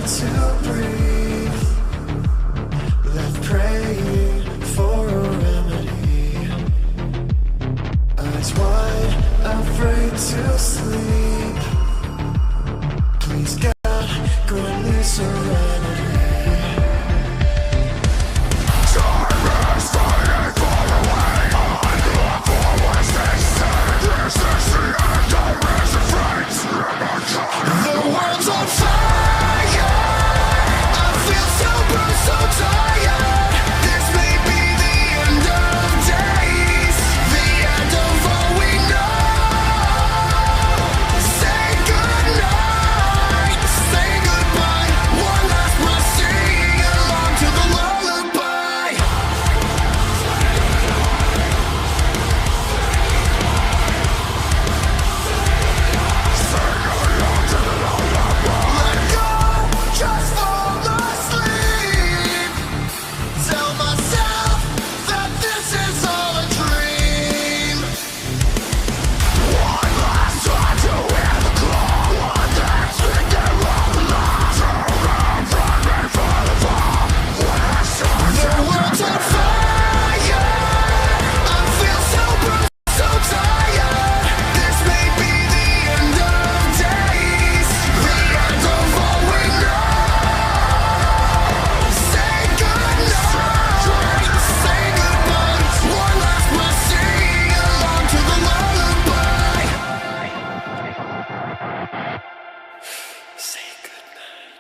hard to breathe. Left praying for a remedy. Eyes wide, afraid to sleep. Please God, grant me serenity. The world's on fire. I feel so burned, so tired. This may be the end of days, the end of all we know. Say goodnight, say goodbye. One last must sing along to the lullaby. Let go, just fall asleep. Tell myself that this is all a dream. One last time to hear the call. One last thing to roll along. Turn around, running for the fall. One last time. The world's on fire. I feel so burned, so tired. This may be the end of days, the end of all we know. Say goodnight, say goodbye. One last must sing along to the lullaby. Say goodnight.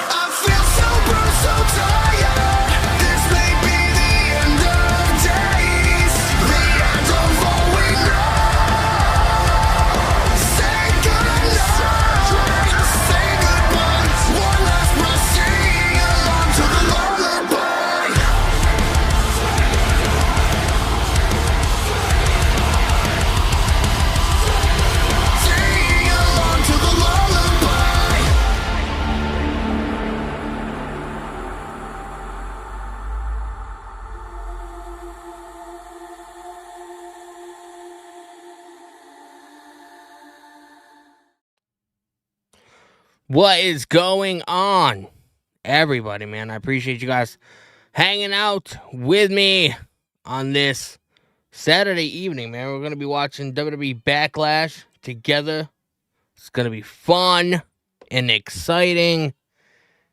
I feel so burned, so tired. This may be the end of days, the end of all we know. Say goodnight, say goodbye. One last must sing along to the lullaby. Sing along to the lullaby. What is going on, everybody, man? I appreciate you guys hanging out with me on this Saturday evening, man. We're going to be watching WWE Backlash together. It's going to be fun and exciting.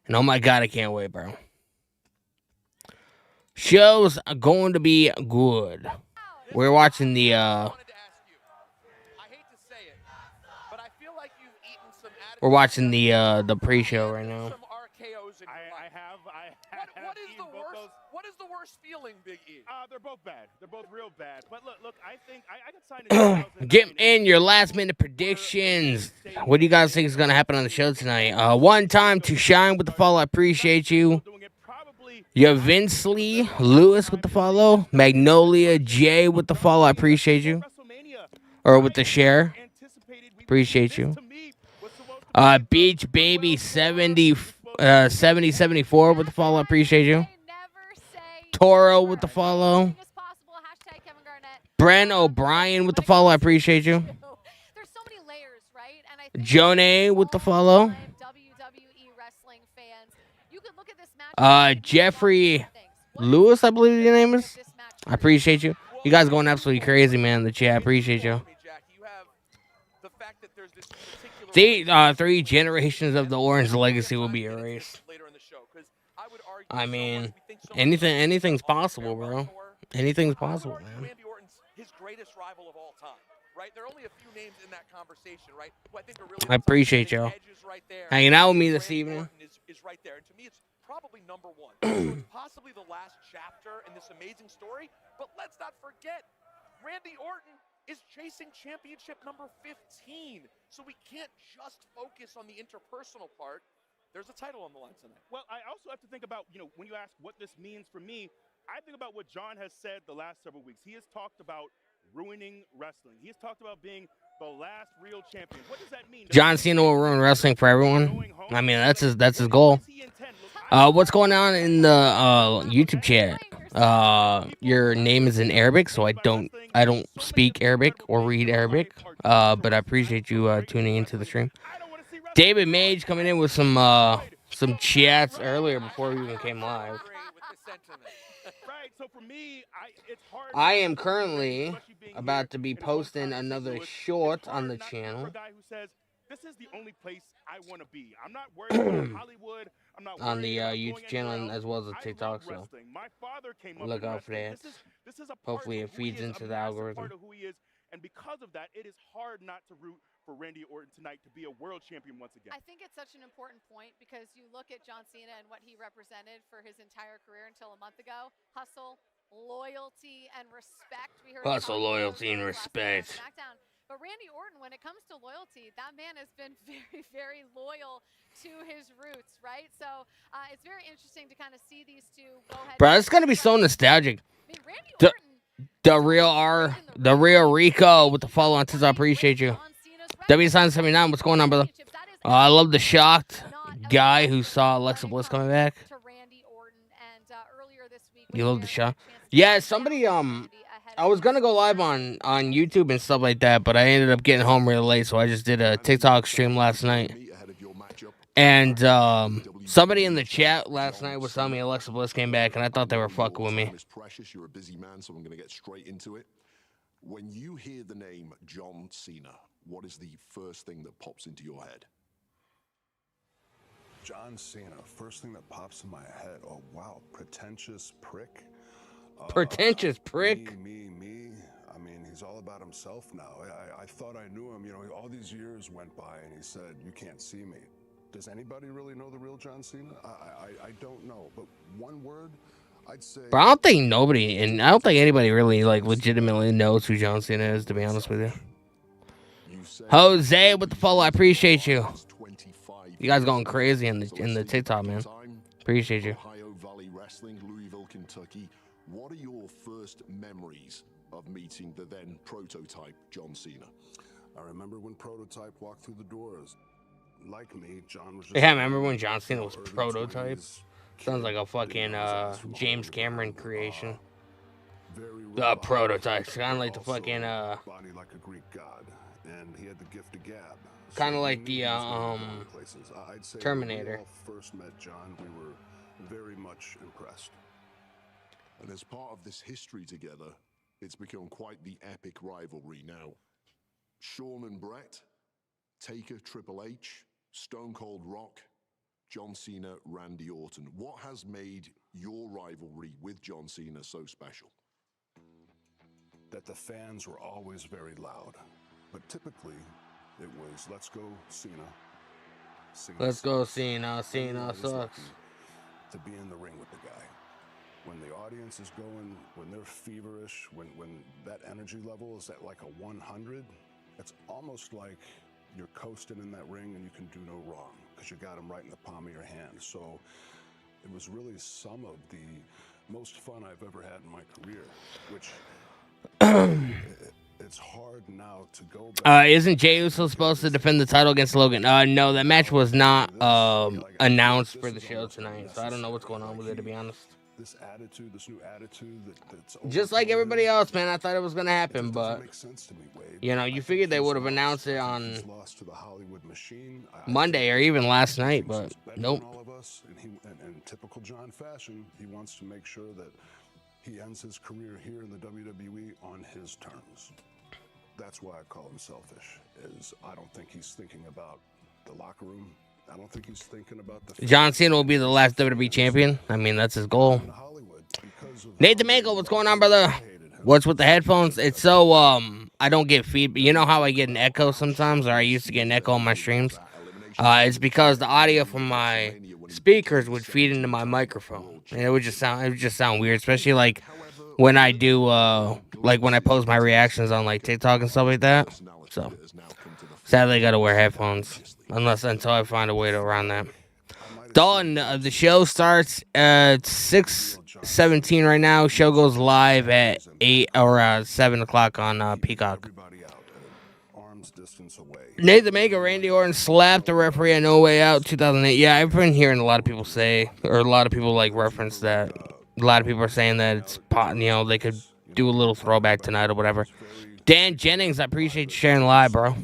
And oh my God, I can't wait, bro. Shows are going to be good. We're watching the, we're watching the pre-show right now. I have eaten both those. What is the worst feeling, Big E? They're both bad. They're both real bad. But look, I think I got signed in 2009. Get in your last minute predictions. What do you guys think is going to happen on the show tonight? One time to shine with the follow. I appreciate you. You have Vince Lee, Lewis with the follow. Magnolia J with the follow. I appreciate you. Or with the share. Appreciate you. Beach Baby 7074 with the follow. I appreciate you. Toro with the follow. Bren O'Brien with the follow. I appreciate you. There's so many layers, right? And I Jonay with the follow. WWE wrestling fans. You could look at this match. Jeffrey Lewis, I believe your name is. I appreciate you. You guys going absolutely crazy, man, in the chat. I appreciate you. Three generations of the Orange legacy will be erased. I mean, anything's possible, bro. Anything's possible, man. His greatest rival of all time, right? There are only a few names in that conversation, right? Who I think are really I appreciate y'all hanging out with me this evening. Is right there, and to me, it's probably number one. It's possibly the last chapter in this amazing story. But let's not forget, Randy Orton is chasing championship number 15. So we can't just focus on the interpersonal part. There's a title on the line tonight. Well, I also have to think about, when you ask what this means for me, I think about what John has said the last several weeks. He has talked about ruining wrestling. He has talked about being the last real champion. What does that mean? John Cena will ruin wrestling for everyone. I mean, that's his goal. What's going on in the YouTube chat? Your name is in Arabic, so I don't speak Arabic or read Arabic. But I appreciate you tuning into the stream. David Mage coming in with some chats earlier before we even came live. I am currently about to be posting another short on the channel. This is the only place I want to be. I'm not worried about Hollywood. I'm not on the worried about YouTube going channel anywhere as well as the else. I TikTok. love So wrestling. My father came up look in out for wrestling. that. This is a part Hopefully of it who he feeds is, into a the massive algorithm. part of who he is. And because of that, it is hard not to root for Randy Orton tonight to be a world champion once again. I think it's such an important point because you look at John Cena and what he represented for his entire career until a month ago. Hustle, loyalty, and respect. We heard Hustle, loyalty, and respect. SmackDown. But Randy Orton, when it comes to loyalty, that man has been very, very loyal to his roots, right? So it's very interesting to kind of see these two go ahead. Bro, it's gonna be so nostalgic. I mean, Randy Orton, the real Rico with the follow on. I appreciate you. W79, what's going on, brother? I love the shocked guy who saw Alexa Bliss coming back. You love the shock? Yeah, somebody I was gonna go live on YouTube and stuff like that, but I ended up getting home really late, so I just did a TikTok stream last night. And somebody in the chat last night was telling me Alexa Bliss came back, and I thought they were fucking with me. You're a busy man, so I'm going to get straight into it. When you hear the name John Cena, what is the first thing that pops into your head? John Cena, first thing that pops in my head. Oh, wow, pretentious prick. Pretentious prick? Me. I mean, he's all about himself now. I thought I knew him. You know, all these years went by, and he said, "You can't see me." Does anybody really know the real John Cena? I don't know, but one word, I'd say... But I don't think anybody really, like, legitimately knows who John Cena is, to be honest with you. Jose with the follow, I appreciate you. You guys going crazy in the TikTok, man. Appreciate you. Ohio Valley Wrestling, Louisville, Kentucky. What are your first memories of meeting the then prototype John Cena? I remember when Prototype walked through the doors. Like me, John was just... Yeah, remember when John Cena was Prototype? Sounds like a fucking James Cameron creation. The Prototype. Kind of like the fucking body like a Greek god, and he had the gift of gab. Kind of like the I'd say Terminator. When we all first met John, we were very much impressed. And as part of this history together, it's become quite the epic rivalry now. Shawn and Brett, Taker, Triple H, Stone Cold Rock, John Cena, Randy Orton. What has made your rivalry with John Cena so special? That the fans were always very loud, but typically it was, "Let's go, Cena." Let's go, Cena. Cena sucks. To be in the ring with the guy. When the audience is going, when they're feverish, when that energy level is at like a 100, it's almost like you're coasting in that ring and you can do no wrong because you got them right in the palm of your hand. So it was really some of the most fun I've ever had in my career, which it's hard now to go back. Isn't Jey Uso supposed to defend the title against Logan? No, that match was not announced for the show tonight, so I don't know what's going on with it, to be honest. This attitude, this new attitude that's just like everybody else, man. I thought it was gonna happen, but you know, you figured they would have announced it on Monday or even last night, but nope. In typical John fashion, he wants to make sure that he ends his career here in the WWE on his terms. That's why I call him selfish. I don't think he's thinking about the locker room. I don't think he's thinking about the... John Cena will be the last WWE champion. I mean, that's his goal. Nate DeMago, what's going on, brother? What's with the headphones? It's so, I don't get feedback. You know how I get an echo sometimes, or I used to get an echo on my streams? It's because the audio from my speakers would feed into my microphone. And it would just sound weird, especially, like, when I do, like, when I post my reactions on, like, TikTok and stuff like that. So, sadly, I gotta wear headphones. Until I find a way to around that. Dalton, the show starts at 6 17 right now. Show goes live at 8 or 7 o'clock on Peacock. Everybody out at arm's distance away. Nathan Mega, Randy Orton slapped the referee at No Way Out 2008. Yeah, I've been hearing a lot of people say, or a lot of people like reference that. A lot of people are saying that it's pot. You know, they could do a little throwback tonight or whatever. Dan Jennings, I appreciate you sharing live, bro.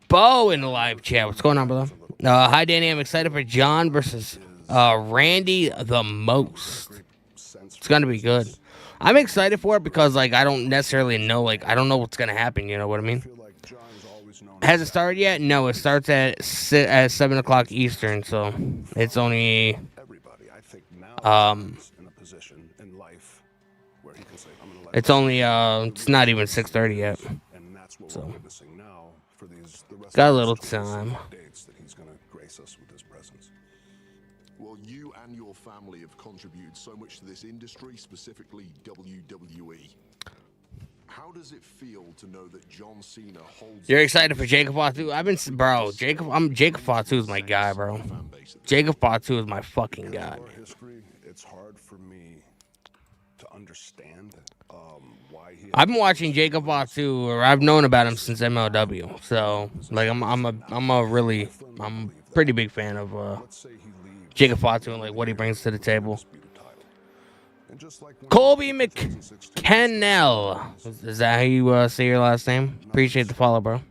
Bo in the live chat. What's going on, brother? Hi, Danny. I'm excited for John versus Randy the most. It's gonna be good. I'm excited for it because like I don't necessarily know I don't know what's gonna happen. You know what I mean? Has it started yet? No, it starts at 7 o'clock Eastern, so it's only it's only it's not even 6:30 yet. So got a little time. Well, you and your family have contributed so much to this industry, specifically WWE. How does it feel to know that John Cena holds... You're excited for Jacob Fatu? Jacob Fatu is my guy, bro. Jacob Fatu is my fucking guy. It's hard for me to understand why he... I've been watching Jacob Fatu, or I've known about him since MLW. So, like, I'm a pretty big fan of Jacob Fatu and like what he brings to the table. Colby McKennell. Is that how you say your last name? Appreciate the follow, bro.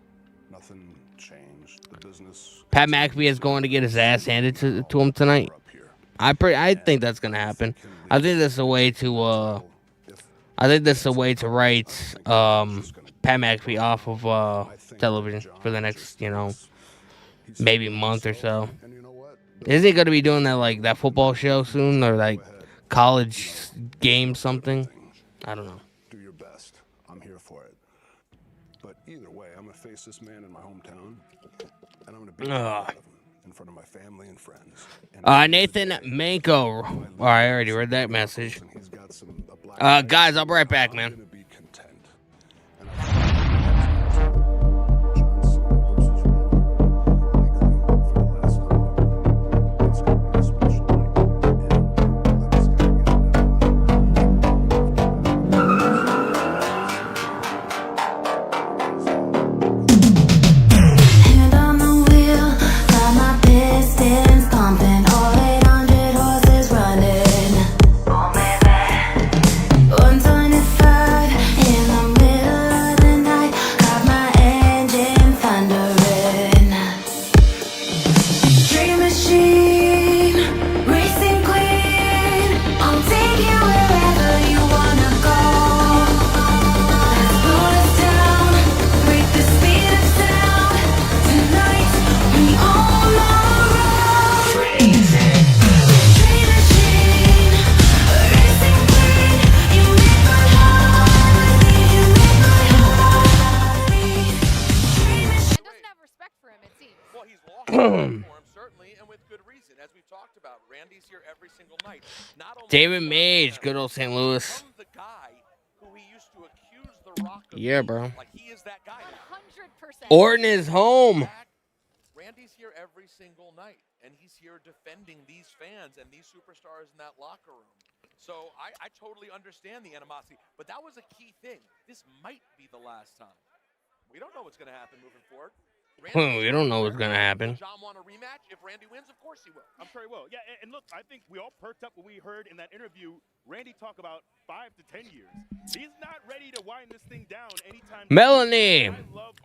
Nothing changed. The business... Pat McAfee is going to get his ass handed to him tonight. I think that's gonna happen. I think that's a way to write Pat McAfee off of television for the next maybe month or so. Isn't he gonna be doing that football show soon or like college game something? I don't know. Do your best. I'm here for it. But either way, I'm gonna face this man in my hometown, and I'm gonna be in front of my family and friends. Nathan Manko. Oh, I already read that message. Guys, I'll be right back, man. David Mage, good old St. Louis. Yeah, bro. Orton is home. Randy's here every single night, and he's here defending these fans and these superstars in that locker room. So I totally understand the animosity, but that was a key thing. This might be the last time. We don't know what's going to happen moving forward. We don't know what's gonna happen. John want a rematch? If Randy wins, of course he will. I'm sure he will. Yeah, and look, I think we all perked up when we heard in that interview Randy talk about 5 to 10 years. He's not ready to wind this thing down anytime. Melanie,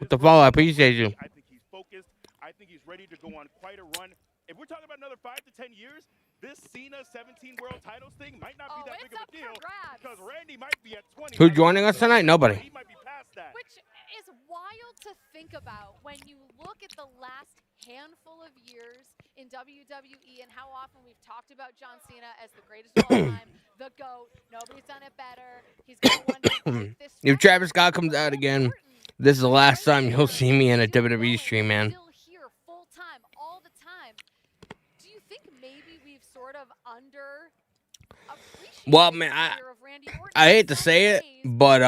with the follow, I appreciate you. I think he's focused. I think he's ready to go on quite a run. If we're talking about another 5 to 10 years, this Cena 17 world titles thing might not be that big of a deal because Randy might be at 20. Who's joining us tonight? Nobody. He might be past that. Which is wild to think about when you look at the last handful of years in WWE and how often we've talked about John Cena as the greatest of all time, the GOAT. Nobody's done it better. He's going to win this. If Travis Scott comes out again, this is the last time you'll see me in a WWE stream, man. Still here full time, all the time. Do you think maybe we've sort of under appreciated Well, man, I hate to say it, but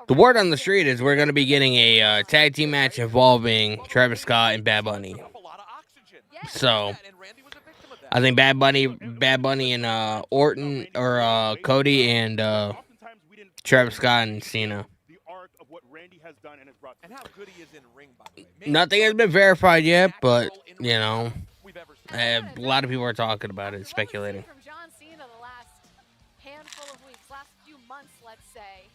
the word on the street is we're going to be getting a tag team match involving Travis Scott and Bad Bunny. So I think Bad Bunny have Bad Bunny and Orton or Cody and Travis Scott and Cena. The arc of what Randy has done and has brought. And how good he is in ring, by the way. Nothing has been verified yet, but you know, We've ever seen. a lot of people are talking about it, speculating. From John Cena the last handful of weeks, last few months, let's say.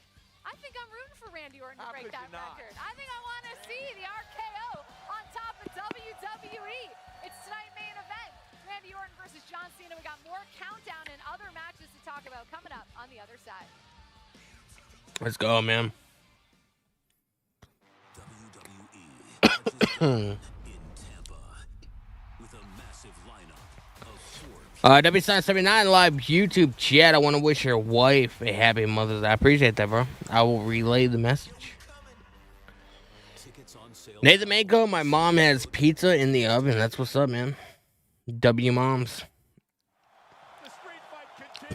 I think I'm rooting for Randy Orton to How break could that you not? record. I think I want to see the RKO on top of WWE. It's tonight main event. Randy Orton versus John Cena. We got more countdown and other matches to talk about coming up on the other side. Let's go, man. WWE in Tampa with a massive lineup of W79 Live YouTube chat. I want to wish your wife a happy Mother's Day. I appreciate that, bro. I will relay the message. tickets on sale. Nathan Mako, my mom has pizza in the oven. That's what's up, man. W Moms.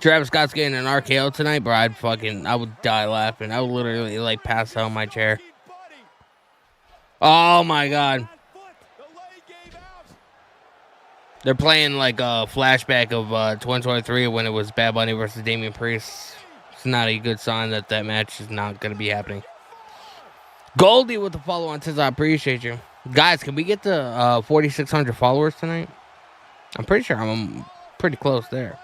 Travis Scott's getting an RKO tonight, bro. I would die laughing. I would literally, like, pass out in my chair. Oh, my God. They're playing, like, a flashback of 2023 when it was Bad Bunny versus Damian Priest. It's not a good sign that that match is not going to be happening. Goldie with the follow on Tiz, I appreciate you. Guys, can we get to 4,600 followers tonight? I'm pretty sure I'm pretty close there.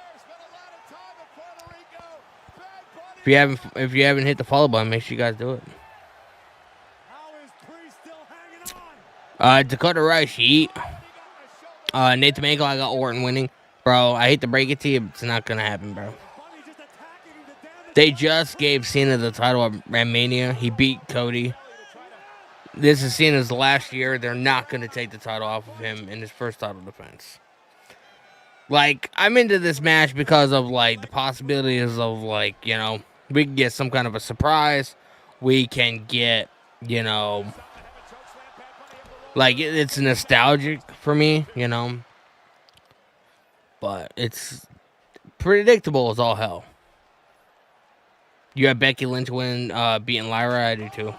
If you haven't hit the follow button, make sure you guys do it. Dakota Rush, yeet. Nathan Mango, I got Orton winning. Bro, I hate to break it to you, it's not gonna happen, bro. They just gave Cena the title at Mania. He beat Cody. This is Cena's last year. They're not gonna take the title off of him in his first title defense. Like, I'm into this match because of, like, the possibilities of, like, you know, we can get some kind of a surprise. We can get, you know, like, it's nostalgic for me, you know. But it's predictable as all hell. You have Becky Lynch beating Lyra. I do too.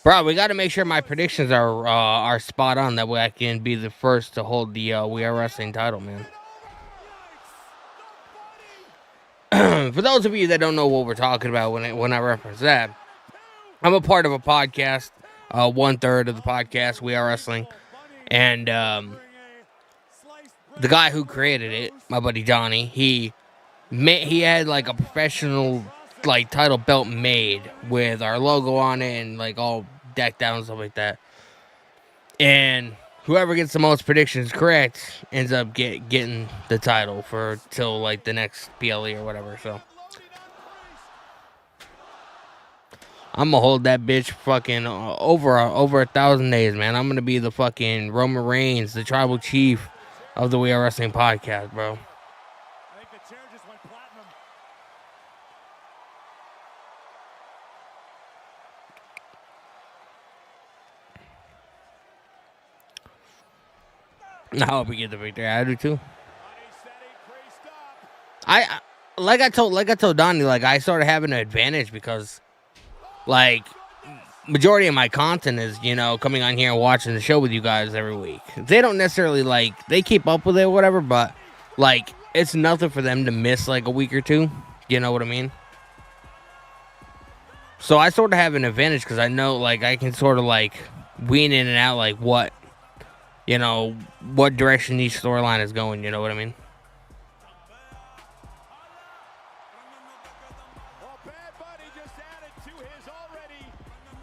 Bro, we got to make sure my predictions are spot on. That way I can be the first to hold the We Are Wrestling title, man. For those of you that don't know what we're talking about when I reference that, I'm a part of a podcast, 1/3 of the podcast, We Are Wrestling. And the guy who created it, my buddy Donnie, he had like a professional like title belt made with our logo on it and like all decked out and stuff like that. And whoever gets the most predictions correct ends up getting the title for till like the next PLE or whatever. So I'm gonna hold that bitch fucking over 1,000 days, man. I'm gonna be the fucking Roman Reigns, the tribal chief of the We Are Wrestling podcast, bro. I think the chair just went platinum. I hope we get the victory. I do too. I like I told Donnie, like I started having an advantage because like majority of my content is, you know, coming on here and watching the show with you guys every week. They don't necessarily like they keep up with it or whatever, but like it's nothing for them to miss like a week or two. You know what I mean? So I sort of have an advantage because I know like I can sort of like wean in and out like what, you know, what direction each storyline is going, you know what I mean? Well, Bad Bunny just added to his already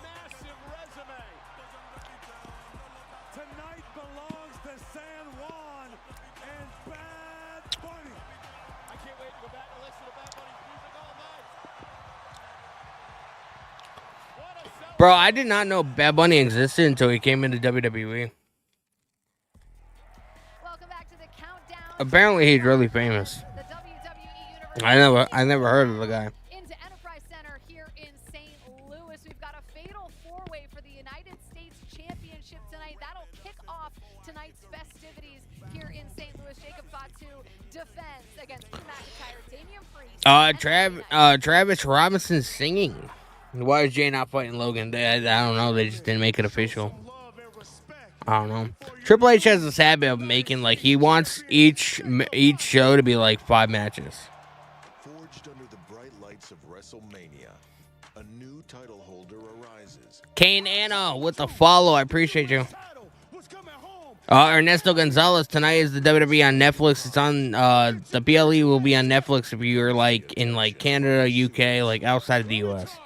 massive resume. Tonight belongs to San Juan and Bad Bunny. I can't wait to go back and listen to Bad Bunny's music all night. What a celebration. Bro, I did not know Bad Bunny existed until he came into WWE. Welcome back to the countdown. Apparently he's really famous. The WWE Universe. I never heard of the guy. Into Enterprise Center here in St. Louis. We've got a fatal four-way for the United States Championship tonight. That'll kick off tonight's festivities here in St. Louis. Jacob Fatu defends against Drew McIntyre, Damian Priest. Travis Robinson singing. Why is Jay not fighting Logan? I don't know. They just didn't make it official. I don't know. Triple H has this habit of making like he wants each show to be like 5 matches. Forged under the bright lights of WrestleMania, a new title holder arises. Kane Anna with the follow. I appreciate you. Ernesto Gonzalez, tonight is the WWE on Netflix. It's on the PLE will be on Netflix if you're like in like Canada, UK, like outside of the US.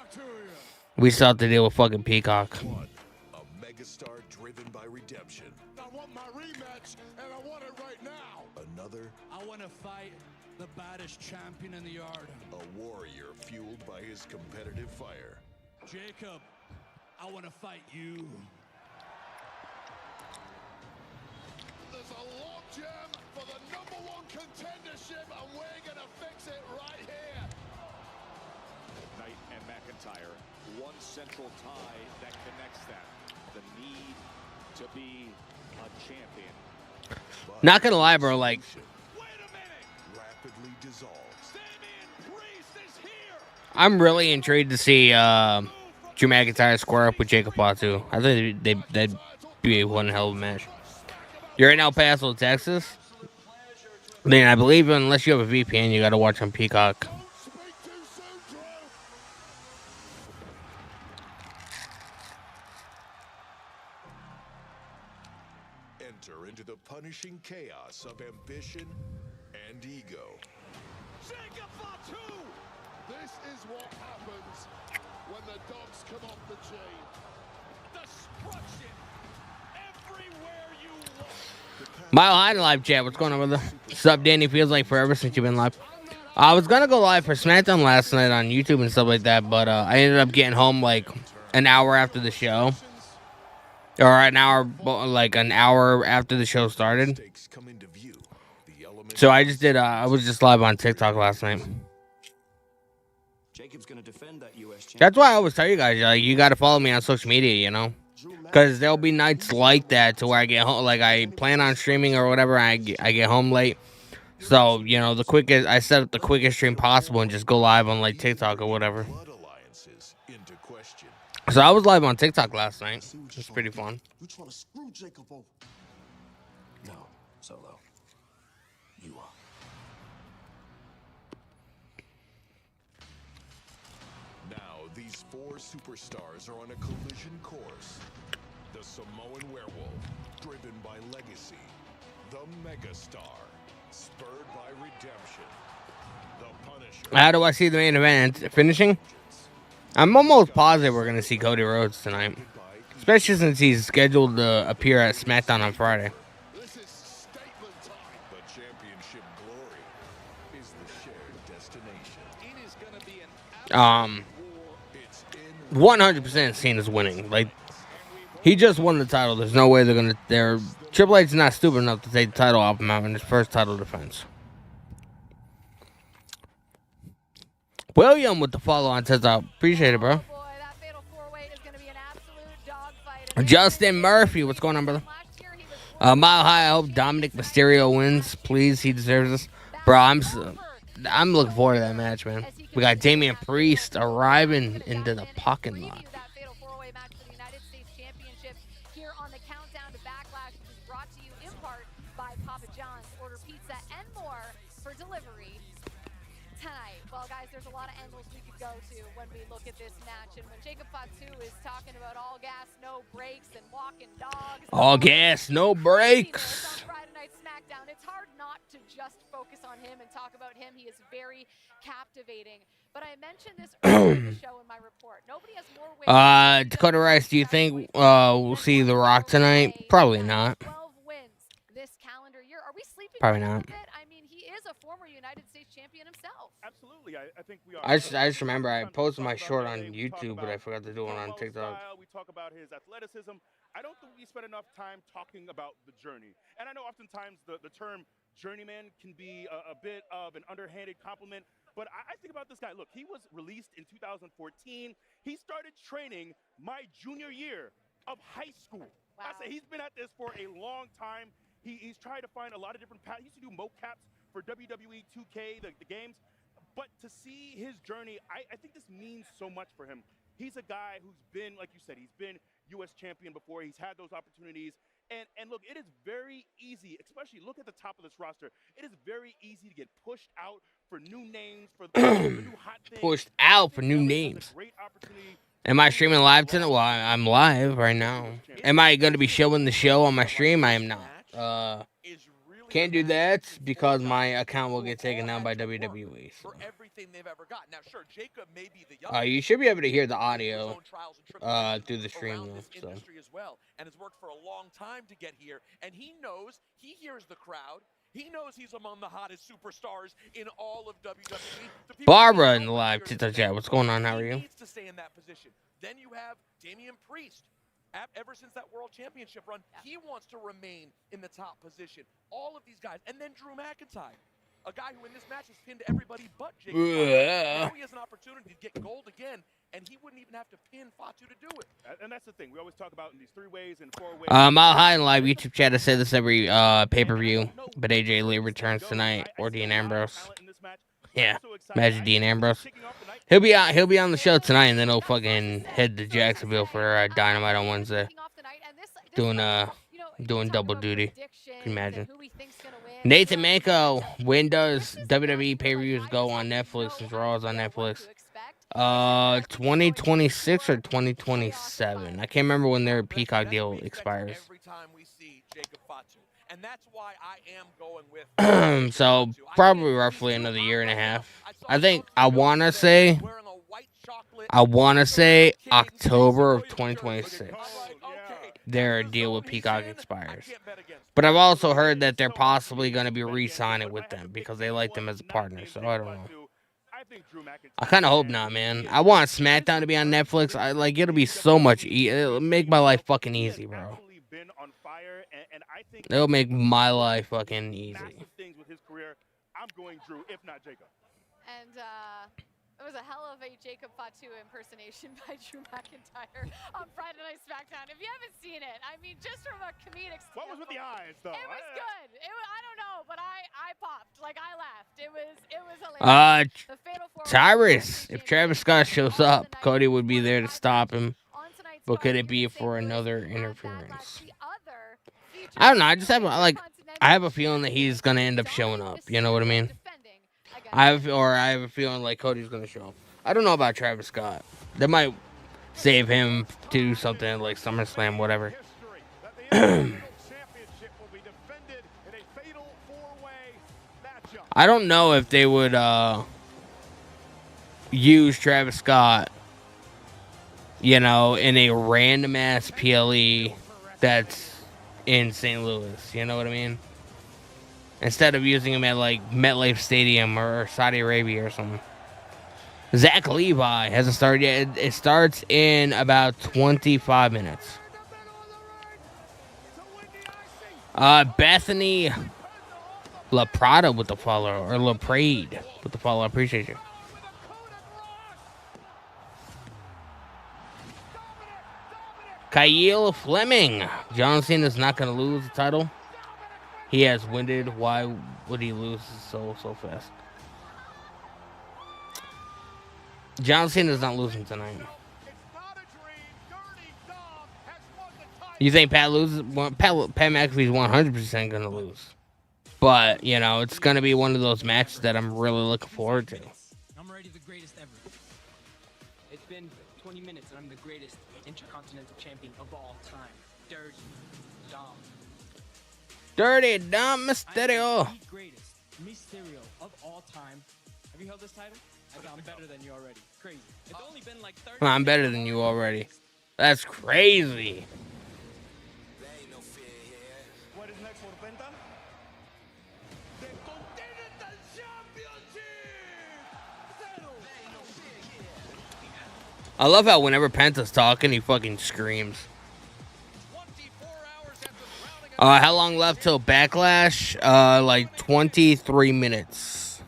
We still have to deal with fucking Peacock. One, a megastar driven by redemption. I want my rematch, and I want it right now. Another, I want to fight the baddest champion in the yard. a warrior fueled by his competitive fire. Jacob, I want to fight you. There's a log jam for the #1 contendership, and we're gonna fix it right here. Knight and McIntyre, one central tie that connects them. The need to be a champion. But Not gonna lie, bro. Like, Wait a minute! rapidly dissolves. Damian Priest is here! I'm really intrigued to see Drew McIntyre square up with Jacob Fatu. I think that'd be one hell of a match. You're in El Paso, Texas. Then I believe unless you have a VPN, you gotta watch on Peacock. Speak too soon, Drew. Enter into the punishing chaos of ambition and ego. Jacob Fatu! This is what happens when the dogs come off the chain. Destruction! Everywhere you look! Mile High live chat. What's going on, brother? What's up, Danny? Feels like forever since you've been live. I was gonna go live for SmackDown last night on YouTube and stuff like that, but I ended up getting home like an hour after the show, or an hour after the show started. Stakes come into view. The element So I just did. I was just live on TikTok last night. Jacob's gonna defend that U.S. champion. That's why I always tell you guys, like, you got to follow me on social media, you know, because there'll be nights like that to where I get home, like I plan on streaming or whatever. I get home late. So, you know, I set up the quickest stream possible and just go live on like TikTok or whatever. blood alliances into question. So I was live on TikTok last night. It's pretty fun. You trying to screw Jacob over? No, Solo. You are. Now, these 4 superstars are on a collision course. The Samoan Werewolf, driven by legacy. The Megastar, spurred by redemption. The Punisher. How do I see the main event finishing? I'm almost positive we're going to see Cody Rhodes tonight, especially since he's scheduled to appear at SmackDown on Friday. This is statement time. But championship glory is the shared destination. It is gonna be an It's in 100% Cena's winning. Like, he just won the title. There's no way Triple H is not stupid enough to take the title off him out in his first title defense. William with the follow on TikTok. Appreciate it, bro. Boy, that fatal four-way is gonna be an absolute dogfight. Justin Murphy, what's going on, brother? Last year he was Mile High, I hope Dominic Mysterio wins. Please, he deserves this. Bro, I'm looking forward to that match, man. We got Damian Priest arriving into the parking lot. Preview that fatal four-way match for the United States Championship here on the Countdown to Backlash, which is brought to you in part by Papa John's. Order pizza and more for delivery tonight. Well, guys, there's a lot of angles we could go to when we look at this match. And when Jacob Fatu is talking about all gas, no brakes, and walking dogs. All gas, no It's brakes. on Friday Night SmackDown. It's hard not to just focus on him and talk about him. He is very captivating. But I mentioned this earlier in the show in my report. Nobody has more wins. Dakota Rice, do you think we'll see The Rock tonight? Probably not. 12 wins this calendar year. Are we sleeping Probably on him not. a bit? I mean, he is a former United States champion himself. Absolutely, I think we are. I just remember I Sometimes we posted talk my about short LA, on we talk YouTube, but I about forgot to do one on promo TikTok. style, we talk about his athleticism. I don't think we spend enough time talking about the journey. And I know oftentimes the term journeyman can be a bit of an underhanded compliment, but I think about this guy. Look, he was released in 2014. He started training my junior year of high school. I Wow. say he's been at this for a long time. He's tried to find a lot of different paths. He used to do mocaps for WWE 2K, the games. But to see his journey, I think this means so much for him. He's a guy who's been, like you said, he's been U.S. champion before. He's had those opportunities And look, it is very easy, especially look at the top of this roster. It is very easy to get pushed out for new names, for new hot things. Pushed out for new names. Am I streaming live tonight? Well, I'm live right now. Am I going to be showing the show on my stream? I am not. Can't do that because my account will get taken down by WWE. So. You should be able to hear the audio through the stream though. So. And has worked for a long time to get here, and he knows, he hears the crowd. He knows he's among the hottest superstars in all of WWE. Barbara in the live TikTok chat. What's going on? How are you? He needs to stay in that position. Then you have Damian Priest. Ever since that World Championship run, he wants to remain in the top position. All of these guys, and then Drew McIntyre, a guy who in this match has pinned everybody but Jacob. Now he has an opportunity to get gold again, and he wouldn't even have to pin Fatu to do it. And that's the thing. We always talk about in these 3 ways and 4 ways. Hi in live YouTube chat. I say this every pay-per-view, but AJ Lee returns tonight, or Dean Ambrose. Yeah, imagine Dean Ambrose. He'll be on the show tonight, and then he'll fucking head to Jacksonville for Dynamite on Wednesday, doing double duty. Can you imagine? Nathan Manko, when does WWE pay-per-views go on Netflix? Since Raw is on Netflix, 2026 or 2027. I can't remember when their Peacock deal expires. And that's why I am going with so probably roughly another year and a half. I wanna say October of 2026. Their deal with Peacock expires. But I've also heard that they're possibly gonna be re-signing with them because they like them as a partner. So I don't know. I kind of hope not, man. I want SmackDown to be on Netflix. It'll be so much it'll make my life fucking easy, bro. It'll make my life fucking easy. I'm going Drew, if not Jacob. And it was a hell of a Jacob Fatu impersonation by Drew McIntyre on Friday Night SmackDown. If you haven't seen it, I mean, just from a comedic standpoint. What was with the eyes, though? It was good. I don't know, but I popped. Like, I laughed. It was hilarious. The Fatal 4-Way Tyrus, if Travis Scott shows up, Cody would be there to stop him. But could it be for another interference? I don't know. I just have a feeling that he's gonna end up showing up. You know what I mean? I have a feeling like Cody's gonna show up. I don't know about Travis Scott. They might save him to do something like SummerSlam, whatever. I don't know if they would use Travis Scott, in a random ass PLE that's in St. Louis. You know what I mean? Instead of using him at MetLife Stadium or Saudi Arabia or something. Zach Levi hasn't started yet. It starts in about 25 minutes. Bethany La Prada with the follow, or La Prade with the follow. I appreciate you. Kyle Fleming. John Cena's not going to lose the title. He has winded. Why would he lose so fast? John Cena's not losing tonight. You think Pat loses? Well, Pat McAfee's 100% going to lose. But, it's going to be one of those matches that I'm really looking forward to. I'm already the greatest ever. It's been 20 minutes and I'm the greatest Intercontinental Champion of all time. Dirty Dom Mysterio. I'm the greatest Mysterio of all time. Have you held this title? I'm better than you already. Crazy. It's only been like 30 I'm better than you already. That's crazy. What is next for Penta? The Continental Championship! I love how whenever Penta's talking, he fucking screams. How long left till Backlash? 23 minutes.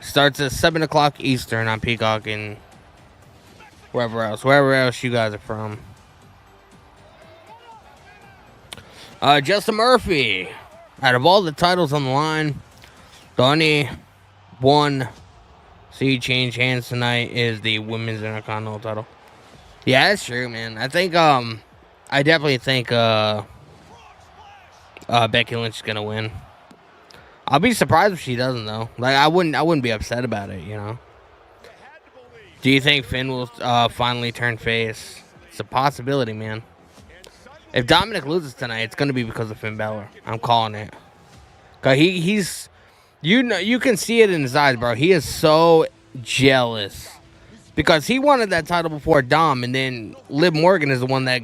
Starts at 7 o'clock Eastern on Peacock and wherever else you guys are from. Justin Murphy. Out of all the titles on the line, the only one see change hands tonight is the Women's Intercontinental title. Yeah, that's true, man. I think I definitely think Becky Lynch is gonna win. I'll be surprised if she doesn't though. Like I wouldn't be upset about it, you know. Do you think Finn will finally turn face? It's a possibility, man. If Dominic loses tonight, it's gonna be because of Finn Balor. I'm calling it. Cause he's you can see it in his eyes, bro. He is so jealous because he wanted that title before Dom, and then Liv Morgan is the one that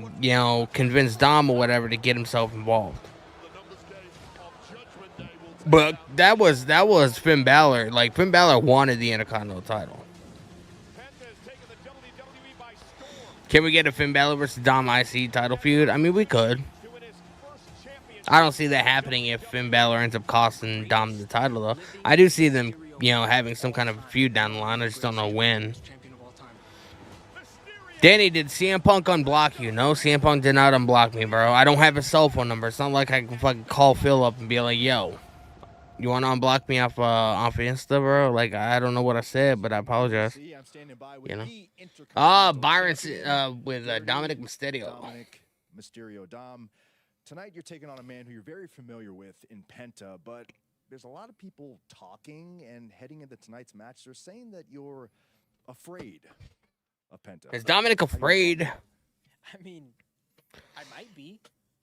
convinced Dom or whatever to get himself involved. But that was Finn Balor. Like Finn Balor wanted the Intercontinental title. Can we get a Finn Balor versus Dom IC title feud? I mean, we could. I don't see that happening if Finn Balor ends up costing Dom the title, though. I do see them, having some kind of feud down the line. I just don't know when. Danny, did CM Punk unblock you? No, CM Punk did not unblock me, bro. I don't have his cell phone number. It's not like I can fucking call Phil up and be like, yo, you want to unblock me off Insta, bro? Like, I don't know what I said, but I apologize. Byron with Dominic Mysterio. Dominic Mysterio. Dom, tonight you're taking on a man who you're very familiar with in Penta, but there's a lot of people talking and heading into tonight's match. They're saying that you're afraid of Penta. Is Dominic afraid? I mean, I might be,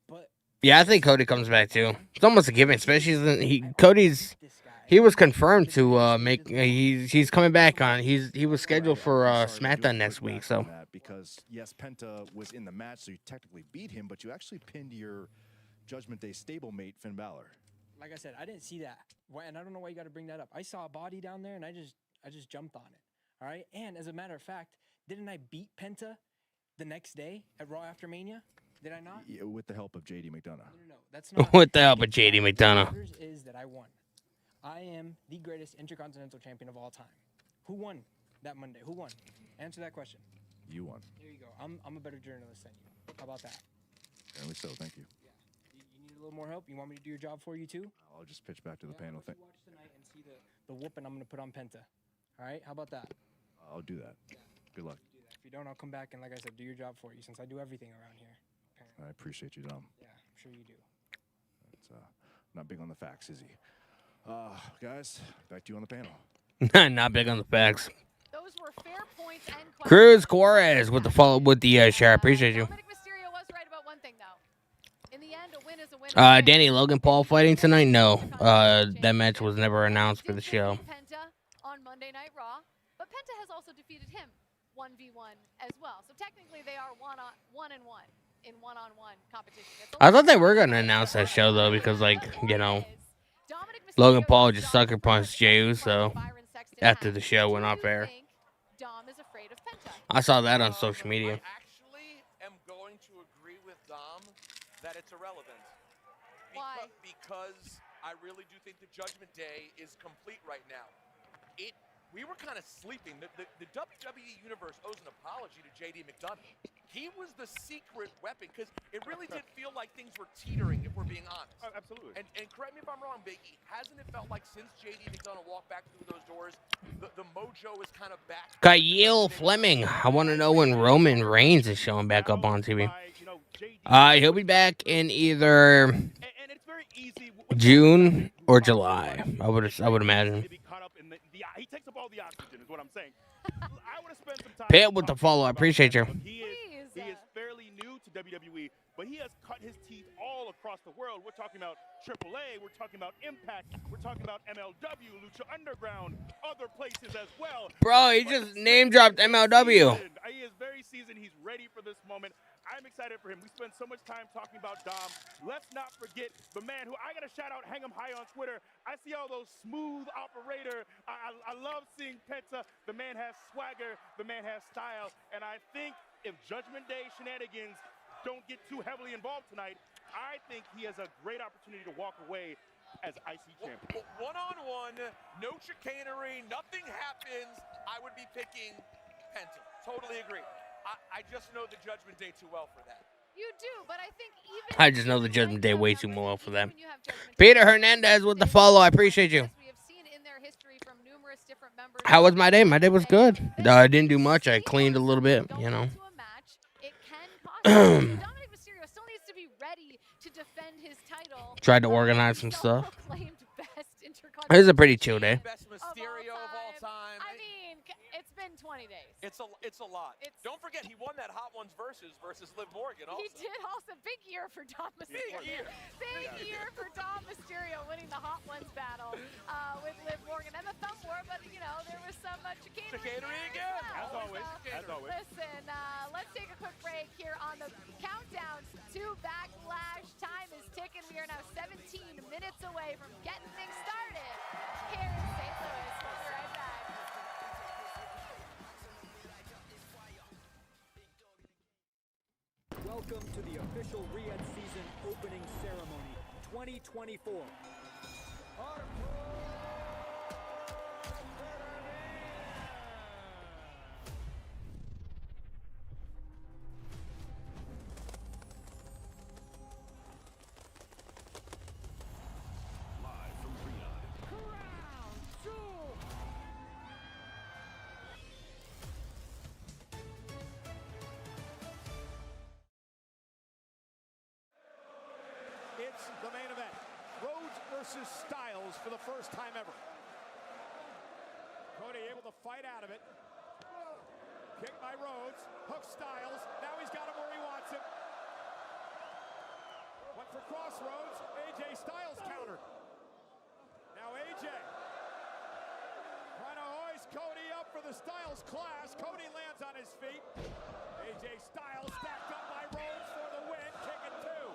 but yeah, I think Cody comes back too. It's almost a given, especially he was confirmed to make he's coming back on. He was scheduled for SmackDown next week. So because yes, Penta was in the match, so you technically beat him, but you actually pinned your Judgment Day stablemate Finn Balor. Like I said, I didn't see that, and I don't know why you got to bring that up. I saw a body down there, and I just jumped on it. All right, and as a matter of fact, didn't I beat Penta the next day at Raw after Mania? Did I not? Yeah, with the help of JD McDonough. No, that's not. With the help of JD McDonough. What matters is that I won. I am the greatest Intercontinental Champion of all time. Who won that Monday? Who won? Answer that question. You won. There you go. I'm a better journalist than you. How about that? Apparently so. Thank you. Yeah. You need a little more help? You want me to do your job for you too? I'll just pitch back to the panel. Watch tonight and see the whooping I'm gonna put on Penta. All right? How about that? I'll do that. Yeah. Good luck. If you don't, I'll come back and, like I said, do your job for you, since I do everything around here. Apparently. I appreciate you, Dom. Yeah, I'm sure you do. It's not big on the facts, is he? Guys, back to you on the panel. Not big on the facts. Those were fair points and questions. Cruz Juarez with the follow with the share. I appreciate you. Dominic Mysterio was right about one thing, though. In the end, a win is a win. Danny Logan Paul fighting tonight? No. That match was never announced for the show. Penta on Monday Night Raw, but Penta has also defeated him 1v1 as well. So technically, they are one in one-on-one competition. I thought they were gonna announce that show though, because Logan Paul just sucker punched Jey Uso after the show went off air. Dom is afraid of Penta. I saw that on social media. I actually am going to agree with Dom that it's irrelevant. Why? Because I really do think the Judgment Day is complete right now. We were kind of sleeping. The WWE Universe owes an apology to JD McDonough. He was the secret weapon, because it really did feel like things were teetering, if we're being honest. Oh, absolutely. And correct me if I'm wrong, Biggie, hasn't it felt like since JD McDonough walked back through those doors, the mojo is kind of back? Kyle Fleming. I want to know when Roman Reigns is showing back up on TV. He'll be back in either June or July. I would imagine. He takes up all the oxygen, is what I'm saying. I would have spent some time. Pit with the follow. I appreciate you. He is fairly new to WWE, but he has cut his teeth all across the world. We're talking about AAA, we're talking about Impact, we're talking about MLW, Lucha Underground, other places as well. Bro, he just name dropped MLW. He is very seasoned. He's ready for this moment. I'm excited for him. We spend so much time talking about Dom. Let's not forget the man who I got to shout out, hang him high on Twitter. I see all those smooth operator. I love seeing Penta. The man has swagger. The man has style. And I think if Judgment Day shenanigans don't get too heavily involved tonight, I think he has a great opportunity to walk away as IC champion. One-on-one, no chicanery, nothing happens. I would be picking Penta. Totally agree. I just know the Judgment Day too well for that. You do, but I think even I just know the Judgment Day way too well for that. Peter Hernandez with the follow. I appreciate you. How was my day? My day was good. I didn't do much. I cleaned a little bit, Dominic Mysterio Tried to organize some stuff. Self-proclaimed best It was a pretty chill day. Best Mysterio of all time. I mean, it's been 20 days. It's a lot. Don't forget, he won that Hot Ones versus Liv Morgan also. He did also. Big year for Dom Mysterio. Big year for Dom Mysterio winning the Hot Ones battle with Liv Morgan and the thumb war, but you know, there was some chicanery again. As always. Listen, let's take a quick break here on the countdown to Backlash. Time is ticking. We are now 17 minutes away from getting things started here in St. Louis. We'll be right back. Welcome to the official Riyadh season opening ceremony 2024. It's the main event. Rhodes versus Styles for the first time ever. Cody able to fight out of it. Kick by Rhodes. Hook Styles. Now he's got him where he wants him. Went for crossroads. AJ Styles countered. Now AJ trying to hoist Cody up for the Styles clash. Cody lands on his feet. AJ Styles stacked up by Rhodes for the win. Kicking two.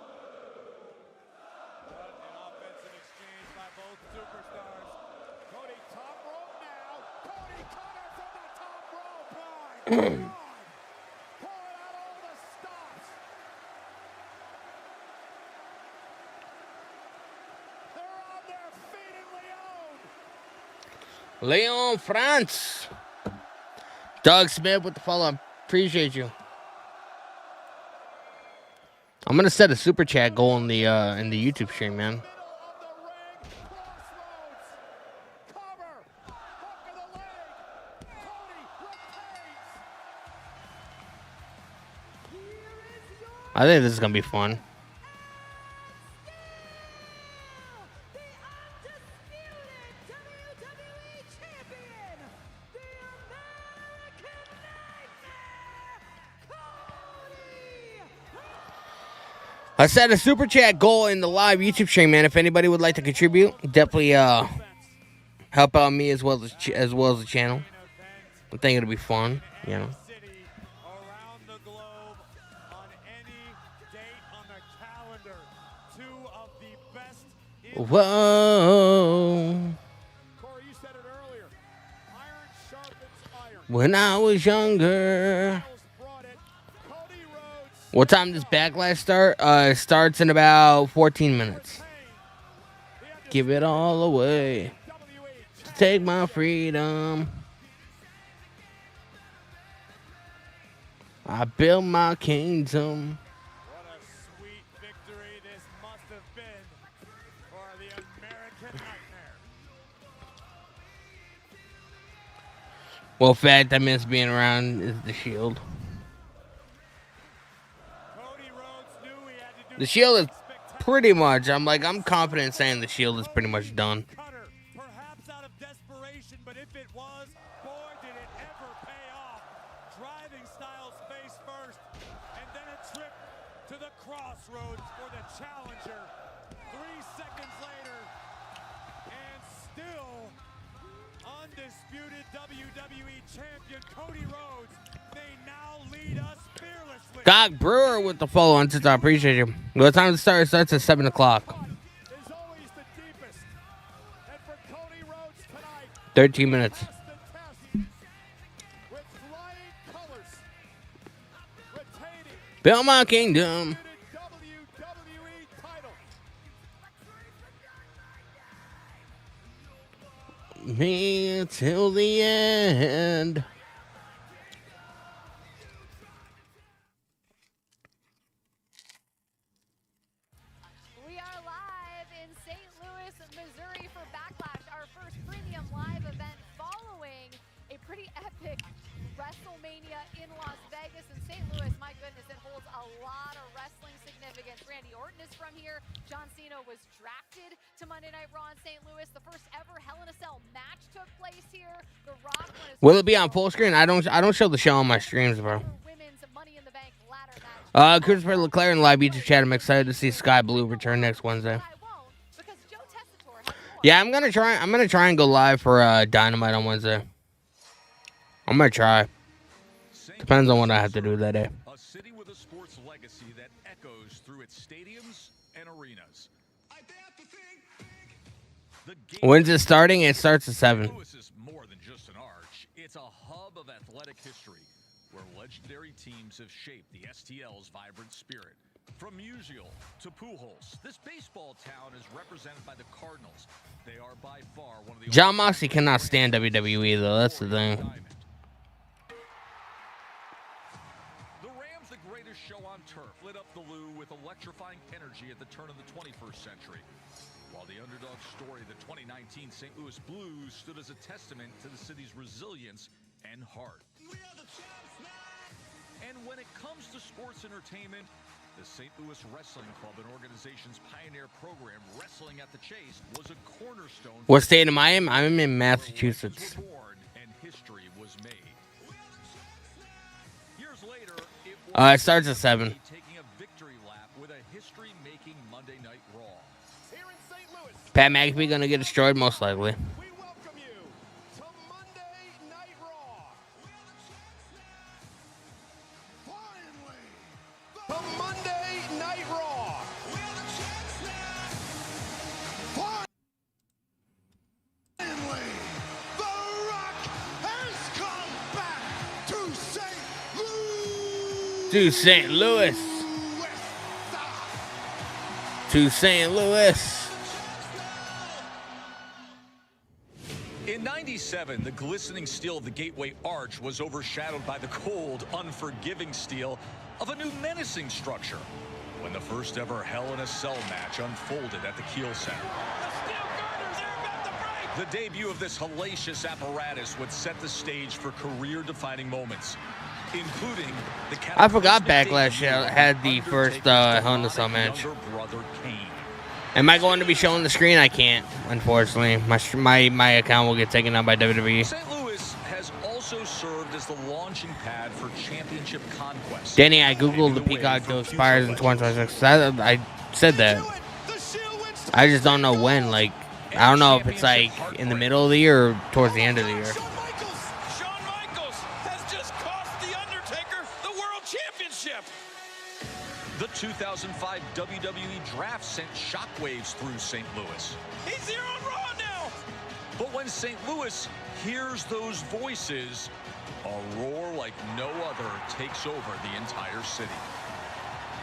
An offensive exchange by both superstars. Cody top rope now. Cody cutter from the top rope. My God. Pulling out all the stops. They're on their feet in Leon. Leon France. Doug Smith with the follow-up. Appreciate you. I'm gonna set a super chat goal in the YouTube stream, man. I think this is gonna be fun. I set a super chat goal in the live YouTube stream, man. If anybody would like to contribute, definitely help out me as well as the channel. I think it'll be fun, you know. Around the globe on any date on the calendar. Two of the best. Whoa. Corey, you said it earlier. Iron sharpens iron. When I was younger. What time does Backlash start? Starts in about 14 minutes. Give it all away to take my freedom. I built my kingdom. What a sweet victory this must have been for the American Nightmare. Well, fact that means being around is the Shield. The Shield is pretty much, I'm confident saying the Shield is pretty much done. Perhaps out of desperation, but if it was, boy, did it ever pay off. Driving Styles face first, and then a trip to the crossroads for the challenger. 3 seconds later, and still undisputed WWE champion Cody Rhodes may now lead us fearlessly. Gog Brewer with the follow on since I appreciate you. What time to start? It starts at 7 o'clock. 13 minutes. Build my kingdom. Me till the end. We are live in St. Louis, Missouri for Backlash, our first premium live event following a pretty epic WrestleMania in Las Vegas. And St. Louis, my goodness, it holds a lot of wrestling significance. Randy Orton is from here. John Cena was drafted to Monday Night Raw in St. Louis. The first ever Hell in a Cell match took place here. The Rock won his Will it be on full screen? I don't show the show on my streams, bro. Women's Money in the Bank ladder match. Christopher LeClaire in live YouTube chat. I'm excited to see Sky Blue return next Wednesday. Yeah, I'm gonna try and go live for Dynamite on Wednesday. I'm gonna try. Depends on what I have to do that day. A city with a sports legacy that echoes through its stadiums and arenas. When's it starting? It starts at 7. St. Louis is more than just an arch. It's a hub of athletic history where legendary teams have shaped the STL's vibrant spirit. From Musial to Pujols, this baseball town is represented by the Cardinals. They are by far one of the John Moxley cannot stand WWE though. That's the thing. The Rams, the greatest show on turf, lit up the Lou with electrifying energy at the turn of the 21st century. While the underdog story, the 2019 St. Louis Blues, stood as a testament to the city's resilience and heart. And when it comes to sports entertainment, the St. Louis Wrestling Club, an organization's pioneer program, Wrestling at the Chase, was a cornerstone. What state am I in? I'm in Massachusetts. Born and history was made. Years later, It starts at 7. taking a victory lap with a history-making Monday Night Raw. Here in St. Louis, Pat McAfee gonna get destroyed most likely. we welcome you to Monday Night Raw. Finally, The Monday Night Raw. finally, The Rock has come back to St. Louis. To St. Louis. To St. Louis. In '97, the glistening steel of the Gateway Arch was overshadowed by the cold, unforgiving steel of a new menacing structure when the first ever Hell in a Cell match unfolded at the Kiel Center. The debut of this hellacious apparatus would set the stage for career-defining moments, including the I forgot cataclysmic Backlash debut of had the first Undertaker's Hell in a Cell demonic match. younger brother Kane. Am I going to be showing the screen? I can't, unfortunately. My account will get taken down by WWE. St. Louis has also served as the launching pad for championship conquest. Danny, I googled the Peacock deal expires in 2026. I said that. I just don't know when. Like, I don't know if it's like in the middle of the year or towards the end of the year. Shawn Michaels has just cost The Undertaker the World Championship. The 2005 WWE Draft sent shockwaves through St. Louis. He's here on Raw now. But when St. Louis hears those voices, a roar like no other takes over the entire city.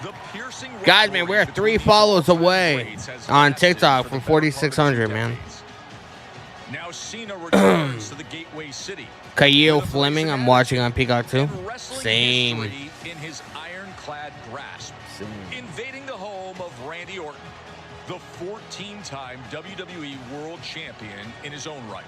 The piercing Guys, man, we're 3 follows away on TikTok from 4,600, man. Now Cena returns to the Gateway City. Kyle Fleming, I'm watching on Peacock too. And wrestling Same. history in his ironclad grasp. Invading the home of Randy Orton, the 14-time WWE World Champion in his own right.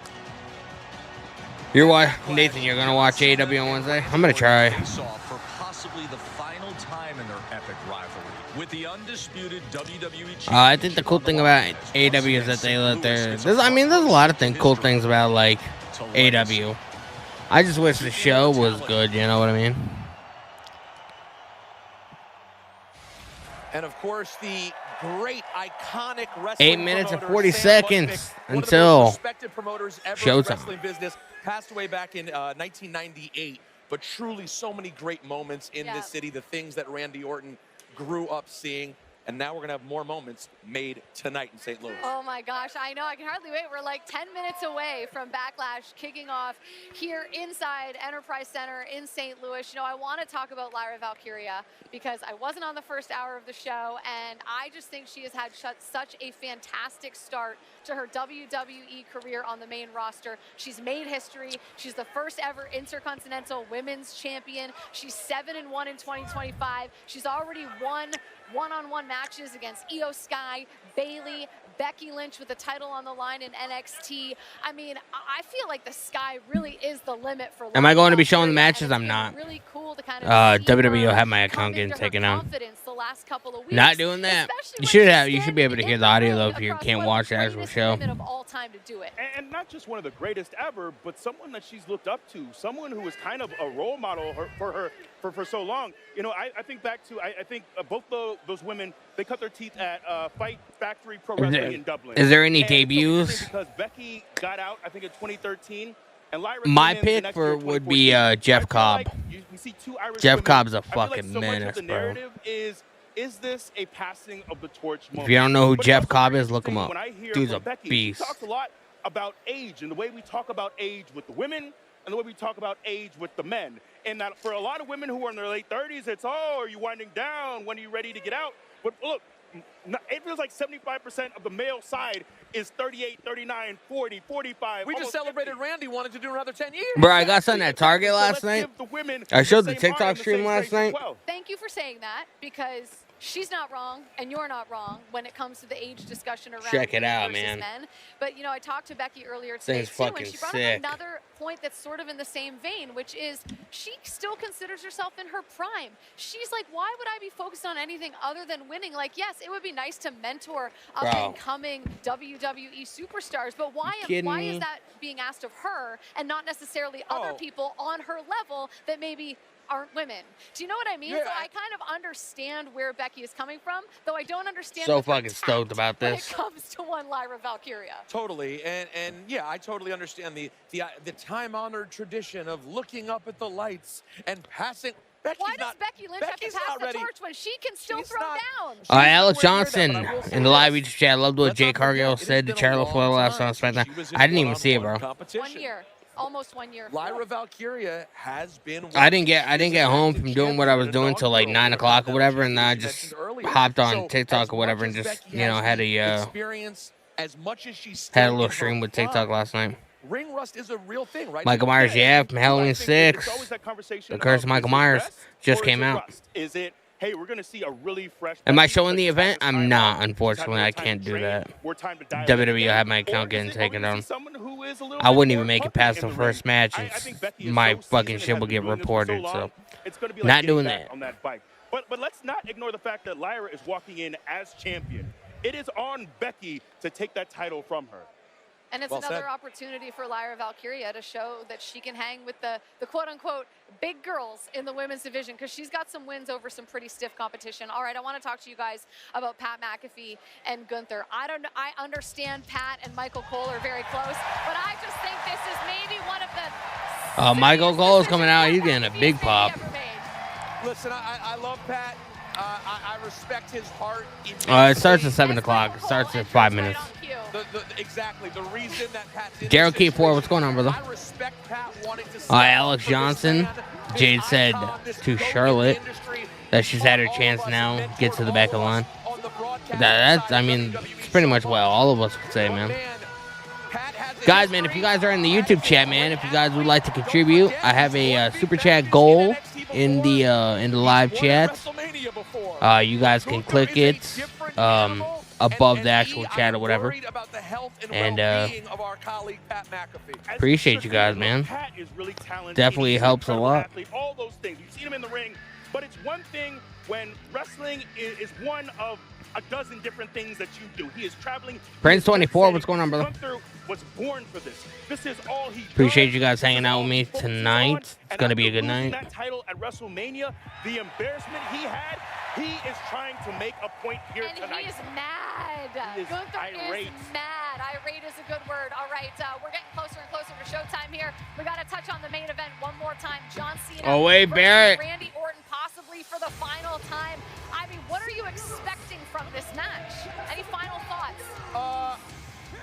Nathan, you're gonna watch AEW on Wednesday? I'm gonna try. Face off for possibly the final time in their epic rivalry with the undisputed WWE I think the cool thing about AEW is that they let there's a lot of cool things about like AEW. I just wish the show was good, you know what I mean? And of course, the great, iconic wrestling 8 minutes and promoter, 40 Sam seconds Lutnick, one of the until most respected promoters ever in the showtime. wrestling business, passed away back in 1998. But truly, so many great moments in this city, the things that Randy Orton grew up seeing. And now we're going to have more moments made tonight in St. Louis. Oh my gosh, I know, I can hardly wait. We're like 10 minutes away from Backlash kicking off here inside Enterprise Center in St. Louis. You know, I want to talk about Lyra Valkyria because I wasn't on the first hour of the show, and I just think she has had such a fantastic start to her WWE career on the main roster. She's made history. She's the first ever Intercontinental Women's Champion. She's 7-1 in 2025. She's already won one-on-one matches against Io Sky, Bayley, Becky Lynch with the title on the line in NXT. I mean, I feel like the sky really is the limit for Am I going to be showing the Valkyria, matches? and I'm it's not. been really cool to kind of see WWE will her have my come account getting into her taken down. confidence the last couple of weeks. Not doing that. especially You when should she's have. You should be able to standing hear in the audio ring though if you across can't one watch of the actual greatest show. women of all time to do it. And not just one of the greatest ever, but someone that she's looked up to, someone who was kind of a role model for her for so long. You know, I think back to, I think both those women, they cut their teeth at Fight Factory Pro Wrestling in Dublin. Is there any And debuts? So because Becky got out, I think in 2013, and Lyra My came in the pick next for year, would be 2014. Jeff I feel Cobb. like we see two Irish Jeff women. Cobb's a I feel like fucking so much of menace, the bro. narrative is this a passing of the torch moment? If you don't know who But it's Jeff also Cobb very is, look him interesting up. when I hear Dude's from a Becky, beast. She talks a lot about age and the way we talk about age with the women and the way we talk about age with the men. And that for a lot of women who are in their late 30s, it's, oh, are you winding down? When are you ready to get out? But look, it feels like 75% of the male side is 38, 39, 40, 45. We just almost celebrated 50. Randy wanted to do another 10 years. Bro, I got something at Target So last let's night. give the women I showed the same honor TikTok and the stream same last grace as night. well. Thank you for saying that, because she's not wrong and you're not wrong when it comes to the age discussion around Check it women out, versus man. men. But you know, I talked to Becky earlier today Thing's too, and fucking she brought sick. up another point that's sort of in the same vein, which is she still considers herself in her prime. She's like, why would I be focused on anything other than winning? Like, yes, it would be nice to mentor up Bro. and coming WWE superstars, but why kidding is me? that being asked of her and not necessarily other people on her level that maybe aren't women? Do you know what I mean? Yeah, So I kind of understand where Becky is coming from, though I don't understand So with her fucking stoked tact about when this. it comes to one Lyra Valkyria. Totally, and yeah, I totally understand the time-honored tradition of looking up at the lights and passing. Why does Becky Lynch have to Becky's pass not the ready. torch when she can still She's throw not- down? Alex nowhere near that, Johnson but I will say in the live this. YouTube chat. I loved what Let's Jay not forget, Cargill it has said to been a Charlotte long Flair last time on since SmackDown. she was in I didn't even see it, one-on-one bro. competition. 1 year. Almost 1 year. Lyra Valkyria has been. I didn't get home from doing what I was doing till like 9 o'clock or whatever, and then I just hopped on TikTok or whatever and just had a experience as much as she's had a little stream with TikTok last night. Ring rust is a real thing, right? Michael Myers, yeah, from Halloween I think it's 6. always that conversation The Curse of, of Michael is it Myers rest just or came is it out. rust? Is it, hey, we're going to see a really fresh... Am I Becky, showing but the she's had event? this I'm time not, off, unfortunately. she's had I more time can't to do train, that. more time to dial it WWE will in, have my or account is getting it- or taken is it down. someone who is a little I bit wouldn't more even make it confident past in the ring? first match. I and think Becky is my so fucking seasoned shit and will has get been doing this for so reported, so long, it's going to be like not getting doing back that. on that bike. But let's not ignore the fact that Lyra is walking in as champion. It is on Becky to take that title from her. And it's Well another said. opportunity for Lyra Valkyria to show that she can hang with the quote-unquote big girls in the women's division, because she's got some wins over some pretty stiff competition. All right, I want to talk to you guys about Pat McAfee and Gunther. I understand Pat and Michael Cole are very close, but I just think this is maybe one of the Michael silliest Cole is coming decisions out. Pat He's getting a McAfee big has pop. maybe ever made. Listen, I love Pat. I respect his heart. It starts at immensely. 7 o'clock. It starts in 5 minutes. Exactly. The reason that Pat's in Daryl this Keith Ford, what's situation, going on, brother? I respect Pat wanting to stand Alex up for this Johnson. man, this Jade said icon, this to goat in the Charlotte industry, that she's had her all of chance us now. and Get to the mentored back of the all line. us on the broadcast That's, side I of mean, WWE it's pretty much so what far. all of us would say, But man. Pat has a Guys, man, if you guys are in the YouTube chat, man, if you guys would like to contribute, I have a super chat goal in the live chat. You guys can click it above the actual chat or whatever. And appreciate you guys, man. Pat is really talented. Definitely He's an helps a incredible lot. athlete, all those things. You've seen him in the ring, but it's one thing when wrestling is one of a dozen different things that you do. He is traveling. Prince he is 24, what's setting. going on, brother? Gunther was born for this. This is all he Appreciate does. you guys This hanging is out all with me he focuses tonight. on. It's And gonna be a after good losing night. That title at WrestleMania, the embarrassment he had, he is trying to make a point here And tonight. he is mad. He is Gunther irate. is mad. Irate is a good word. All right, we're getting closer and closer to showtime here. We got to touch on the main event one more time. John Cena Oh, wait, versus Barrett. Randy Orton, possibly for the final time. I mean, what are you expecting from this match? Any final thoughts?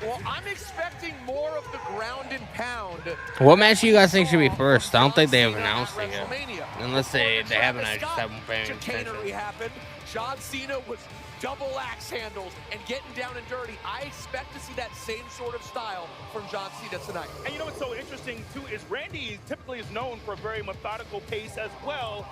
Well, I'm expecting more of the ground and pound. What match do you guys think should be first? I don't think they have John announced Cena it yet. at WrestleMania. Unless they Before the haven't, Travis I just Scott haven't paying chicanery attention. happened. John Cena was double axe handles and getting down and dirty. I expect to see that same sort of style from John Cena tonight. And you know what's so interesting too is Randy typically is known for a very methodical pace as well.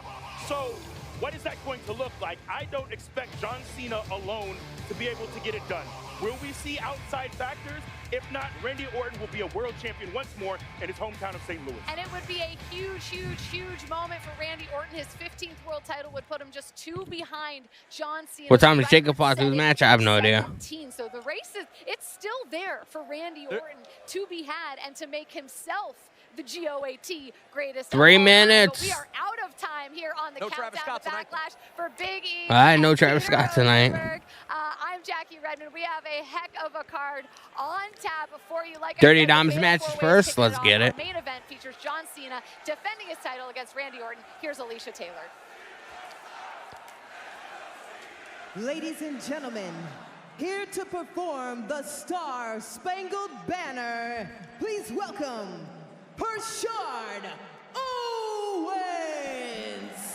So What is that going to look like? I don't expect John Cena alone to be able to get it done. Will we see outside factors? If not, Randy Orton will be a world champion once more in his hometown of St. Louis. And it would be a huge, huge, huge moment for Randy Orton. His 15th world title would put him just 2 behind John Cena. What time does Jacob Fox do the match? I have no idea. So the race it's still there for Randy Orton to be had and to make himself the GOAT greatest. 3 minutes. We are out of time here on the countdown to Backlash for Big E. All right, no Travis Scott tonight. I'm Jackie Redmond. We have a heck of a card on tap for you. Like Dirty Doms matches first. Let's get it. The main event features John Cena defending his title against Randy Orton. Here's Alicia Taylor. Ladies and gentlemen, here to perform the Star Spangled Banner, please welcome Rashard Owens.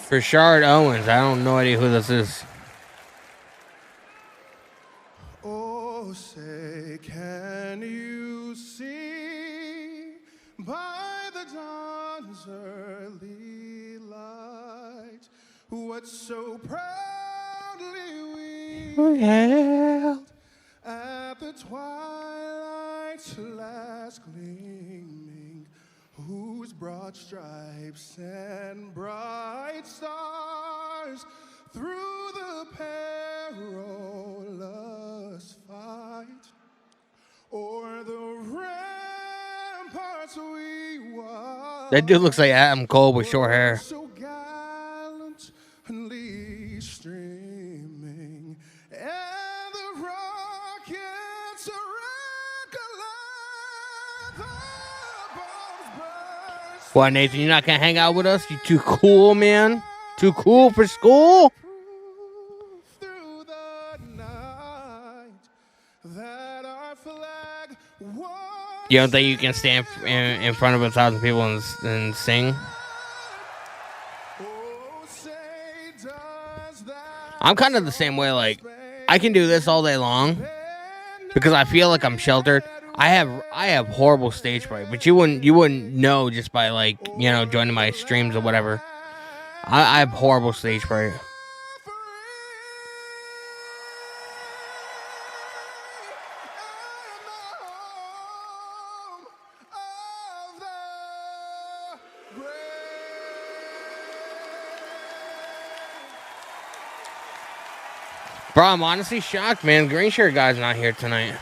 Rashard Owens. I don't know idea who this is. Oh, say, can you see by the dawn's early light what so proudly we held at the twilight's last gleaming, whose broad stripes and bright stars through the perilous fight o'er the ramparts we watched. That dude looks like Adam Cole with short hair. So gallantly streaming, and the rockets What, Nathan, you're not going to hang out with us? You too cool, man? Too cool for school? You don't think you can stand in front of 1,000 people and sing? I'm kind of the same way. Like, I can do this all day long because I feel like I'm sheltered. I have horrible stage fright, but you wouldn't know just by, like, you know, joining my streams or whatever. I have horrible stage fright. Bro, I'm honestly shocked, man. Green shirt guy's not here tonight.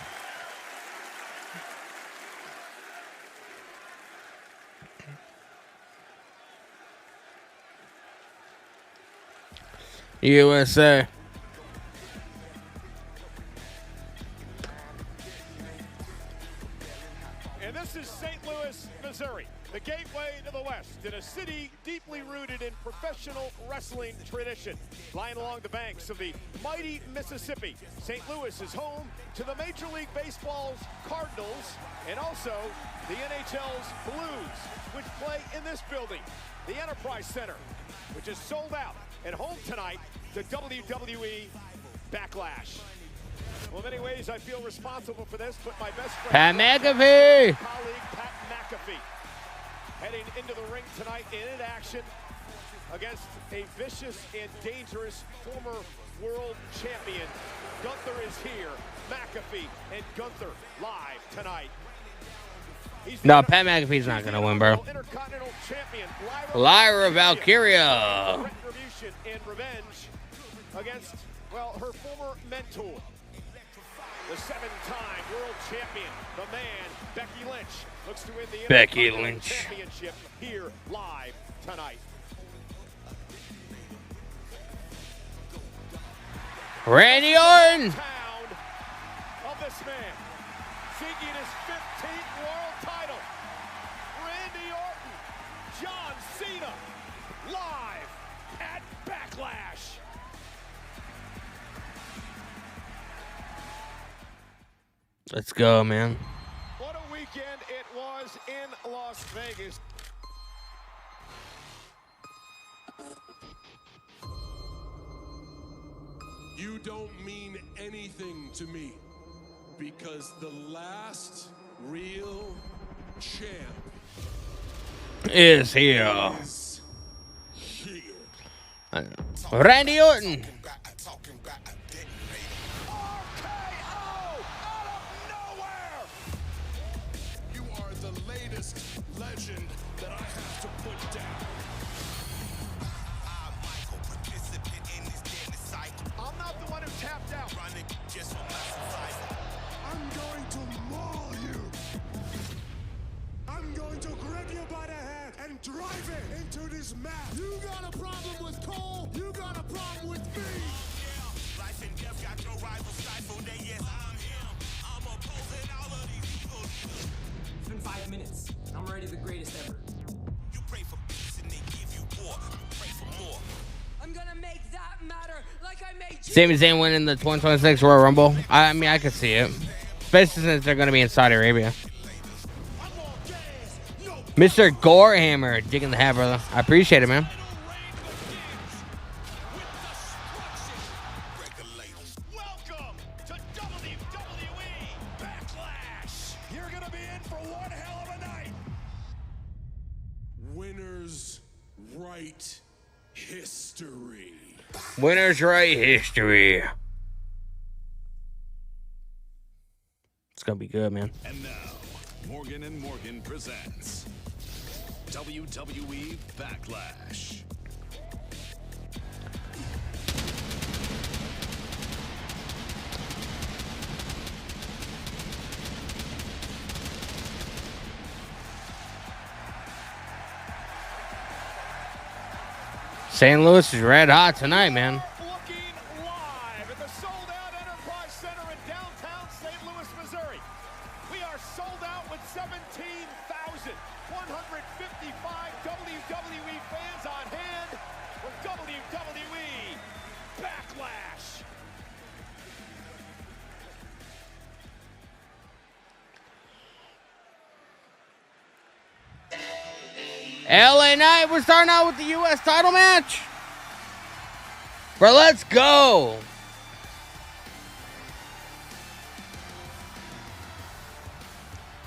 USA. And this is St. Louis, Missouri, the gateway to the West, in a city deeply rooted in professional wrestling tradition. Lying along the banks of the mighty Mississippi, St. Louis is home to the Major League Baseball's Cardinals and also the NHL's Blues, which play in this building, the Enterprise Center, which is sold out and home tonight to WWE Backlash. Well, in many ways, I feel responsible for this, but my best friend, Pat McAfee, colleague Pat McAfee, heading into the ring tonight in action against a vicious and dangerous former world champion. Gunther is here. McAfee and Gunther live tonight. No, Pat McAfee's not going to win, bro. Intercontinental champion Lyra Valkyria. Retribution and revenge against, well, her former mentor, the 7-time world champion, the man, Becky Lynch, looks to win the Becky Lynch championship here live tonight. Randy Orton. Of this man, seeking his 15th world title, Randy Orton, John Cena, live at Backlash. Let's go, man. What a weekend it was in Las Vegas. You don't mean anything to me because the last real champ is here. Randy Orton. You are the latest legend that I have to put down. I'm not the one who tapped out. I'm going to maul you. I'm going to grab you by the head and drive it into this mat. You got a problem with Cole? You got a problem with me? Life and death got your rival stifled. Yes, I'm him. I'm opposing all of these people. It's been 5 minutes. I'm already the greatest ever. You pray for peace and they give you war. You pray for more. I'm gonna make that matter like I made you. Sami Zayn winning the 2026 Royal Rumble. I mean, I could see it. Especially since they're going to be in Saudi Arabia. Mr. Gorehammer, digging the hat, brother. I appreciate it, man. Welcome to WWE Backlash. You're gonna be in for one hell of a night. Winners write history. Winners write history. It's going to be good, man. And now, Morgan & Morgan presents WWE Backlash. St. Louis is red hot tonight, man. Looking live at the sold-out Enterprise Center in downtown St. Louis, Missouri. We are sold out with 17,155 WWE fans on hand for WWE Backlash. LA Knight, we're starting out with the U.S. title match. Bro, let's go.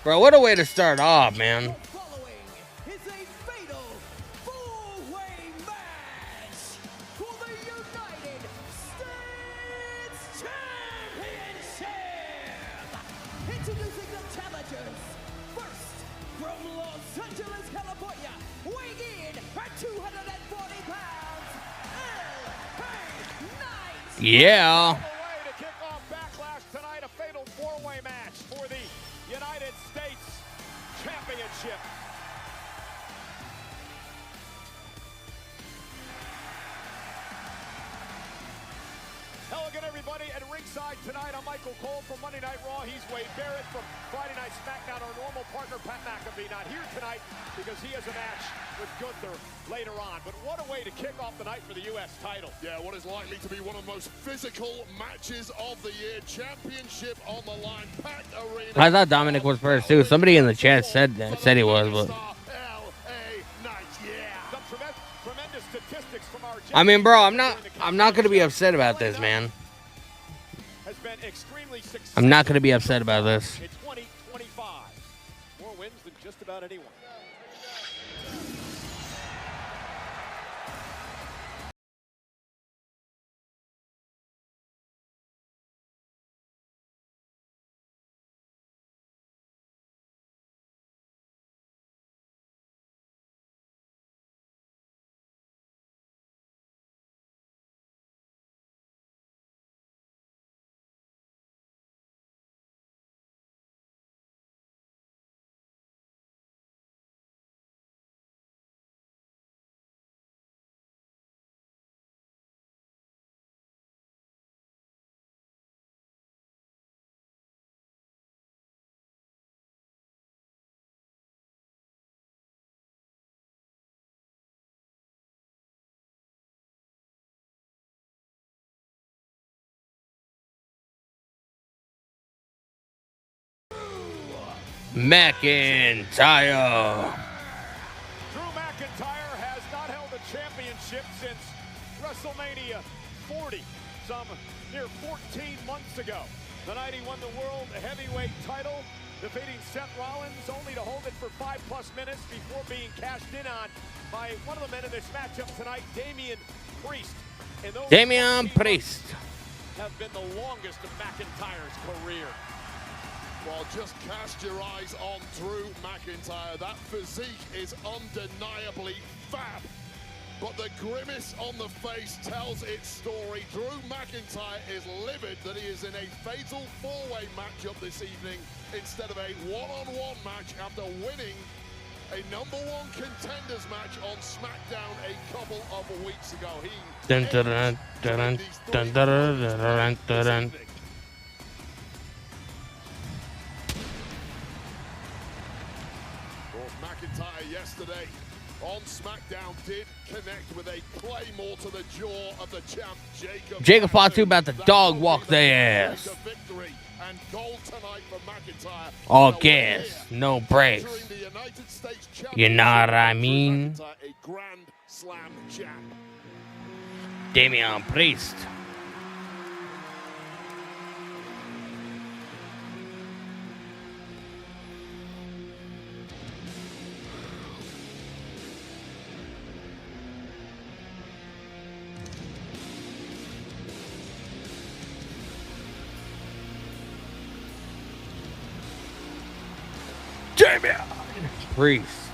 Bro, what a way to start off, man. It's a fatal four-way match for the United States Championship. Introducing the challengers. First, from Los Angeles, California, weighing in at 240 pounds, LA Knight. Yeah. Way to kick off Backlash tonight, a fatal four-way match for the United States Championship. Hello again, everybody, at ringside tonight. I'm Michael Cole from Monday Night Raw. He's Wade Barrett from Friday Night SmackDown. Our normal partner, Pat McAfee, not here tonight because he has a match with Gunther later on. But what a way to kick off the night for the U.S. title. Yeah, what is likely to be one of the most physical matches of the year. Championship on the line, packed arena. I thought Dominic was first, too. Somebody in the chat said he was, but... Tremendous statistics from our I mean, bro, I'm not going to be upset about this, man. has been extremely successful. I'm not going to be upset about this. In 2025. More wins than just about anyone. McIntyre. Drew McIntyre has not held a championship since WrestleMania 40, some near 14 months ago. The night he won the World Heavyweight title, defeating Seth Rollins, only to hold it for 5+ minutes before being cashed in on by one of the men in this matchup tonight, Damian Priest. And those Damian 14 Priest. have been the longest of McIntyre's career. Well, just cast your eyes on Drew McIntyre. That physique is undeniably fab. But the grimace on the face tells its story. Drew McIntyre is livid that he is in a fatal four-way matchup this evening instead of a one-on-one match after winning a #1 contenders match on SmackDown a couple of weeks ago. He Dun, dun, dun, dun, dun, dun, dun, dun, dun. Well, McIntyre yesterday on SmackDown did connect with a claymore to the jaw of the champ, Jacob Fatu about to dog walk their ass. victory and gold tonight for McIntyre. All gas, no brakes. During the United States You know what I mean? McIntyre, a Grand Slam champ. Damian Priest. Damian Priest.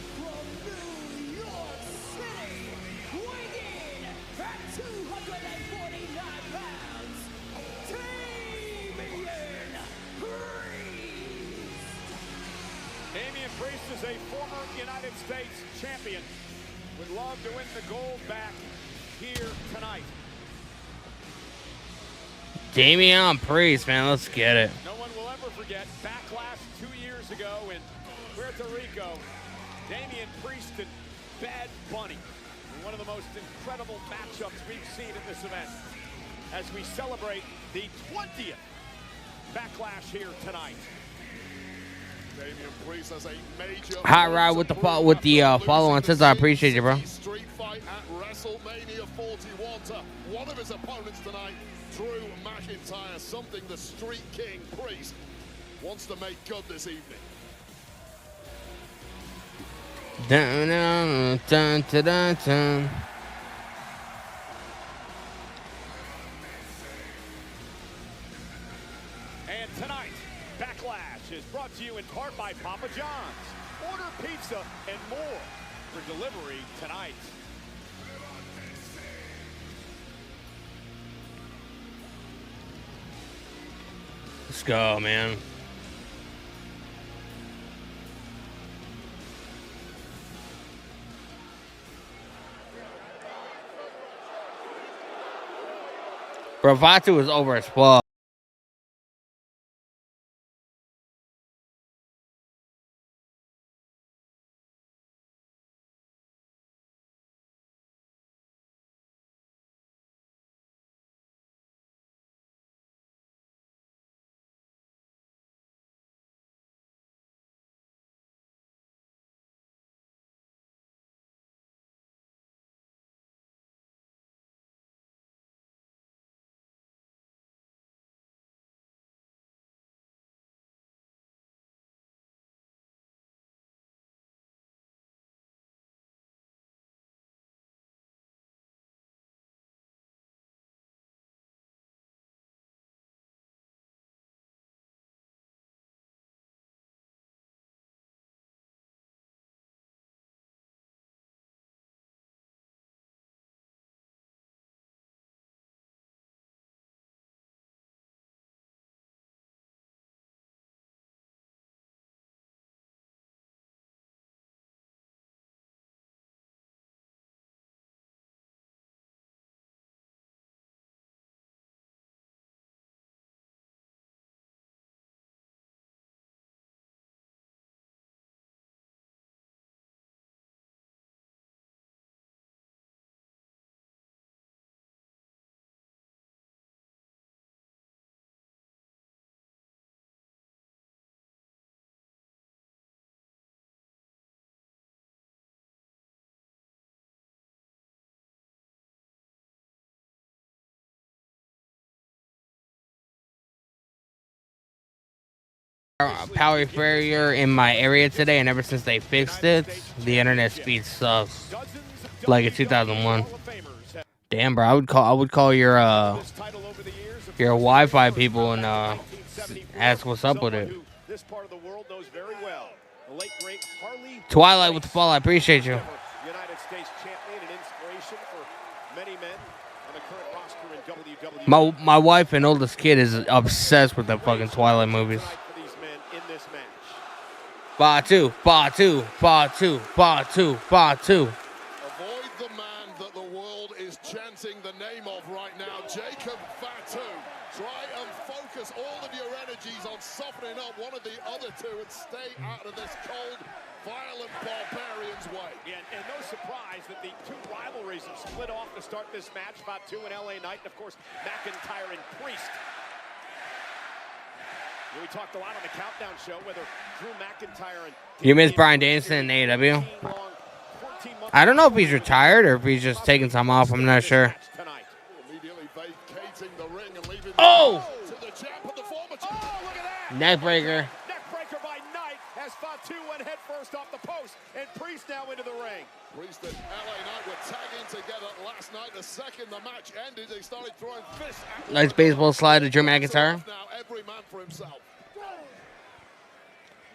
New York City, weighing in at 249 pounds, Damian Priest. Damian Priest is a former United States champion. Would love to win the gold back here tonight. Damian Priest, man, let's get it. No one will ever forget Backlash 2 years ago in Puerto Rico. Damian Priest and Bad Bunny. One of the most incredible matchups we've seen in this event as we celebrate the 20th Backlash here tonight. Damian Priest has a major Hot ride with the follow on. Says I appreciate you, bro. street fight at WrestleMania 41 to one of his opponents tonight, Drew McIntyre, something the Street King Priest wants to make good this evening. Dun, dun, dun, dun, dun, dun. And tonight, Backlash is brought to you in part by Papa John's. Order pizza and more for delivery tonight. Let's go, man. Bro, Fatu was over as fuck. power failure in my area today, and ever since they fixed it, the internet speed sucks. Like in 2001. Damn, bro, I would call your Wi-Fi people and ask what's up with it. This part of the world knows very well. The late great Harley Twilight with the fall, I appreciate you. United States champion and inspiration for many men on the current roster in WWE. My wife and oldest kid is obsessed with the fucking Twilight movies. Batu. Avoid the man that the world is chanting the name of right now, Jacob Fatu. Try and focus all of your energies on softening up one of the other two and stay out of this cold, violent barbarian's way. And no surprise that the two rivalries have split off to start this match, Fatu and LA Knight, and of course, McIntyre and Priest. We talked a lot on the Countdown show whether Drew McIntyre and You miss Bryan Danielson in AEW? I don't know if he's retired or if he's just taking some off. I'm not sure. Oh! Neckbreaker. Neckbreaker by Knight as Fatu went head first off the post, and Priest now into the ring. Priest and LA Knight were tagging together last night. The second the match ended, they started throwing fists at Nice baseball slide to Drew McIntyre. now every man for himself.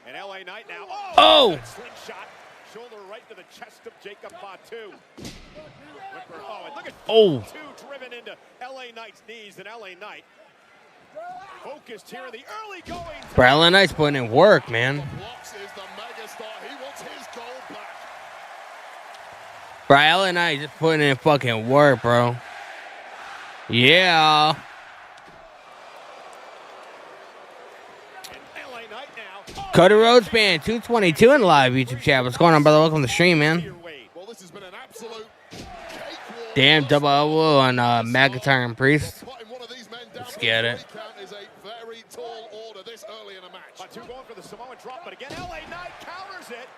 And LA Knight now. Oh! Slingshot. Shoulder right to the chest of Jacob Fatu. Oh, and look at Fatu driven into LA Knight's knees, and LA Knight focused here in the early going. Bro, LA Knight's putting in work, man. Bro, LA Knight just putting in fucking work, bro. Yeah. Cody Rhodes Band 222 in the live YouTube chat. What's going on, brother? Welcome to the stream, man. Damn, double elbow on McIntyre and Priest. Let's get it. Fatu going for the Samoan drop, but again, LA Knight counters it.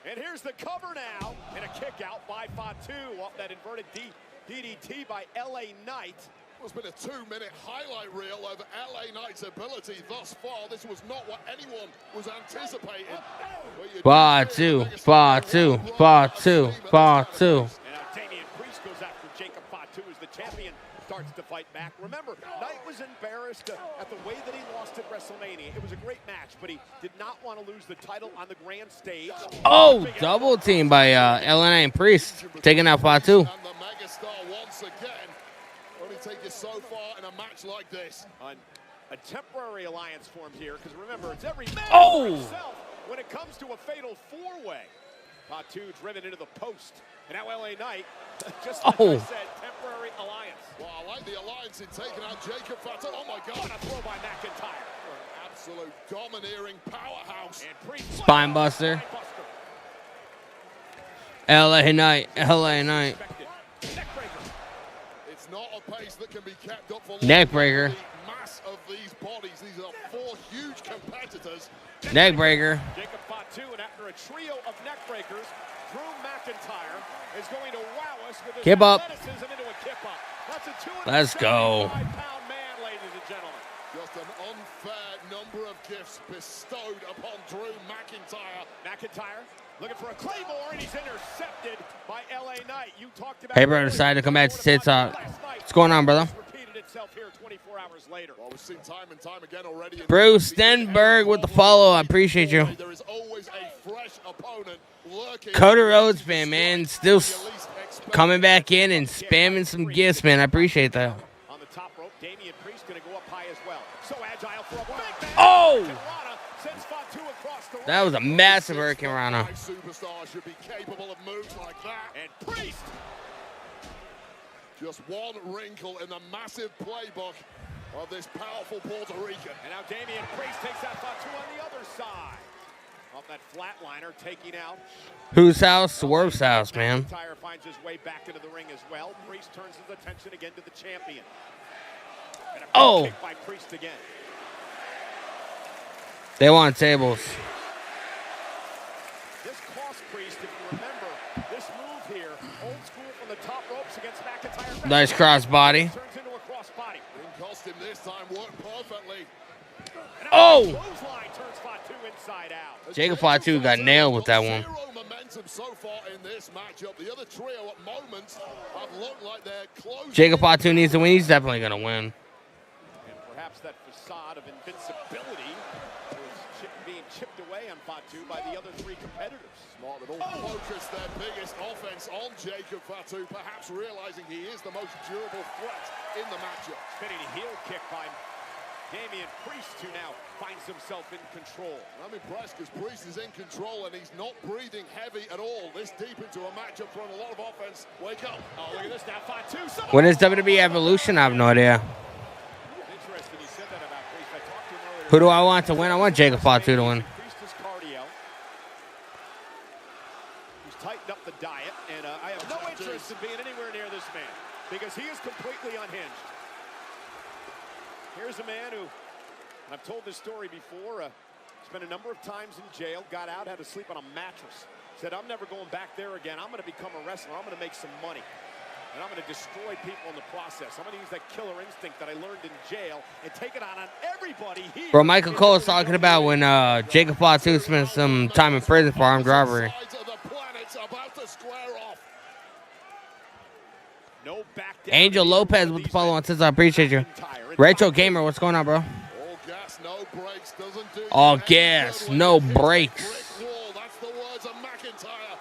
And here's the cover now, and a kick out by Fatu off that inverted DDT by LA Knight. It's been a 2-minute highlight reel of LA Knight's ability thus far. This was not what anyone was anticipating. Fatu. And now Damian Priest goes after Jacob Fatu as the champion starts to fight back. Remember, Knight was embarrassed at the way that he lost at WrestleMania. It was a great match, but he did not want to lose the title on the grand stage. Oh, double team by LA and Priest. Taking out Fatu. And the megastar once again. Only take you so far in a match like this. A temporary alliance formed here, because remember, it's every man for himself when it comes to a fatal four-way. Fatu driven into the post. And now LA Knight, just like I said, temporary alliance. Well, I like the alliance in taking out Jacob Fatu. Oh my God. What a throw by McIntyre. Absolute domineering powerhouse. And Priest Spine buster. LA Knight. It's not a pace that can be kept up for Neckbreaker. the mass of these bodies. These are four huge competitors. Neckbreaker. Jacob Fatu, and after a trio of neckbreakers, Drew McIntyre is going to wow us with his Kip up. athleticism into a kip up. That's a Let's go. 275-pound man, ladies and gentlemen. Just an unfair number of gifts bestowed upon Drew McIntyre. McIntyre looking for a Claymore, and he's intercepted by LA Knight. You talked about Hey, brother, decided to come back to Tits Talk. What's going on, brother? repeated itself here 24 hours later. Well, we've seen time and time again already. Bruce Stenberg with the follow. I appreciate you. There is always a fresh opponent lurking. Cody Rhodes fan, man. Still coming back in and spamming some gifts, man. I appreciate that. On the top rope, Damian Priest going to go up high as well. So agile for a big man. Oh! Sends Fatu across the That was a massive Hurricane Rana. Superstar should be capable of moves like that. And Priest. Just one wrinkle in the massive playbook of this powerful Puerto Rican. And now Damian Priest takes out Fatu on the other side. Off that flatliner, taking out. Whose house? Swerve's house, man. McIntyre finds his way back into the ring as well. Priest turns his attention again to the champion. And a kick by Priest again. They want tables. This cost Priest, if you remember, this move here, old school from the top ropes against McIntyre. Nice crossbody. Turns into a crossbody. Didn't cost him this time, worked perfectly. Oh! Clothesline turns Fatu inside out. Jacob Fatu got nailed with that one. Jacob Fatu needs to win. He's definitely going to win. And perhaps that facade of invincibility was being chipped away on Fatu by the other three competitors. Smart little focus their biggest offense on Jacob Fatu, perhaps realizing he is the most durable threat in the matchup. Spinning heel kick by Damian Priest, who now finds himself in control. I'm impressed because Priest is in control and he's not breathing heavy at all. This deep into a matchup throwing a lot of offense. Wake up. Oh, look at this now, Fatu. When is WWE Evolution? I have no idea. Interesting, you said that about Priest. I talked to him earlier. Who do I want to win? I want Jacob Fatu to win. Priest's cardio. He's tightened up the diet, and I have no interest in being anywhere near this man because he is completely unhinged. Here's a man who, and I've told this story before, spent a number of times in jail, got out, had to sleep on a mattress. Said, I'm never going back there again. I'm going to become a wrestler. I'm going to make some money. And I'm going to destroy people in the process. I'm going to use that killer instinct that I learned in jail and take it on everybody here. Bro, Michael Cole is talking about when Jacob Fatu spent some time in prison for armed robbery. No back down. Angel Lopez with the follow on says I appreciate you. Retro Gamer, what's going on, bro? All gas, no brakes, doesn't do All gas, no brakes. That's the words of McIntyre.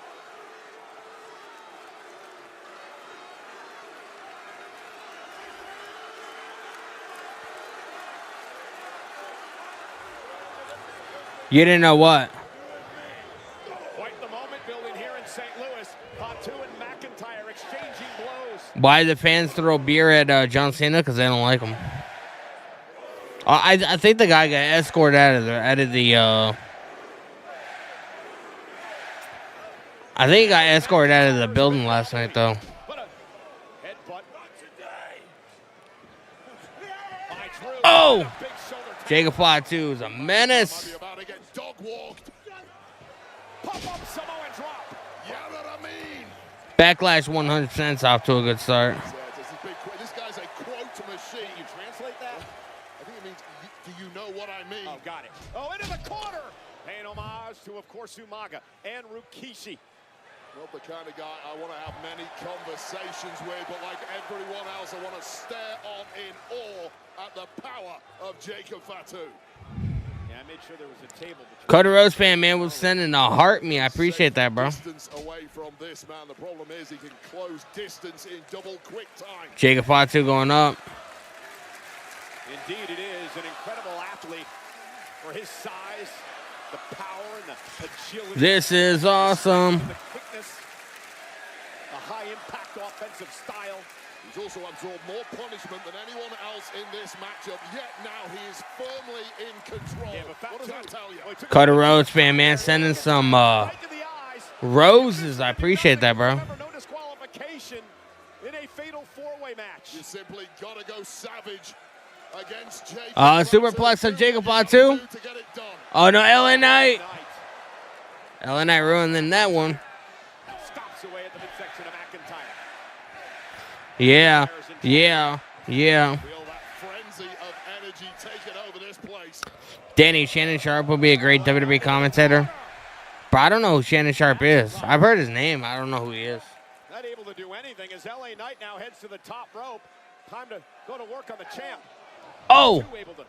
You didn't know what? Quite the moment building here in St. Louis. Fatu and McIntyre exchanging blows. Why the fans throw beer at John Cena? Because they don't like him. I think the guy got escorted out of the. I think he got escorted out of the building last night, though. Oh! Jacob Fatu is a menace. Backlash 100% off to a good start. This guy's a quote machine. You translate that? I think it means, do you know what I mean? Oh, got it. Oh, into the corner. Paying homage to, of course, Umaga and Rikishi. Not the kind of guy I want to have many conversations with, but like everyone else, I want to stare on in awe at the power of Jacob Fatu. Yeah, I made sure there was a table. Cody Rose fan, man, was sending a heart me. I appreciate that, bro. Distance away from this man. The problem is he can close distance in double quick time. Jacob Fatu going up. Indeed, it is an incredible athlete for his size, the power, and the agility. This is awesome. The quickness, the high-impact offensive style. He's also absorbed more punishment than anyone else in this matchup, yet now he is firmly in control. Yeah, what does that tell you? Cody Rose fan, man, sending some roses. I appreciate that, bro. No disqualification in a fatal four-way match. You simply gotta go savage against Jacob. Superplex on Jacob Fatu. Oh no, LA Knight. LA Knight ruining that one. Stops away at the midsection of McIntyre. Yeah, yeah, yeah. Feel that frenzy of energy taking over this place. Danny, Shannon Sharp would be a great WWE commentator. But I don't know who Shannon Sharp is. I've heard his name. I don't know who he is. Not able to do anything as LA Knight now heads to the top rope. Time to go to work on the champ. Oh! Able to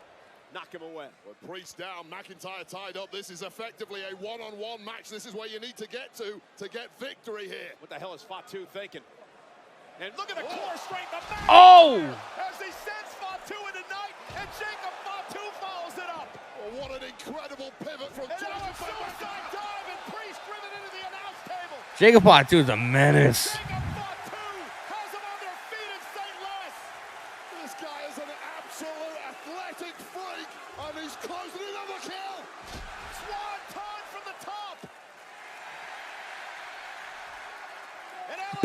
knock him away. With Priest down, McIntyre tied up. This is effectively a one-on-one match. This is where you need to get victory here. What the hell is Fatu thinking? And look at the core strength of McIntyre. Oh! As he sends Fatu into Knight, and Jacob Fatu follows it up. Oh, what an incredible pivot from Jacob Fatu. Suicide dive, and Priest driven into the announce table. Jacob Fatu is a menace. Jacob Fatu has him on their feet in St. Louis. This guy is an absolute athletic freak, and he's closing another kill. Swanton from the top.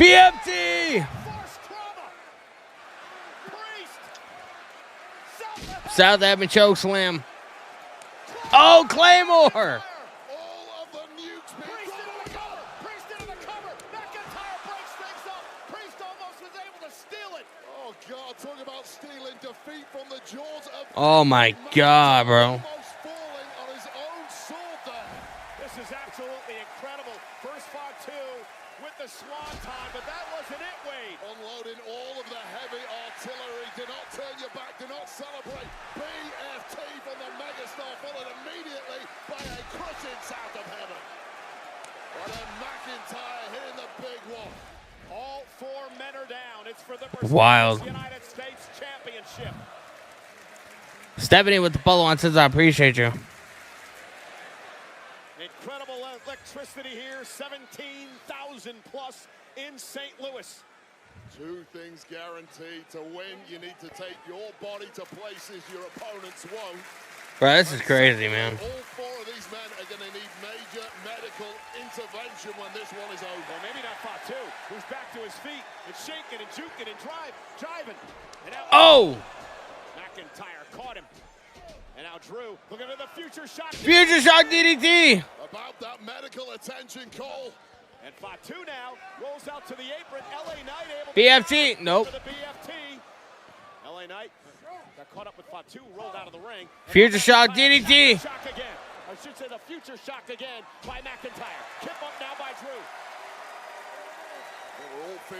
BMT! South Avenue choke slam. Oh, Claymore! All of the nukes being Priest into the cover. Priest into the cover. McIntyre breaks things up. Priest almost was able to steal it. Oh, God, talk about stealing defeat from the jaws of Oh my God, bro. almost falling on his own sword there. This is absolutely incredible. First fought two with the swanton, but that wasn't it, Wade. Unloading all of the heavy artillery. Do not turn your back. Do not celebrate. BFT from the megastar, followed immediately by a crushing South of Heaven. But then McIntyre hitting the big one. All four men are down. It's for the Wild. United States Championship. Stephanie with the follow-on says, I appreciate you. Incredible electricity here. 17,000 plus in St. Louis. Two things guaranteed. To win, you need to take your body to places your opponents won't. Bro, this is crazy, man. All four of these men are going to need major medical intervention when this one is over. Well, maybe not Fatu, who's back to his feet and shaking and juking and driving. And now McIntyre caught him. And now Drew looking at the future shot. Future shot DDT. About that medical attention, Cole. And Fatu now rolls out to the apron. LA Knight able BFT. to Nope. for the BFT. LA Knight got caught up with Fatu, rolled out of the ring. Future shock DDT. Shock again. I should say the future shock again by McIntyre. Kip up now by Drew.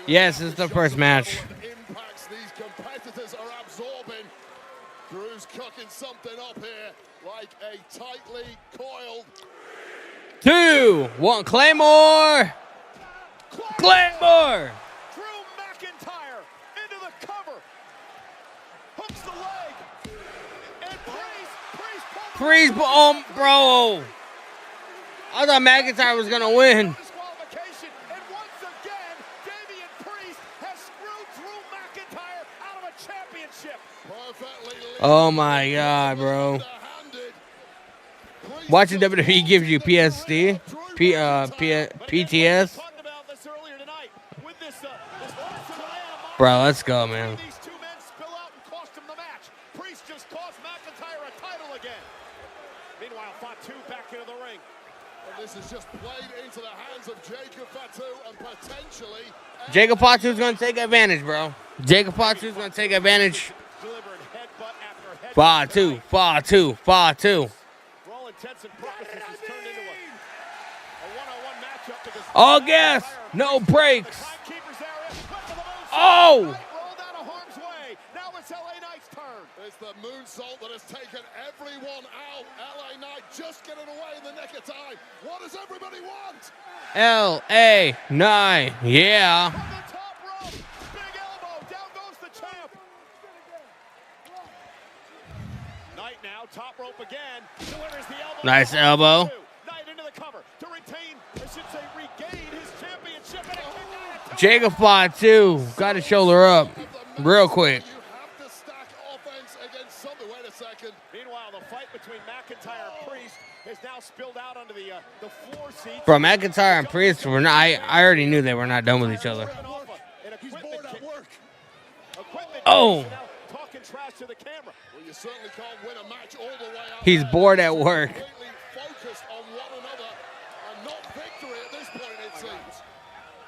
Yes, this is the first match. Impacts these competitors are absorbing. Drew's cooking something up here like a tightly coiled. 2, 1, Claymore. Claymore. Drew McIntyre into the cover. Hooks the leg. And Priest, bro. I thought McIntyre was going to win. disqualification. And once again, Damian Priest has screwed Drew McIntyre out of a championship. Oh my God, bro. Watching WWE gives you PTSD. PTS. Bro, let's go, man. These two men spill out and cost him the match. Priest just cost McIntyre a title again. Meanwhile, Fatu back into the ring. And this is just played into the hands of Jacob Fatu and potentially. Jacob Fatu's going to take advantage, bro. Jacob Fatu's going to take advantage. Delivering headbutt after headbutt. Fatu. For all intents and purposes, it's turned into a one-on-one matchup because All gas, no breaks. Oh! rolled out of harm's way. Now it's LA Knight's turn. It's the moonsault that has taken everyone out. LA Knight just getting away in the nick of time. What does everybody want? LA Knight, yeah. From the top rope, big elbow, down goes the champ. Knight now, top rope again, delivers the elbow. Nice elbow. Knight into the cover to retain, I should say regain his championship. And a kick out of Jacob Fatu got to shoulder up real quick. Wait a second. Meanwhile, the fight between McIntyre and Priest has now spilled out onto the floor seats. Bro, McIntyre and Priest were not. I already knew they were not done with each other. He's bored at work. Oh. Talking trash to the camera. Well, you certainly can't win a match all the way out. He's bored at work. Completely focused on one another and not victory at this point, it seems.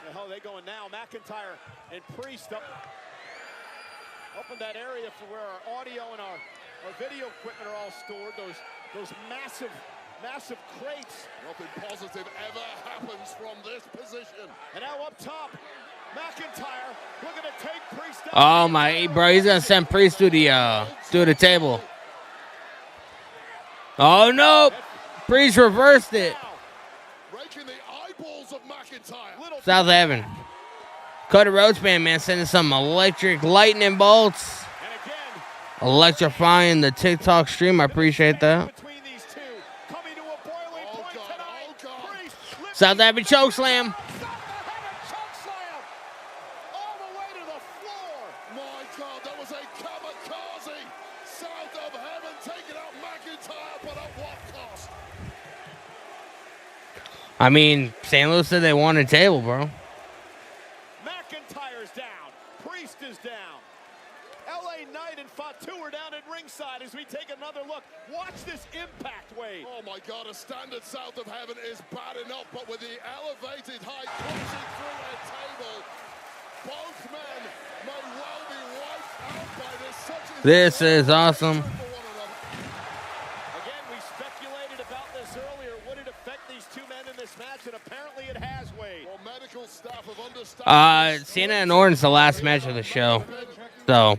The hell are they going now? McIntyre and Priest up in that area for where our audio and our video equipment are all stored. Those massive crates. Nothing positive ever happens from this position. And now up top, McIntyre looking to take Priest down. Oh my, bro, he's gonna send Priest to the table. Oh no, Priest reversed it. Raking the eyeballs of McIntyre. South Heaven. Cody Rhodes band, man, sending some electric lightning bolts. Electrifying the TikTok stream. I appreciate that. South Heaven choke slam. My God, that was a kamikaze. South of Heaven taking out McIntyre, but at what cost? I mean, St. Louis said they wanted a table, bro. McIntyre's down. Priest is down. LA Knight and Fatu are down at ringside as we take another look. Watch this impact, Wade. Oh my God, a standard South of Heaven is bad enough, but with the elevated height pushing through a table, both men may well be wiped out by this. Such a This is awesome. Again, we speculated about this earlier. Would it affect these two men in this match? And apparently it has, Wade. Well, medical staff have understood. Cena and Orton's the last match of the show. So,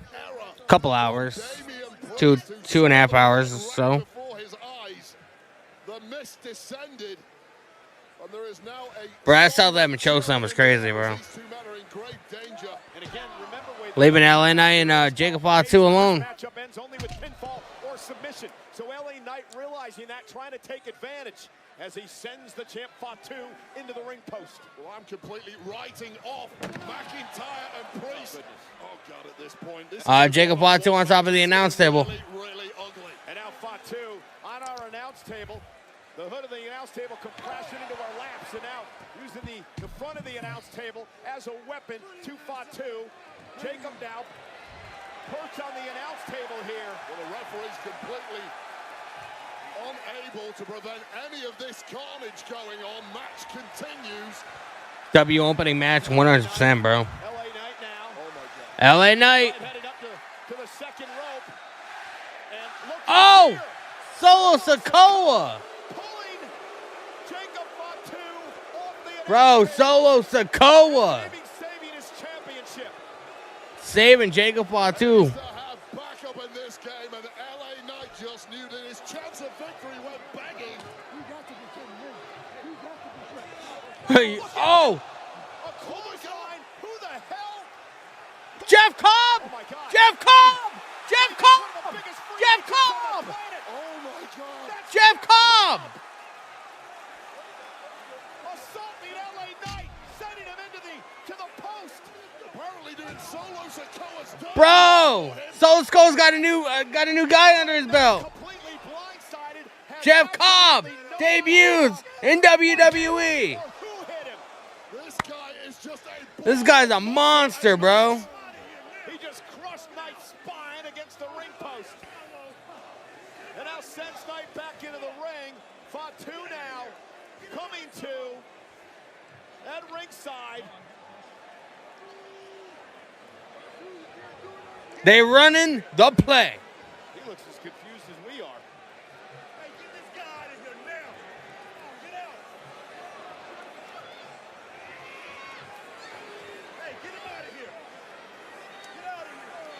a couple hours. 2.5 hours or so. The mist descended. And there is now a Bro, I saw that chokeslam was crazy, bro. these two men are in great danger. And again, remember, Wade, Leaving LA Knight and Jacob Fatu alone. matchup ends only with pinfall or submission. So LA Knight realizing that, trying to take advantage as he sends the champ Fatu into the ring post. Well, I'm completely writing off McIntyre and Priest. Oh, God, at this point. This Jacob Fatu on top of the announce table. really ugly. And now Fatu on our announce table. The hood of the announce table come crashing into our laps, and now using the front of the announce table as a weapon to Fatu. Jacob now perched on the announce table here. Well, the referee's completely unable to prevent any of this carnage going on. Match continues. W opening match 100%, bro. LA Knight now. Oh my God. LA Knight. Headed up to the second rope. And look Oh! here. Solo Sikoa. Pulling Jacob Fatu off the Bro, Solo Sikoa. maybe saving his championship. Saving Jacob Fatu. To have backup in this game, and LA Knight just knew that his chance of victory went begging. Oh! A clothesline. Who the hell? Jeff Cobb! Oh my God. Jeff Cobb! Jeff Cobb! One of the biggest freaks Jeff on the Cobb! planet. Oh my God. Jeff Cobb! Assaulting LA Knight, sending him to the post. Apparently doing Solo Sikoa's done. Bro! Solo Sikoa's got a new guy under his belt. Completely blindsided. Has Jeff Cobb absolutely no debuts in WWE. idea who hit him. This guy is just a This guy's a monster, bro. He just crushed Knight's spine against the ring post. And now sends Knight back into the ring. Fatu now coming to at ringside. They running the play. He looks as confused as we are. Hey, get this guy out of here now. Get out. Hey, get him out of here. Get out of here.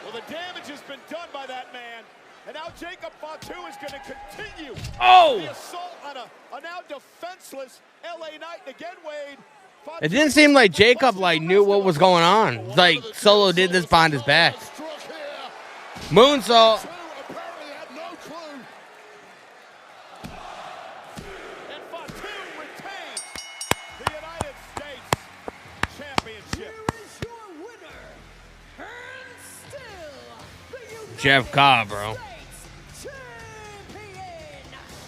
Well, the damage has been done by that man. And now Jacob Fatu is going to continue Oh! the assault on a now defenseless LA Knight. And again, Wade. Fatu It didn't seem like Jacob knew what was going on. Like Solo did this behind his back. struck here. Moonsault. Two apparently had no clue. And Fatu retains the United States Championship. Here is your winner, and still the United Jeff Cobb, bro. States champion,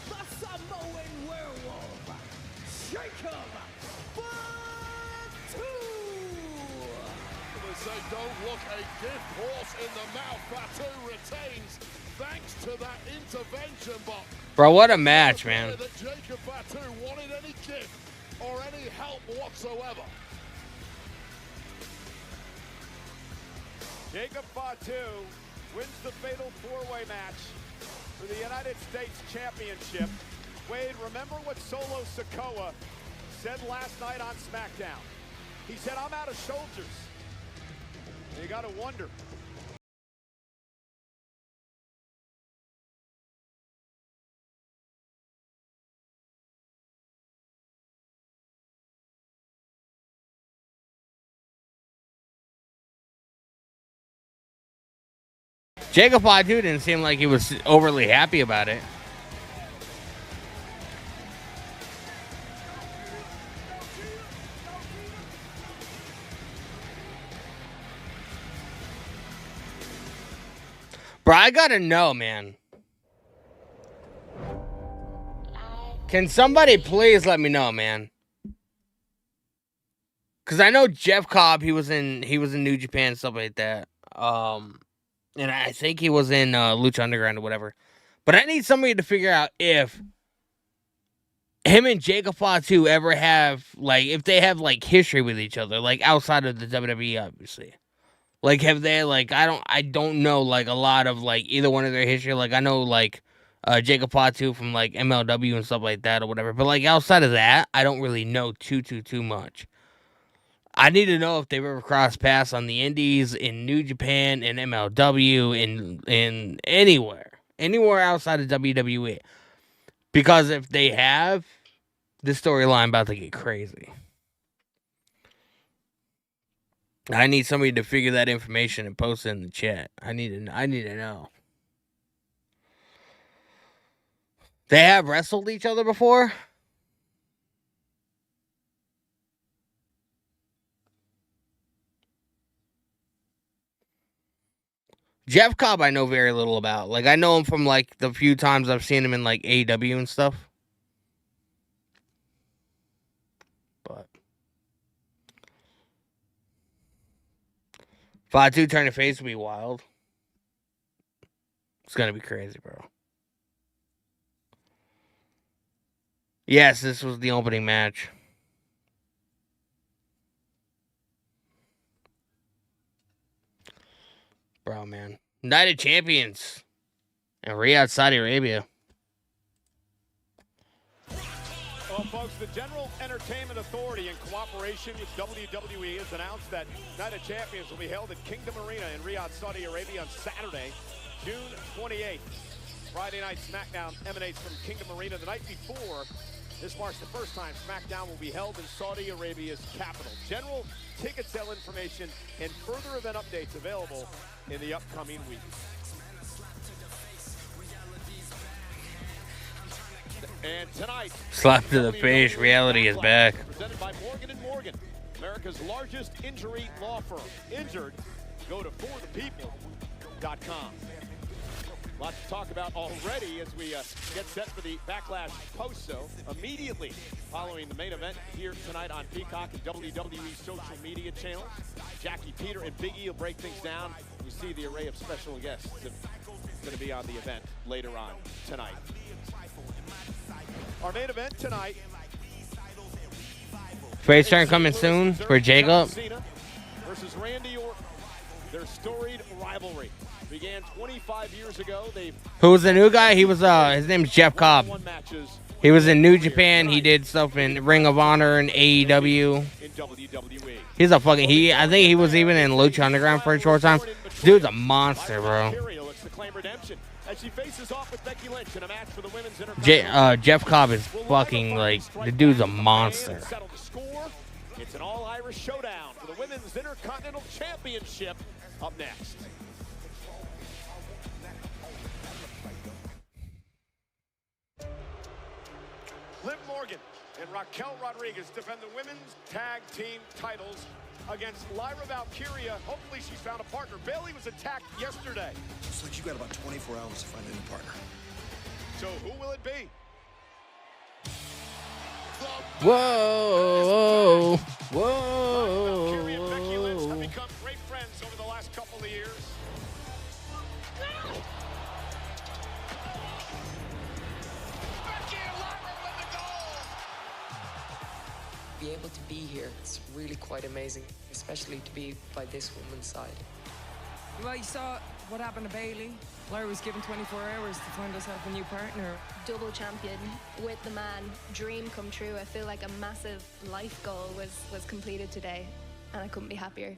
the Samoan werewolf, Jacob Fatu. They say don't look a gift horse in the mouth. Fatu retains thanks to that intervention, but Bro, what a match, man. that Jacob Fatu wanted any gift or any help whatsoever. Jacob Fatu wins the fatal four-way match for the United States Championship. Wade, remember what Solo Sikoa said last night on SmackDown? He said, I'm out of soldiers. You got to wonder. Jacob Fatu didn't seem like he was overly happy about it. Bro, I gotta know, man. Can somebody please let me know, man? Cause I know Jeff Cobb, he was in New Japan and stuff like that. And I think he was in Lucha Underground or whatever. But I need somebody to figure out if him and Jacob Fatu ever have, like, if they have, like, history with each other, like, outside of the WWE, obviously. Like, have they, like, I don't know, like, a lot of, like, either one of their history. Like, I know, like, Jacob Fatu from, like, MLW and stuff like that or whatever. But, like, outside of that, I don't really know too much. I need to know if they've ever crossed paths on the Indies, in New Japan, in MLW, in anywhere outside of WWE. Because if they have, this storyline about to get crazy. I need somebody to figure that information and post it in the chat. I need to know. They have wrestled each other before? Jeff Cobb I know very little about. Like, I know him from, like, the few times I've seen him in, like, AEW and stuff. But Fatu turning face would be wild. It's gonna be crazy, bro. Yes, this was the opening match. Bro, man. Night of Champions in Riyadh, Saudi Arabia. Well, folks, the General Entertainment Authority, in cooperation with WWE, has announced that Night of Champions will be held at Kingdom Arena in Riyadh, Saudi Arabia on Saturday, June 28th. Friday Night SmackDown emanates from Kingdom Arena the night before. This marks the first time SmackDown will be held in Saudi Arabia's capital. General ticket sale information and further event updates available in the upcoming weeks. And tonight, Slap to the face, reality is back. Presented by Morgan & Morgan, America's largest injury law firm. Injured, go to forthepeople.com. Lots to talk about already as we get set for the Backlash post-show. Immediately following the main event here tonight on Peacock and WWE social media channels. Jackie, Peter, and Big E will break things down. You see the array of special guests that are going to be on the event later on tonight. Our main event tonight. Face turn coming soon for Jacob. Cena versus Randy Orton. Their storied rivalry began 25 years ago. Who was the new guy? He was his name's Jeff Cobb. He was in New Japan. He did stuff in Ring of Honor and AEW. In WWE. He's a fucking I think he was even in Lucha Underground for a short time. Dude's a monster, bro. As she faces off with Becky Lynch in a match for the women's Jeff Cobb is fucking, like, the dude's a monster. It's an all-Irish showdown for the Women's Intercontinental Championship up next. Liv Morgan and Raquel Rodriguez defend the women's tag team titles against Lyra Valkyria. Hopefully she's found a partner. Bayley was attacked yesterday. Looks like you got about 24 hours to find a new partner. So who will it be? Whoa, Valkyria and Becky Lynch have become great friends over the last couple of years. Be able to be here, it's really quite amazing, especially to be by this woman's side. Well, you saw what happened to Bayley. Lyra was given 24 hours to find herself a new partner. Double champion with the man, dream come true. I feel like a massive life goal was completed today, and I couldn't be happier.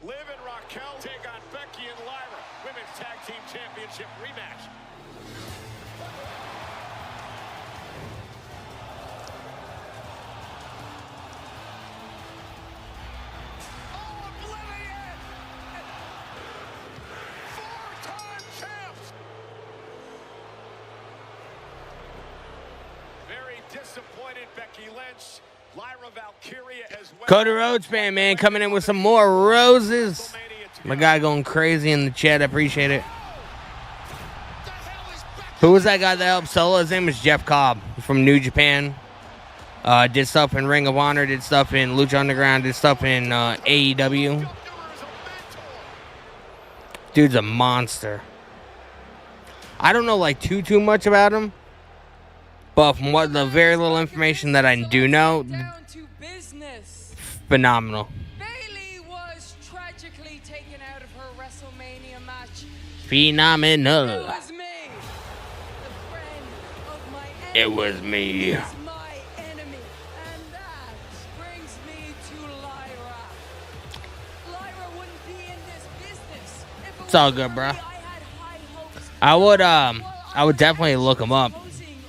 Liv and Raquel take on Becky and Lyra, Women's Tag Team Championship rematch. Disappointed Becky Lynch, Lyra Valkyria as well. Cody Rhodes fan, man, coming in with some more roses. My guy going crazy in the chat. I appreciate it. Who was that guy that helped Solo? His name is Jeff Cobb from New Japan. Did stuff in Ring of Honor, did stuff in Lucha Underground, did stuff in AEW. Dude's a monster. I don't know like too much about him. But from what the very little information that I do know, Down to business. phenomenal. Bailey was tragically taken out of her WrestleMania match. Phenomenal. It was me, the friend of my enemy. It was me. Is my enemy, and that brings me to Lyra. Lyra wouldn't be in this business if it It's all wasn't good, for bro. me. I had high hopes. I would definitely look him up.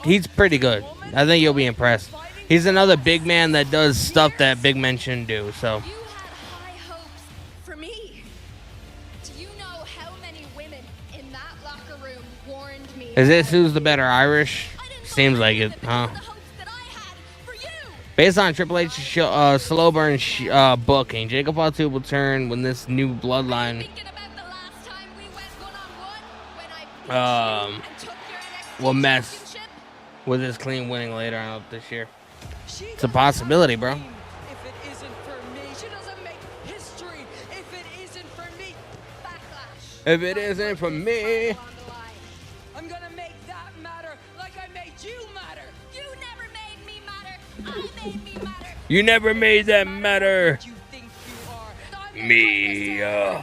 He's pretty good. I think you'll be impressed. He's another big man that does stuff that big men shouldn't do. So You had high hopes for me. Do you know how many women in that locker room warned me? is this who's the better Irish? Seems like it, huh? Based on Triple H's slow burn booking, Jacob Fatu will turn when this new bloodline will mess with his clean winning later on this year. It's a possibility, bro. If it isn't for me, she doesn't make history. If it isn't for me, Backlash. If it isn't for me, I'm gonna make that matter like I made you matter. You never made me matter. I made me matter. you never made that matter. You think you are. Me. Do it. I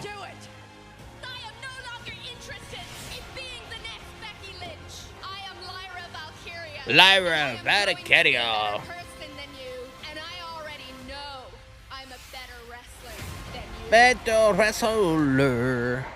am no longer interested in being the next Becky Lynch. I am Lyra Valkyria. Lyra Valkyria. I'm a better person than you, and I already know I'm a better wrestler than you. Better wrestler.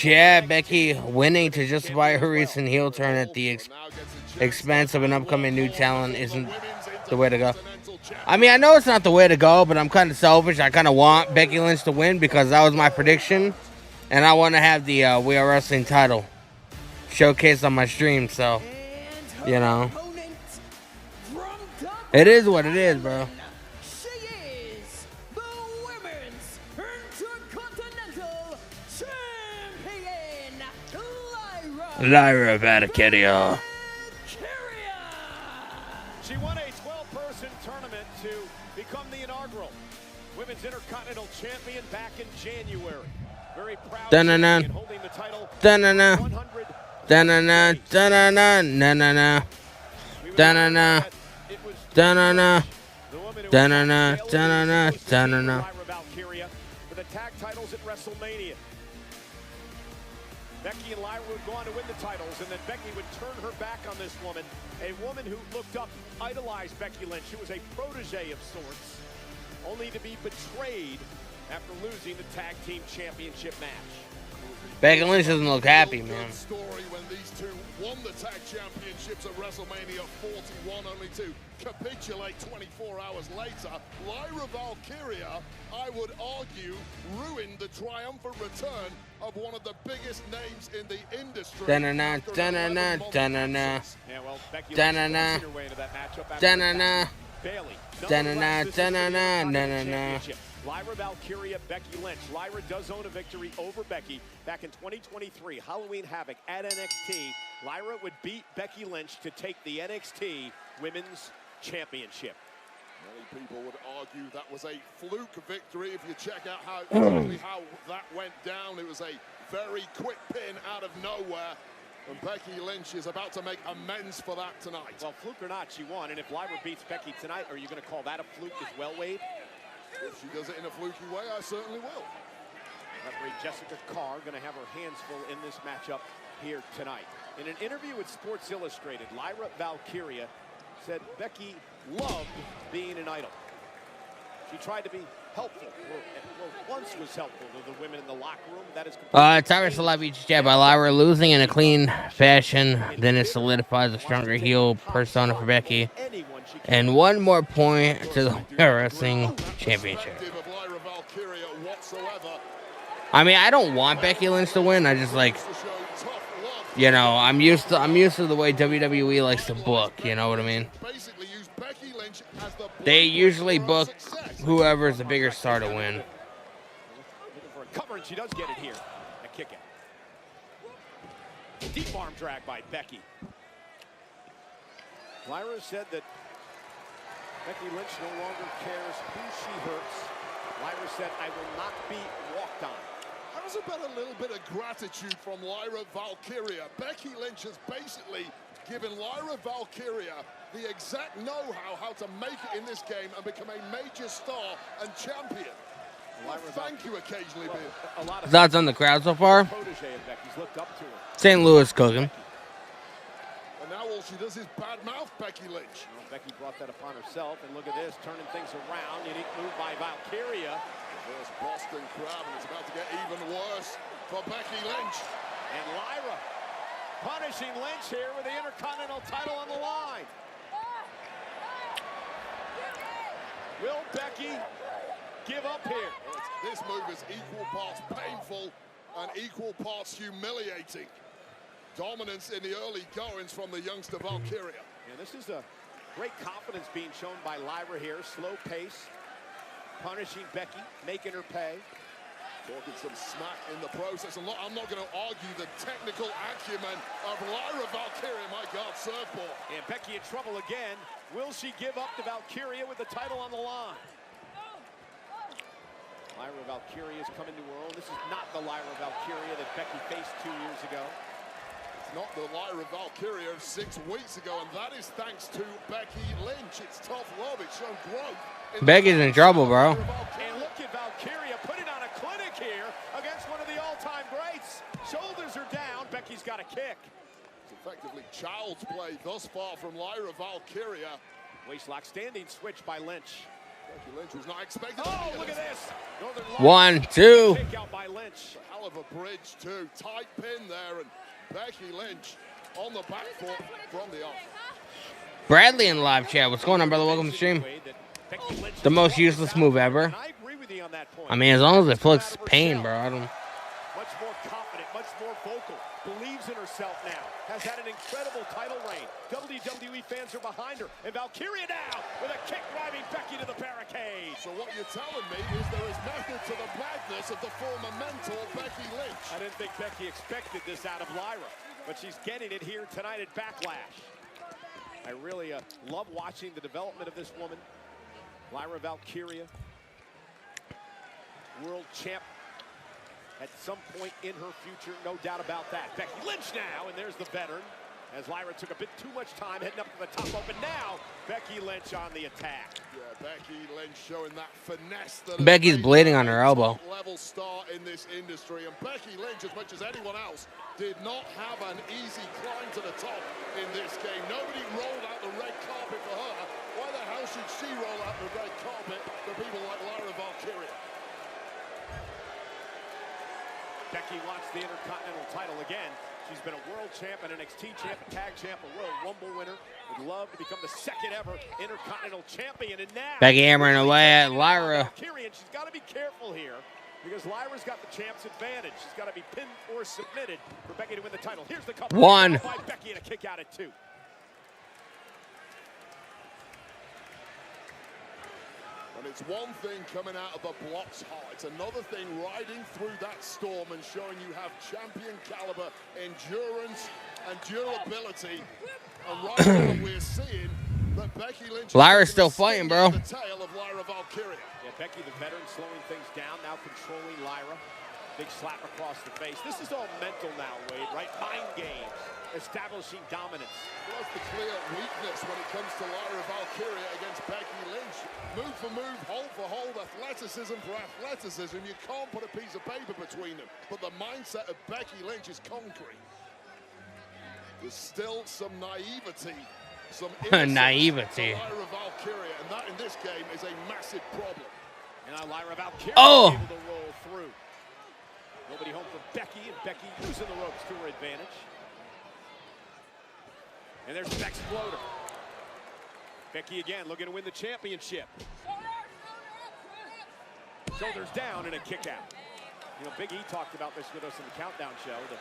Yeah, Becky winning to justify her recent heel turn at the expense of an upcoming new talent isn't the way to go. I mean, I know it's not the way to go, but I'm kind of selfish. I kind of want Becky Lynch to win because that was my prediction, and I want to have the We Are Wrestling title showcased on my stream. So, you know, it is what it is, bro. She is the Women's Intercontinental Champion, Lyra Valkyria. She won a 12-person tournament to become the inaugural Women's Intercontinental Champion back in January. Very proud Da-na-na. champion holding the title. Da-na-na. Da-na-na. Da-na-na. Na-na-na. Da-na-na. Da-na-na. Da-na-na. Da-na-na. Da-na-na. Lyra Valkyria for the tag titles at WrestleMania. Becky and Lyra would go on to win the titles, and then Becky would turn her back on this woman, a woman who looked up, idolized Becky Lynch, who was a protege of sorts, only to be betrayed after losing the tag team championship match. Becky Lynch doesn't look happy, man. Story when these two won the tag championships at WrestleMania 41, only to capitulate 24 hours later. Lyra Valkyria, I would argue, ruined the triumphant return of one of the biggest names in the industry. Da-na-na. Da-na-na. Da-na-na. Yeah, well, Becky Da-na-na. Lynch forcing her way into that matchup after Da-na-na. the Bailey. Da-na-na, This is for the da-na-na, Intercontinental na-na-na. Championship. Lyra Valkyria, Becky Lynch. Lyra does own a victory over Becky back in 2023. Halloween Havoc at NXT. Lyra would beat Becky Lynch to take the NXT Women's Championship. Many people would argue that was a fluke victory. If you check out exactly how that went down, it was a very quick pin out of nowhere. And Becky Lynch is about to make amends for that tonight. Well, fluke or not, she won. And if Lyra beats Becky tonight, are you going to call that a fluke as well, Wade? If she does it in a fluky way, I certainly will. Referee Jessica Carr going to have her hands full in this matchup here tonight. In an interview with Sports Illustrated, Lyra Valkyria said Becky loved being an idol. She tried to be helpful, or once was helpful to the women in the locker room. That is Tyrus alive each jab by Lyra, losing in a clean fashion. Then it solidifies a stronger heel persona for Becky. And one more point to the Wrestling Championship. I mean, I don't want Becky Lynch to win. I just like, you know, I'm used to the way WWE likes to book. You know what I mean? They usually book whoever's the bigger star to win. looking for a cover, and she does get it here. A kick out. Deep arm drag by Becky. Lyra said that Becky Lynch no longer cares who she hurts. Lyra said, I will not be walked on. How does about a little bit of gratitude from Lyra Valkyria? Becky Lynch has basically given Lyra Valkyria the exact know-how how to make it in this game and become a major star and champion. Well, thank you occasionally, well, Thoughts on the crowd so far? Protege of Becky's looked up to her. St. Louis cooking. And now all she does is badmouth Becky Lynch. Well, Becky brought that upon herself, and look at this, turning things around. Unique move by Valkyria. Reverse Boston crab, and it's about to get even worse for Becky Lynch. And Lyra punishing Lynch here with the Intercontinental title on the line. Will Becky give up here? This move is equal parts painful and equal parts humiliating. Dominance in the early goings from the youngster Valkyria. Yeah, this is a great confidence being shown by Lyra here. Slow pace, punishing Becky, making her pay. Talking some smack in the process. And look, I'm not going to argue the technical acumen of Lyra Valkyria. My God, surfboard. And Becky in trouble again. Will she give up to Valkyria with the title on the line? Lyra Valkyria is coming to her own. This is not the Lyra Valkyria that Becky faced 2 years ago. It's not the Lyra Valkyria of 6 weeks ago, and that is thanks to Becky Lynch. It's tough love. It's shown growth. Becky's in trouble, bro. And look at Valkyria putting on a clinic here against one of the all-time greats. Shoulders are down. Becky's got a kick. It's effectively child's play thus far from Lyra Valkyria. Waistlock standing switch by Lynch. Becky Lynch was not expecting. Oh, look at this. Northern Lights. 1, 2. Kick out by Lynch. A hell of a bridge, too. Tight pin there, and Becky Lynch on the back foot from the off. Bradley in live chat. What's going on, brother? Welcome to the stream. The most useless move ever. I agree with you on that point. I mean, as long as it inflicts pain, bro. I don't. Much more confident, much more vocal. Believes in herself now. Has had an incredible title reign. WWE fans are behind her. And Valkyria now with a kick driving Becky to the barricade. So what you're telling me is there is method to the madness of the former mentor, Becky Lynch. I didn't think Becky expected this out of Lyra, but she's getting it here tonight at Backlash. I really love watching the development of this woman. Lyra Valkyria, world champ at some point in her future, no doubt about that. Becky Lynch now, and there's the veteran. As Lyra took a bit too much time heading up to the top rope, and now Becky Lynch on the attack. Yeah, Becky Lynch showing that finesse. That Becky's bleeding on her elbow. Level star in this industry, and Becky Lynch, as much as anyone else, did not have an easy climb to the top in this game. Nobody rolled out the red carpet for her. Why the hell should she roll out the red carpet for people like Lyra Valkyria? Becky wants the Intercontinental title again. She's been a world champ, an NXT champ, a tag champ, a Royal Rumble winner. Would love to become the second ever Intercontinental champion. And now Becky hammering away at Lyra. And she's got to be careful here because Lyra's got the champ's advantage. She's got to be pinned or submitted for Becky to win the title. Here's the couple. 1. By Becky and a kick out at 2. And it's one thing coming out of the blocks hot. It's another thing riding through that storm and showing you have champion caliber endurance and durability. And right now we're seeing that Becky Lynch Lyra's still fighting, bro. the tail of Lyra Valkyria. Yeah, Becky, the veteran, slowing things down, now controlling Lyra. Big slap across the face. This is all mental now, Wade, right? Mind games, establishing dominance. Plus the clear weakness when it comes to Lyra Valkyria against Becky Lynch. Move for move, hold for hold, athleticism for athleticism. You can't put a piece of paper between them. But the mindset of Becky Lynch is concrete. There's still some naivety, some naivety. Lyra Valkyria, and that in this game is a massive problem. And now Lyra Valkyria Oh! able to roll through. Nobody home for Becky, and Becky using the ropes to her advantage. And there's the next floater. Becky again looking to win the championship. Shoulders down and a kick out. You know, Big E talked about this with us in the Countdown show. The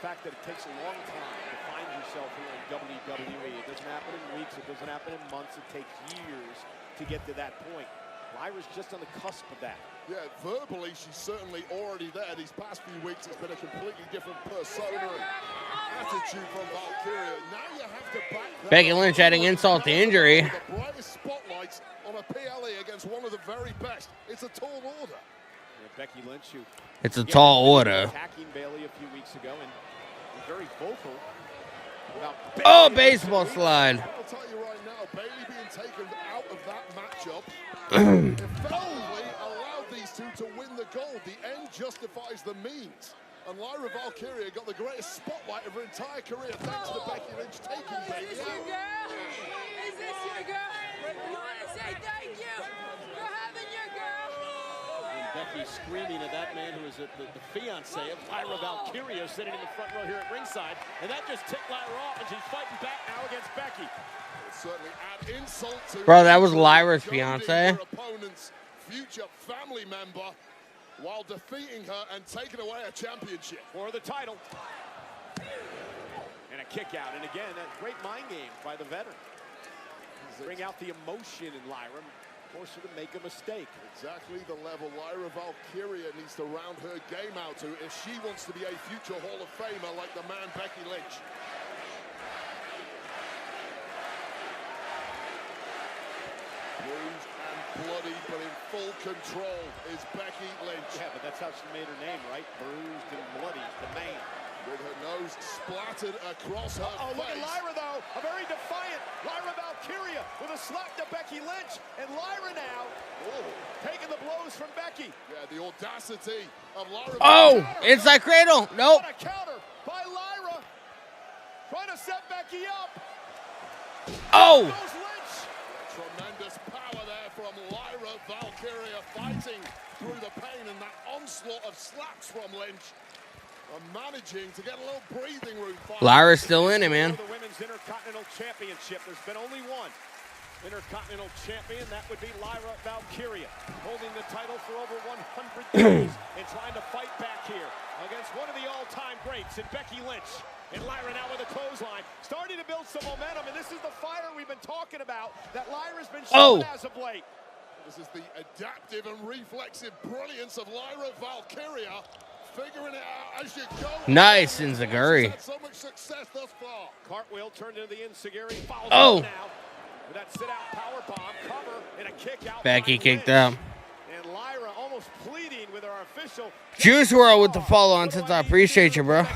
fact that it takes a long time to find yourself here in WWE. It doesn't happen in weeks, it doesn't happen in months, it takes years to get to that point. Lyra's just on the cusp of that. Yeah, verbally, she's certainly already there. These past few weeks, it's been a completely different persona and attitude from Valkyria. Now you have to back that Becky Lynch adding insult to injury. The brightest spotlights on a PLE against one of the very best. It's a tall order. Yeah, Becky Lynch, who It's a tall order. attacking Bayley a few weeks ago and very vocal about Oh, baseball slide. I'll tell you right now, Bayley being taken out of that matchup effectively allowed these two to win the gold. The end justifies the means. And Lyra Valkyria got the greatest spotlight of her entire career thanks to Becky Lynch taking Bayley out. Is this your girl? You want to say thank you for having your girl? And Becky screaming at that man who is the fiance of Lyra Valkyria sitting in the front row here at ringside. And that just ticked Lyra off, and she's fighting back now against Becky. Certainly add insult to Bro, that was Lyra's fiance. her opponent's future family member while defeating her and taking away a championship. For the title. And a kick out. And again, a great mind game by the veteran. Bring out the emotion in Lyra. Force her to make a mistake. Exactly the level Lyra Valkyria needs to round her game out to if she wants to be a future Hall of Famer like the man Becky Lynch. Bruised and bloody, but in full control is Becky Lynch. Yeah, but that's how she made her name, right? Bruised and bloody, the man. With her nose splattered across her face. Look at Lyra, though. A very defiant Lyra Valkyria with a slap to Becky Lynch. And Lyra now taking the blows from Becky. Yeah, the audacity of Lyra. Oh, inside cradle. Nope. What a counter by Lyra. Trying to set Becky up. Oh. Goes Lynch. Tremendous power there from Lyra Valkyria, fighting through the pain and that onslaught of slaps from Lynch. Managing to get a little breathing room. Lyra's still in it, man. For the Women's Intercontinental Championship, there's been only one Intercontinental Champion. That would be Lyra Valkyria, holding the title for over 100 days and trying to fight back here against one of the all-time greats in Becky Lynch. And Lyra now with a clothesline, starting to build some momentum. And this is the fire we've been talking about that Lyra's been showing as of late. This is the adaptive and reflexive brilliance of Lyra Valkyria. Figuring it out as you go. Nice, Enziguri. So much success thus far. Cartwheel turned into the Enziguri. Oh. Now with that sit-out powerbomb, cover, and a kick out. Becky kicked out. And Lyra almost pleading with our official. Juice WRLD with the follow on since I appreciate you, bro. It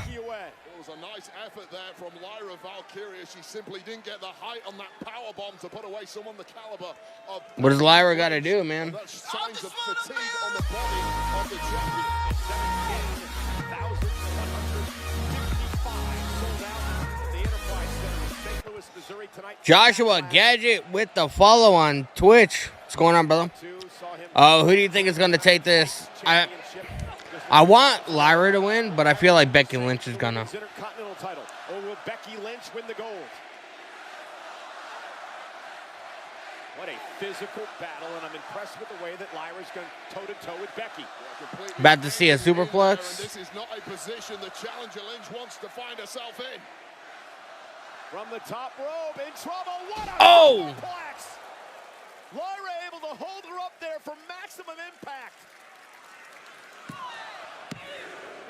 was a nice effort there from Lyra Valkyria. She simply didn't get the height on that powerbomb to put away someone the caliber of. What does Lyra got to do, man? That's signs of fatigue on the body of the champion. 17,155 sold out at the Enterprise Center in St. Louis, Missouri tonight. Joshua Gadget with the follow on Twitch. What's going on, brother? Who do you think is going to take this? I want Lyra to win, but I feel like Becky Lynch is going to. Intercontinental title. Or will Becky Lynch win the gold? What a physical battle, and I'm impressed with the way that Lyra's going toe-to-toe with Becky. About to see a superplex. This is not a position the challenger Lynch wants to find herself in. From the top rope, in trouble. What a superplex! Lyra able able to hold her up there for maximum impact.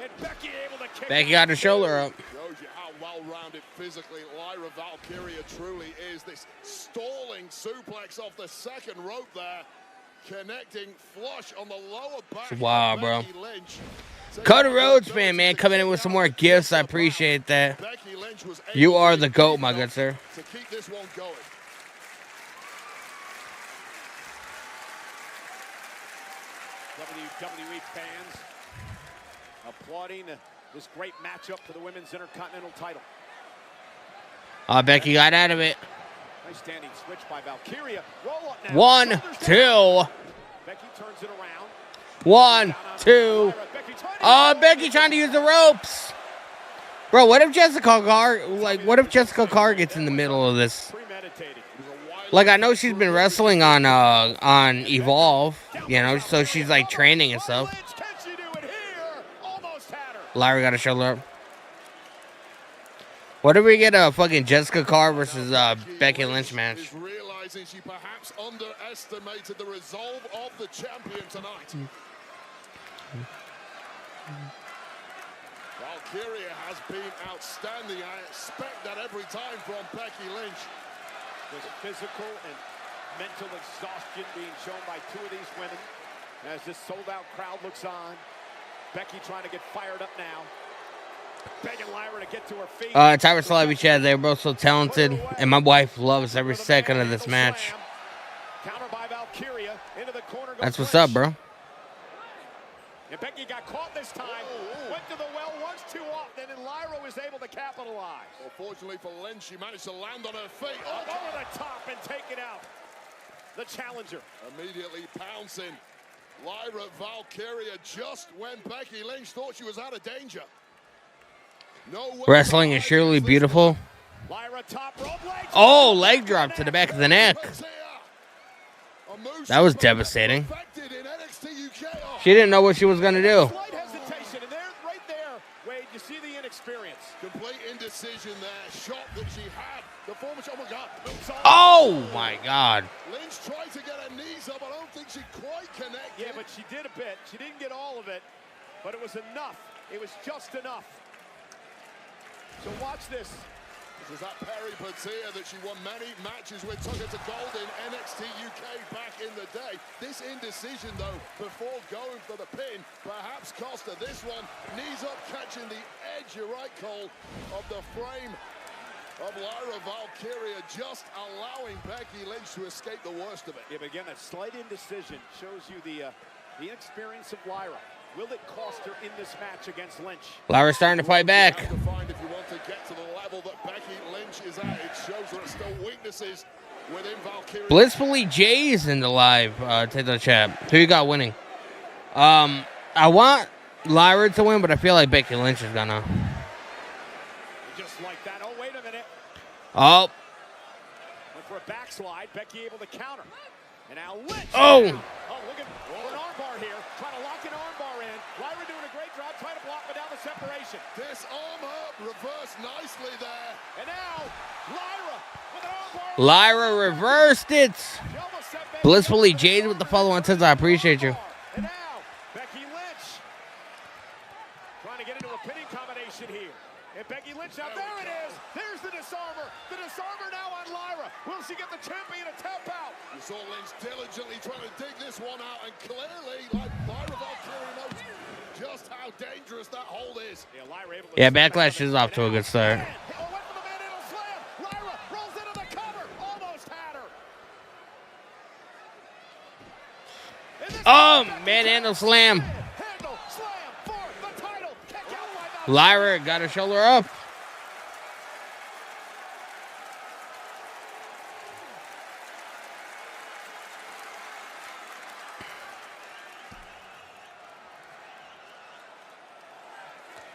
And Becky able to kick Becky got her shoulder up. Shows you how well-rounded physically Lyra Valkyria truly is. This stalling suplex off the second rope there, connecting flush on the lower back. Wow, bro. Becky Lynch. Cody Rhodes fan, man, coming in with some more gifts. I appreciate that. You are the GOAT, my good sir. To keep this one going. WWE fans applauding this great matchup for the Women's Intercontinental title. Becky got out of it. Nice standing switch by Valkyria. Roll up now. 1, 2. Becky turns it around. 1, 2. Becky trying to use the ropes. Bro, what if Jessica Carr gets in the middle of this? Like, I know she's been wrestling on Evolve, you know, so she's like training and stuff. Lyra got a shoulder up. What if we get a fucking Jessica Carr versus Becky Lynch match? Realizing she perhaps underestimated the resolve of the champion tonight. Valkyria has been outstanding. I expect that every time from Becky Lynch. There's physical and mental exhaustion being shown by two of these women as this sold-out crowd looks on. Becky trying to get fired up now. Begging Lyra to get to her feet. Tyra Slavi Chad, they're both so talented, and my wife loves every second of this match. Counter by Valkyria into the corner. That's what's up, bro. And Becky got caught this time. Went to the well once too often, and Lyra was able to capitalize. Well, fortunately for Lynch, she managed to land on her feet. Over the top and take it out. The challenger. Immediately pouncing. Lyra Valkyria just when Becky Lynch thought she was out of danger. Wrestling is surely beautiful. Lyra top rope leg. Oh, leg drop to the back of the neck. That was devastating. She didn't know what she was going to do. Slight hesitation, and there, right there, Wade, you see the inexperience. Complete indecision there. Shot that she had. The former, oh my God. Oh my God. Lynch tried to get her knees up. I don't think she quite connected. Yeah, but she did a bit. She didn't get all of it, but it was enough. It was just enough. So watch this. This is that Perry Patia that she won many matches with, took her to gold in NXT UK back in the day. This indecision, though, before going for the pin, perhaps cost her this one. Knees up, catching the edge, you're right, Cole, of the frame of Lyra Valkyria, just allowing Becky Lynch to escape the worst of it. Yeah, but again, that slight indecision shows you the inexperience of Lyra. Will it cost her in this match against Lynch? Lyra's starting to fight back. If you want to get to the level that Becky Lynch is at, it shows there are still weaknesses within Valkyria. Blissfully Jay's in the live. Take the chat. Who you got winning? I want Lyra to win, but I feel like Becky Lynch is gonna. Just like that. Oh, wait a minute. Oh. Went for a backslide. Becky able to counter. And now Lynch. Oh. Oh, look at an armbar here. Trying to lock an armbar in. Lyra doing a great job trying to block without the separation. Disarm her. Reversed nicely there. And now Lyra with an armbar. Lyra reversed it. Blissfully Jade with the follow-on says, I appreciate you. And now Becky Lynch trying to get into a pinning combination here. And Becky Lynch out there it is. There's the disarmer. The disarmer now on Lyra. Will she get the champion to tap out? You saw Lynch diligently trying to dig this one out, and clearly, like Lyra Valkyria knows just how dangerous that hold is. Yeah, Lyra able to Yeah, Backlash is off to a good start. Lyra rolls into the cover. Almost had her. Oh, manhandle slam. Handle slam for the title. Kick out by Lyra got her shoulder up.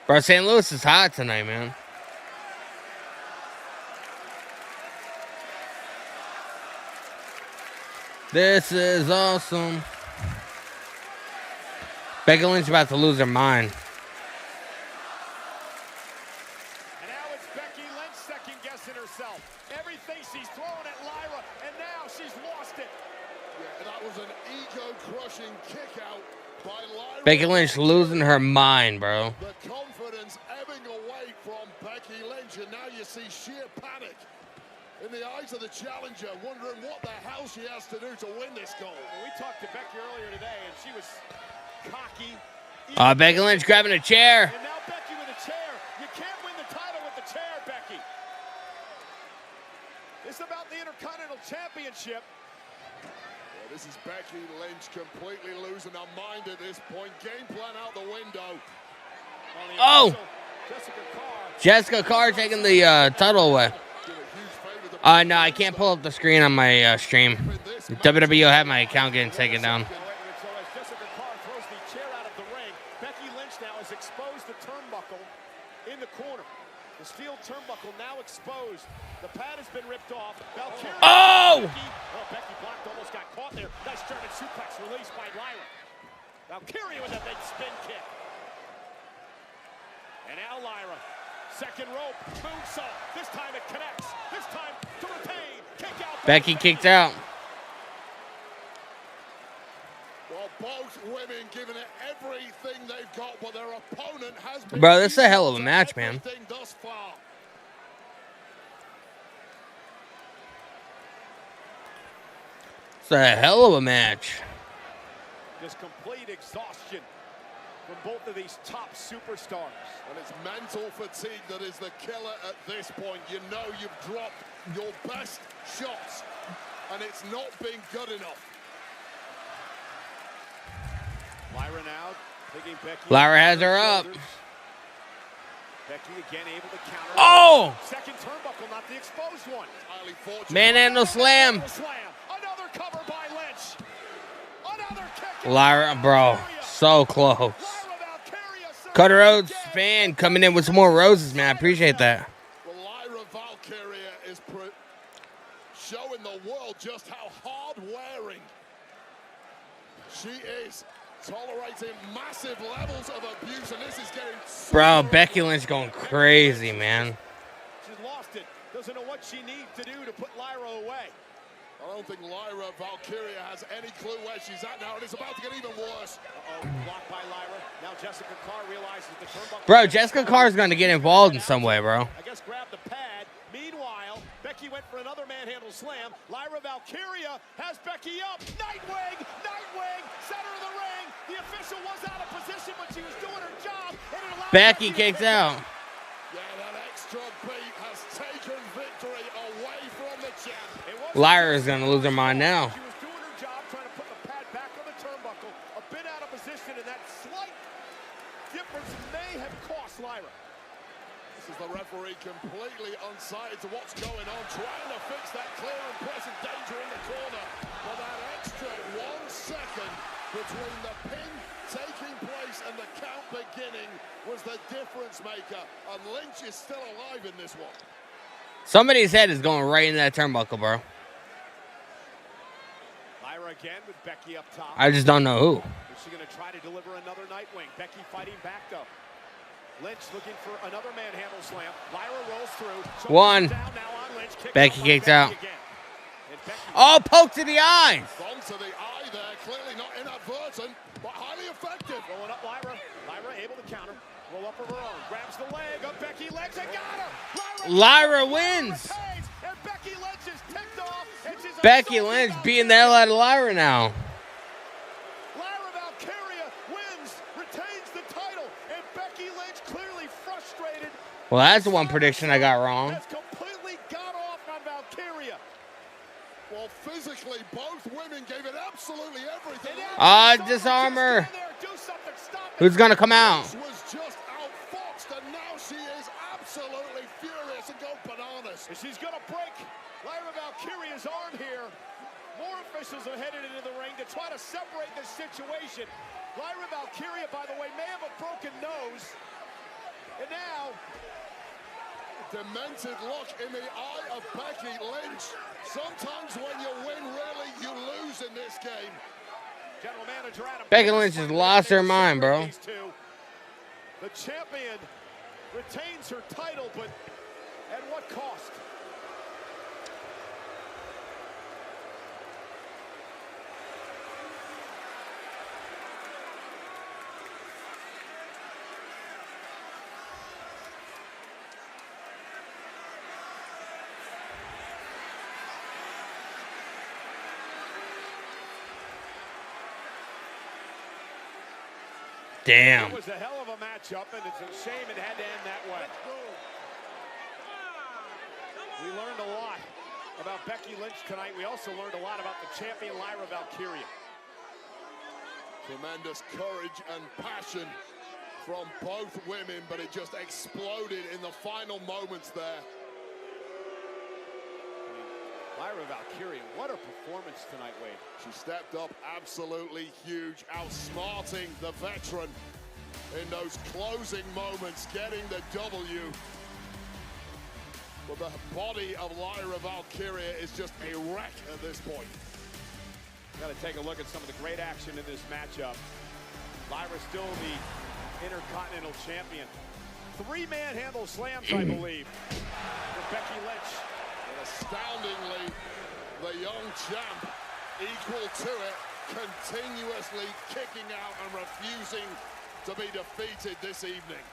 Bro, St. Louis is hot tonight, man. This is awesome. Becky Lynch about to lose her mind. And now it's Becky Lynch second-guessing herself. Everything she's thrown at Lyra, and now she's lost it. Yeah, that Becky Lynch losing her mind, bro. The confidence ebbing away from Becky Lynch, and now you see sheer panic in the eyes of the challenger, wondering what the hell she has to do to win this goal. Well, we talked to Becky earlier today, and she was cocky. Becky Lynch grabbing a chair. And now Becky with a chair. You can't win the title with the chair, Becky. It's about the Intercontinental Championship. Well, this is Becky Lynch completely losing her mind at this point. Game plan out the window. Oh! Jessica Carr taking the title away. No, I can't pull up the screen on my stream. WWE had my account getting taken down. So as Jessica Carr throws the chair out of the ring, Becky Lynch now has exposed the turnbuckle in the corner. The steel turnbuckle now exposed. The pad has been ripped off. Valkyria. Oh! Becky blocked, almost got caught there. Nice German suplex released by Lyra. Valkyria with a big spin kick. And now Lyra. Second rope, moonsault. This time it connects. This time to retain. Kick out. Becky kicked out. Well, both women giving it everything they've got, but their opponent has been. Bro, this is a hell of a match, man. Thus far. It's a hell of a match. Just complete exhaustion from both of these top superstars. And it's mental fatigue that is the killer at this point. You know you've dropped your best shots, and it's not been good enough. Lyra now taking Becky. Lyra has her up. Becky again able to counter. Oh! Second turnbuckle, not the exposed one. Highly fortunate. Manhandle slam. Another cover by Lynch. Another kick. Lyra, bro, so close. Cutter Rhodes fan coming in with some more roses, man. I appreciate that. Well, Lyra Valkyria is showing the world just how hard-wearing she is. Tolerating massive levels of abuse, and this is getting... Bro, Becky Lynch going crazy, man. She's lost it. Doesn't know what she needs to do to put Lyra away. I don't think Lyra Valkyria has any clue where she's at now, and it's about to get even worse. Blocked by Lyra. Now Jessica Carr realizes the turnbuckle. Bro, Jessica Carr's going to get involved in some way, bro. I guess grab the pad. Meanwhile, Becky went for another manhandle slam. Lyra Valkyria has Becky up. Nightwing, center of the ring. The official was out of position, but she was doing her job. And it allowed Becky kicks out. Yeah, that extra beat has taken victory away from the champ. Lyra is going to lose her mind now. She was doing her job, trying to put the pad back on the turnbuckle. A bit out of position, and that slight difference may have cost Lyra. This is the referee completely unsighted to what's going on, trying to fix that clear and present danger in the corner. But that extra 1 second between the pin taking place and the count beginning was the difference maker. And Lynch is still alive in this one. Somebody's head is going right in that turnbuckle, bro. Lyra again with Becky up top. I just don't know who. Is she going to try to deliver another Nightwing? Becky fighting back though. Lynch looking for another manhandle slam. Lyra rolls through. One. Down now on Lynch. Becky kicked out. Becky Oh, poke to the eyes. Gone to the eye there, clearly not inadvertent, but highly effective. Going up Lyra. Lyra able to counter. Roll up of her own. Grabs the leg of Becky Lynch and got her. Lyra wins. And Becky Lynch is ticked off. And she's Becky Lynch beating the hell out of Lyra now. Lyra Valkyria wins, retains the title, and Becky Lynch clearly frustrated. Well, that's the one prediction I got wrong. Has completely got off on Valkyria. Well, physically, both women gave it absolutely everything. Disarm her. Who's going to come out? Was just outfoxed, and now she is absolutely furious and go bananas. And she's going to break Lyra Valkyria's arm here. More officials are headed into the ring to try to separate this situation. Lyra Valkyria, by the way, may have a broken nose. And now... Demented look in the eye of Becky Lynch. Sometimes when you win, really, you lose in this game. General Manager Adam Becky Lynch has lost her mind, bro. The champion retains her title, but at what cost? Damn. It was a hell of a matchup, and it's a shame it had to end that way. We learned a lot about Becky Lynch tonight. We also learned a lot about the champion, Lyra Valkyria. Tremendous courage and passion from both women, but it just exploded in the final moments there. Lyra Valkyria, what a performance tonight, Wade. She stepped up absolutely huge, outsmarting the veteran in those closing moments, getting the W. But the body of Lyra Valkyria is just a wreck at this point. Got to take a look at some of the great action in this matchup. Lyra's still the Intercontinental Champion. 3 manhandle slams, I believe, for Becky Lynch. And astoundingly, the young champ, equal to it, continuously kicking out and refusing to be defeated this evening.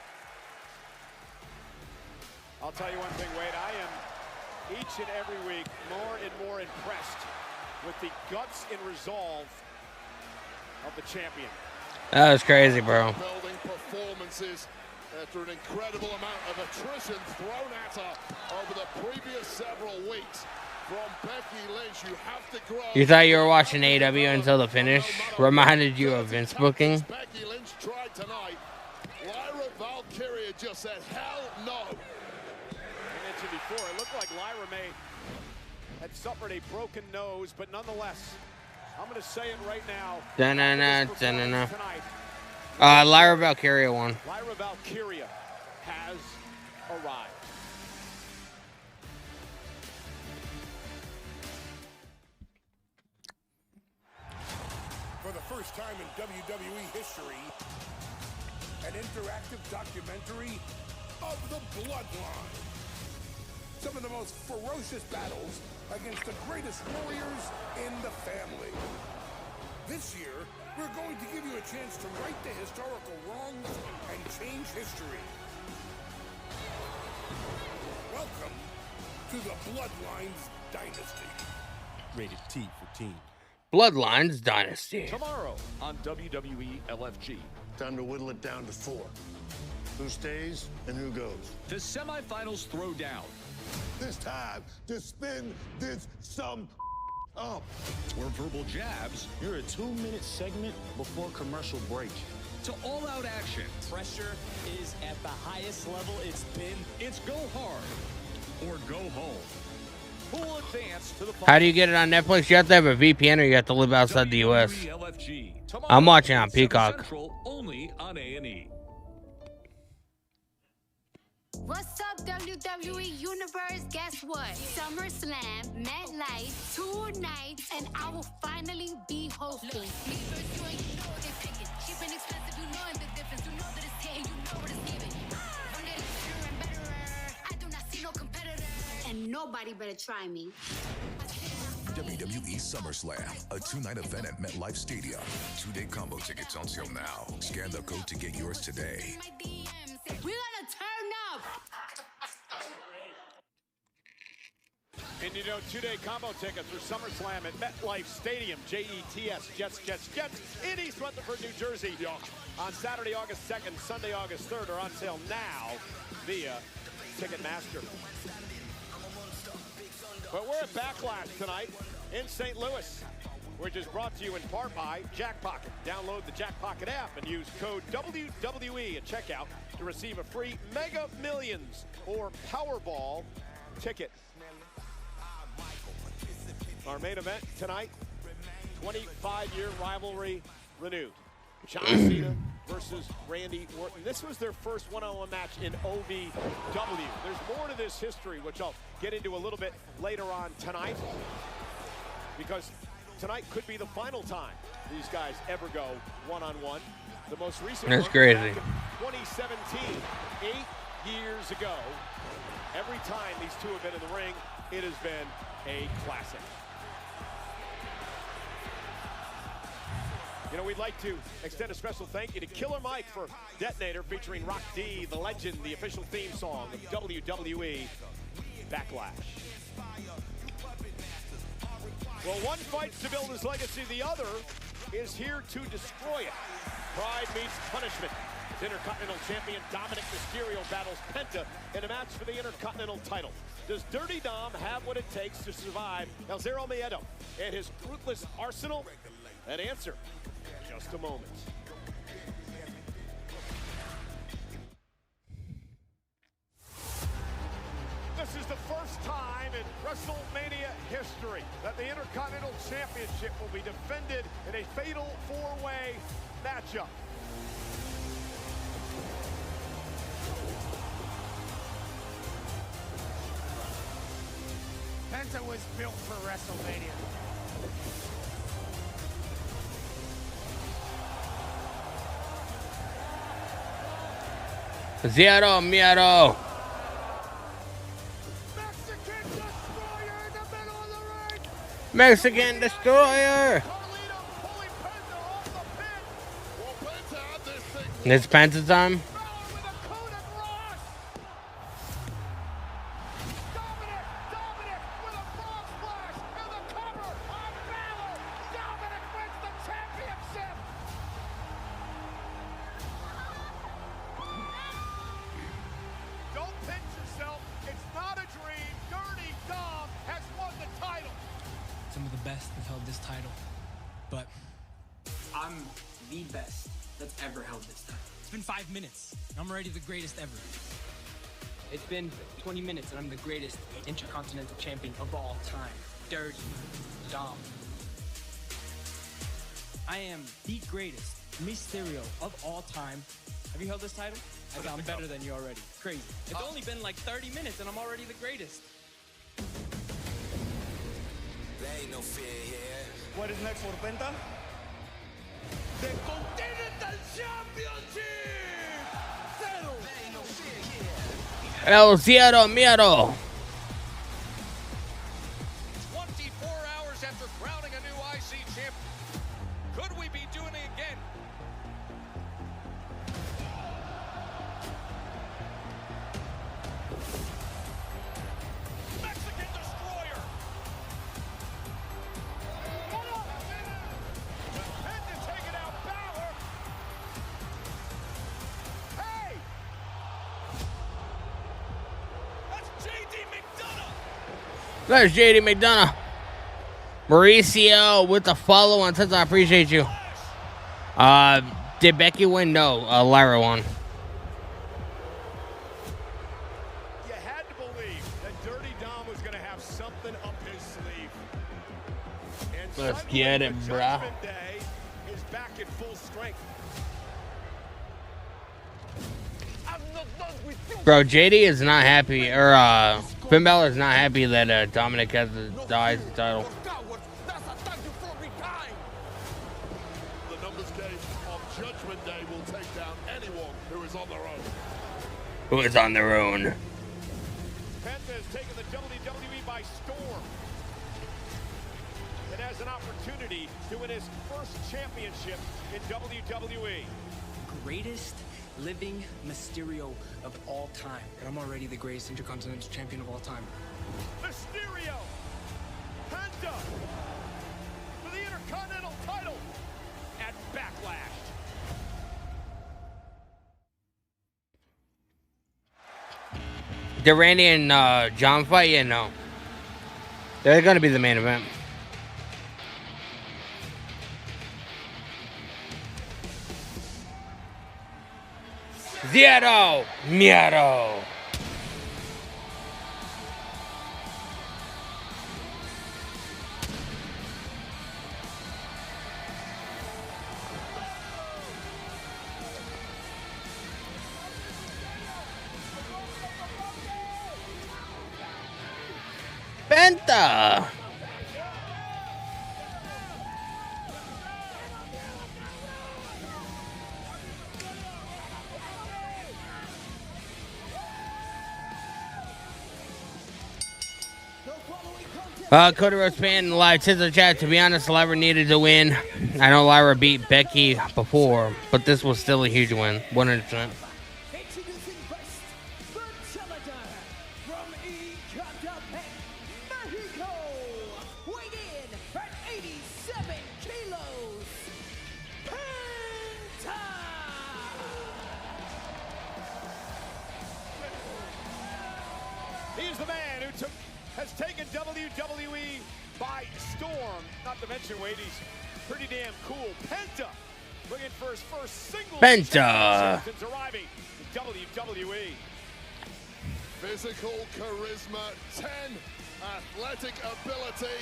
I'll tell you one thing, Wade, I am each and every week more and more impressed with the guts and resolve of the champion. That was crazy, bro. Building performances after an incredible amount of attrition thrown at her over the previous several weeks. From Becky Lynch, you have to grow. You thought you were watching AEW until the finish? Reminded you of Vince booking? Becky Lynch tried tonight. Lyra Valkyria just said, hell no. I mentioned before, it looked like Lyra May had suffered a broken nose, but nonetheless, I'm going to say it right now. Da-na-na. Lyra Valkyria won. Lyra Valkyria has arrived. For the first time in WWE history, an interactive documentary of the Bloodline. Some of the most ferocious battles against the greatest warriors in the family. This year, we're going to give you a chance to right the historical wrongs and change history. Welcome to the Bloodlines Dynasty. Rated T for teen. Bloodlines Dynasty. Tomorrow on WWE LFG. Time to whittle it down to 4. Who stays and who goes? The semifinals throwdown. This time to spin this sum up. Where verbal jabs. You're a 2-minute segment before commercial break. To all-out action. Pressure is at the highest level it's been. It's go hard or go home. Who will advance to the final? How do you get it on Netflix? You have to have a VPN or you have to live outside the US. LFG. I'm watching on Peacock. Central, only on A&E. What's up, WWE Universe? Guess what? SummerSlam, MetLife, 2 nights, and I will finally be hosting. Look, me first, you ain't know what they thinking. Cheap and expensive, you know the difference. You know that it's hitting, you know what it's giving. One day better and better. I do not see no competitor. And nobody better try me. WWE SummerSlam, a 2-night event at MetLife Stadium. 2-day combo tickets on sale now. Scan the code to get yours today. We're gonna turn up. And you know, 2-day combo tickets for SummerSlam at MetLife Stadium, JETS, Jets, in East Rutherford, New Jersey, on Saturday, August 2nd, Sunday, August 3rd, are on sale now via Ticketmaster. But we're at Backlash tonight in St. Louis, which is brought to you in part by Jackpocket. Download the Jackpocket app and use code WWE at checkout to receive a free Mega Millions or Powerball ticket. Our main event tonight, 25-year rivalry renewed. John Cena versus Randy Orton. This was their first one-on-one match in OVW. There's more to this history, which I'll get into a little bit later on tonight, because tonight could be the final time these guys ever go one-on-one. The most recent That's one crazy. back in 2017, 8 years ago. Every time these two have been in the ring, it has been a classic. You know, we'd like to extend a special thank you to Killer Mike for Detonator, featuring Rock D, the legend, the official theme song of WWE Backlash. Well, one fights to build his legacy, the other is here to destroy it. Pride meets punishment. Intercontinental Champion Dominic Mysterio battles Penta in a match for the Intercontinental title. Does Dirty Dom have what it takes to survive El Zero Miedo and his ruthless arsenal? That answer, in just a moment. This is the first time in WrestleMania history that the Intercontinental Championship will be defended in a fatal four-way matchup. Penta was built for WrestleMania. Zero Miedo. Mexican Destroyer. It's Penta time. Some of the best have held this title, but I'm the best that's ever held this title. It's been 5 minutes, and I'm already the greatest ever. It's been 20 minutes, and I'm the greatest Intercontinental Champion of all time. Dirty Dom. I am the greatest Mysterio of all time. Have you held this title? I'm better than you already. Crazy. It's only been like 30 minutes, and I'm already the greatest. There ain't no fear here. What is next for Penta? The Continental Championship! Zero! There ain't no fear here. El Zero Miedo. 24 hours after crowning a new IC champ, could we be doing it again? Mexican Destroyer! Penta taking out Balor! Hey! That's JD McDonough! There's JD McDonough. Mauricio with the follow on Tessa. I appreciate you. Did Becky win? No, Lyra won. You had to believe that Dirty Dom was going to have something up his sleeve. And Let's suddenly, get it, the brah. Judgment Day is back at full strength. I'm not done with you. Bro, JD is not happy, or Finn Balor is not happy that Dominic has the IC title. The numbers game of Judgment Day will take down anyone who is on their own. Who is on their own? Penta has taken the WWE by storm. And has an opportunity to win his first championship in WWE. Greatest living Mysterio of all time. And I'm already the greatest Intercontinental Champion of all time. Mysterio! Penta! For the Intercontinental title at Backlash. Did Randy and John fight? Yeah, no. They're gonna be the main event. Zero Miedo. Penta. Cody Rhodes fan live to the chat. To be honest, Lyra needed to win. I know Lyra beat Becky before, but this was still a huge win. 100%. Introducing first, the challenger from Ecatepec, Mexico, weighing in at 87 kilos, Penta! the man who has taken WWE by storm. Not to mention, Wade, he's pretty damn cool. Penta looking for his first single Penta since arriving to WWE. Physical charisma, 10 athletic ability,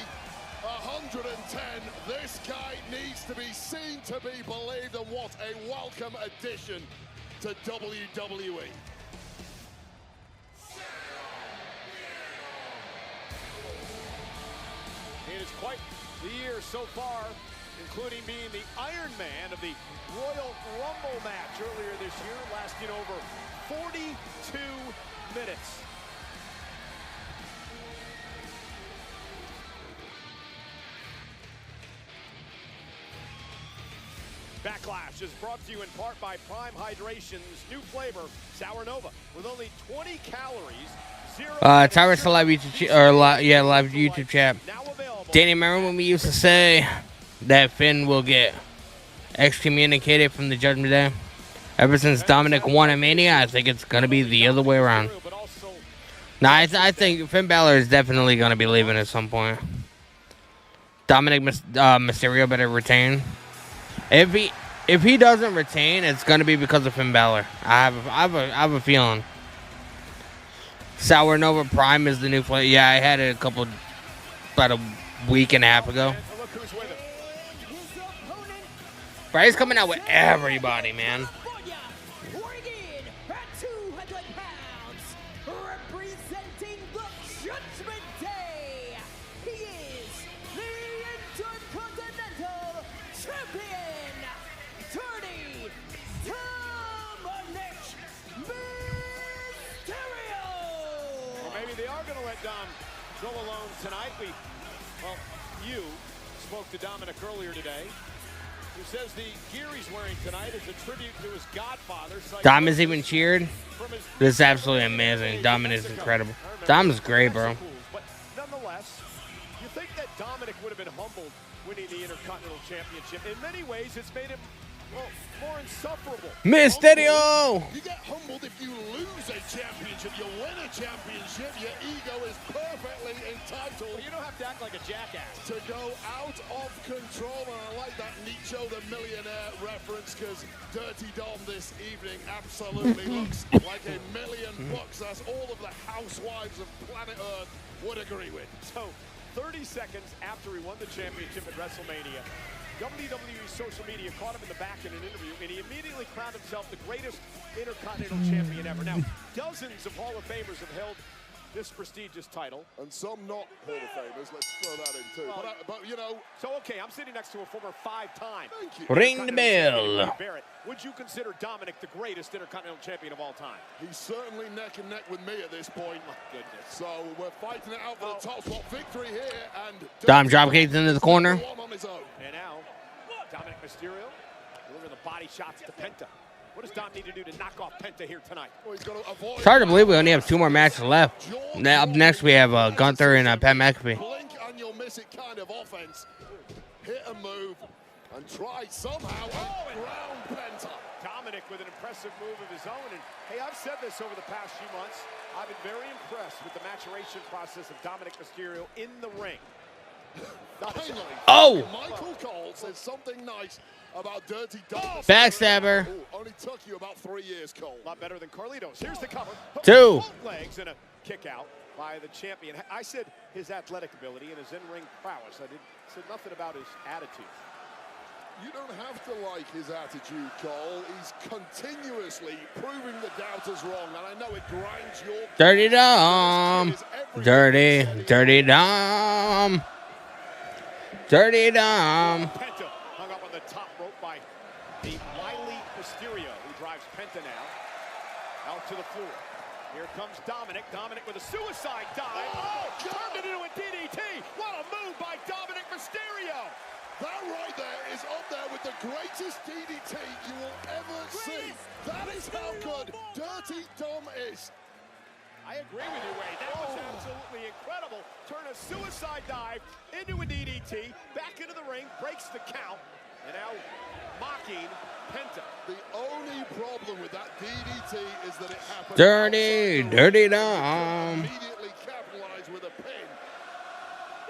110. This guy needs to be seen to be believed, and what a welcome addition to WWE. It is quite the year so far, including being the Iron Man of the Royal Rumble match earlier this year, lasting over 42 minutes. Backlash is brought to you in part by Prime Hydration's new flavor, Sour Nova, with only 20 calories, Tyrus live YouTube live YouTube chat. Danny, remember when we used to say that Finn will get excommunicated from the Judgment Day? Ever since Dominic won at Mania, I think it's gonna be the other way around. No, I think Finn Balor is definitely gonna be leaving at some point. Dominic Mysterio better retain. If he doesn't retain, it's gonna be because of Finn Balor. I have a feeling. Sour Nova Prime is the new flavor. Yeah, I had it about a week and a half ago. Bry's coming out with everybody, man. Representing the Judgment Day, he is the Intercontinental Champion, Dirty Dominic Mysterio. Or maybe they are going to let Dom go alone tonight. You spoke to Dominic earlier today, who says the gear he's wearing tonight is a tribute to his godfather. Dom is even cheered. This is absolutely amazing. Dom is incredible. Dom is great, bro. But nonetheless, you think that Dominic would have been humbled winning the Intercontinental Championship. In many ways, it's made him, more insufferable. Mysterio! You get humbled if you lose a championship. You win a championship, your ego is perfectly entitled. Well, you don't have to act like a jackass. To go out of control, and I like that Nicho the Millionaire reference, because Dirty Dom this evening absolutely looks like $1 million. That's all of the housewives of planet Earth would agree with. So, 30 seconds after he won the championship at WrestleMania, WWE social media caught him in the back in an interview, and he immediately crowned himself the greatest Intercontinental Champion ever. Now, dozens of Hall of Famers have held this prestigious title. And some not Hall of Famers, let's throw that in too. Well, but you know... So, okay, I'm sitting next to a former 5-time. Ring the bell. Barrett. Would you consider Dominic the greatest Intercontinental Champion of all time? He's certainly neck and neck with me at this point. My goodness. So we're fighting it out for the top spot victory here. And Dom dropkicks into the corner. And now, Dominic Mysterio delivering the body shots to Penta. What does Dom need to do to knock off Penta here tonight? Well, he's got to avoid. It's hard to believe we only have 2 more matches left. Now, up next, we have Gunther and Pat McAfee. Blink and you'll miss it kind of offense. Hit and move and try somehow and ground Penta. Dominic with an impressive move of his own. And hey, I've said this over the past few months. I've been very impressed with the maturation process of Dominic Mysterio in the ring. Finally, Michael Cole says something nice about Dirty Dom. Backstabber. Only took you about 3 years, Cole. A lot better than Carlitos. Here's the cover. 2. Both legs and a kick out by the champion. I said his athletic ability and his in-ring prowess. I said nothing about his attitude. You don't have to like his attitude, Cole. He's continuously proving the doubters wrong, and I know it grinds your... Dirty Dom. Dirty Dom. Dirty Dom. Penta hung up on the top rope by the wily Mysterio, who drives Penta now out to the floor. Here comes Dominic. Dominic with a suicide dive. Oh, turned it into a DDT. What a move by Dominic Mysterio. That right there is up there with the greatest DDT you will ever see. That is how good Dirty Dom is. I agree with you, Wade. That was absolutely incredible. Turn a suicide dive into a DDT, back into the ring, breaks the count, and now mocking Penta. The only problem with that DDT is that it happened. Dirty Dom. Immediately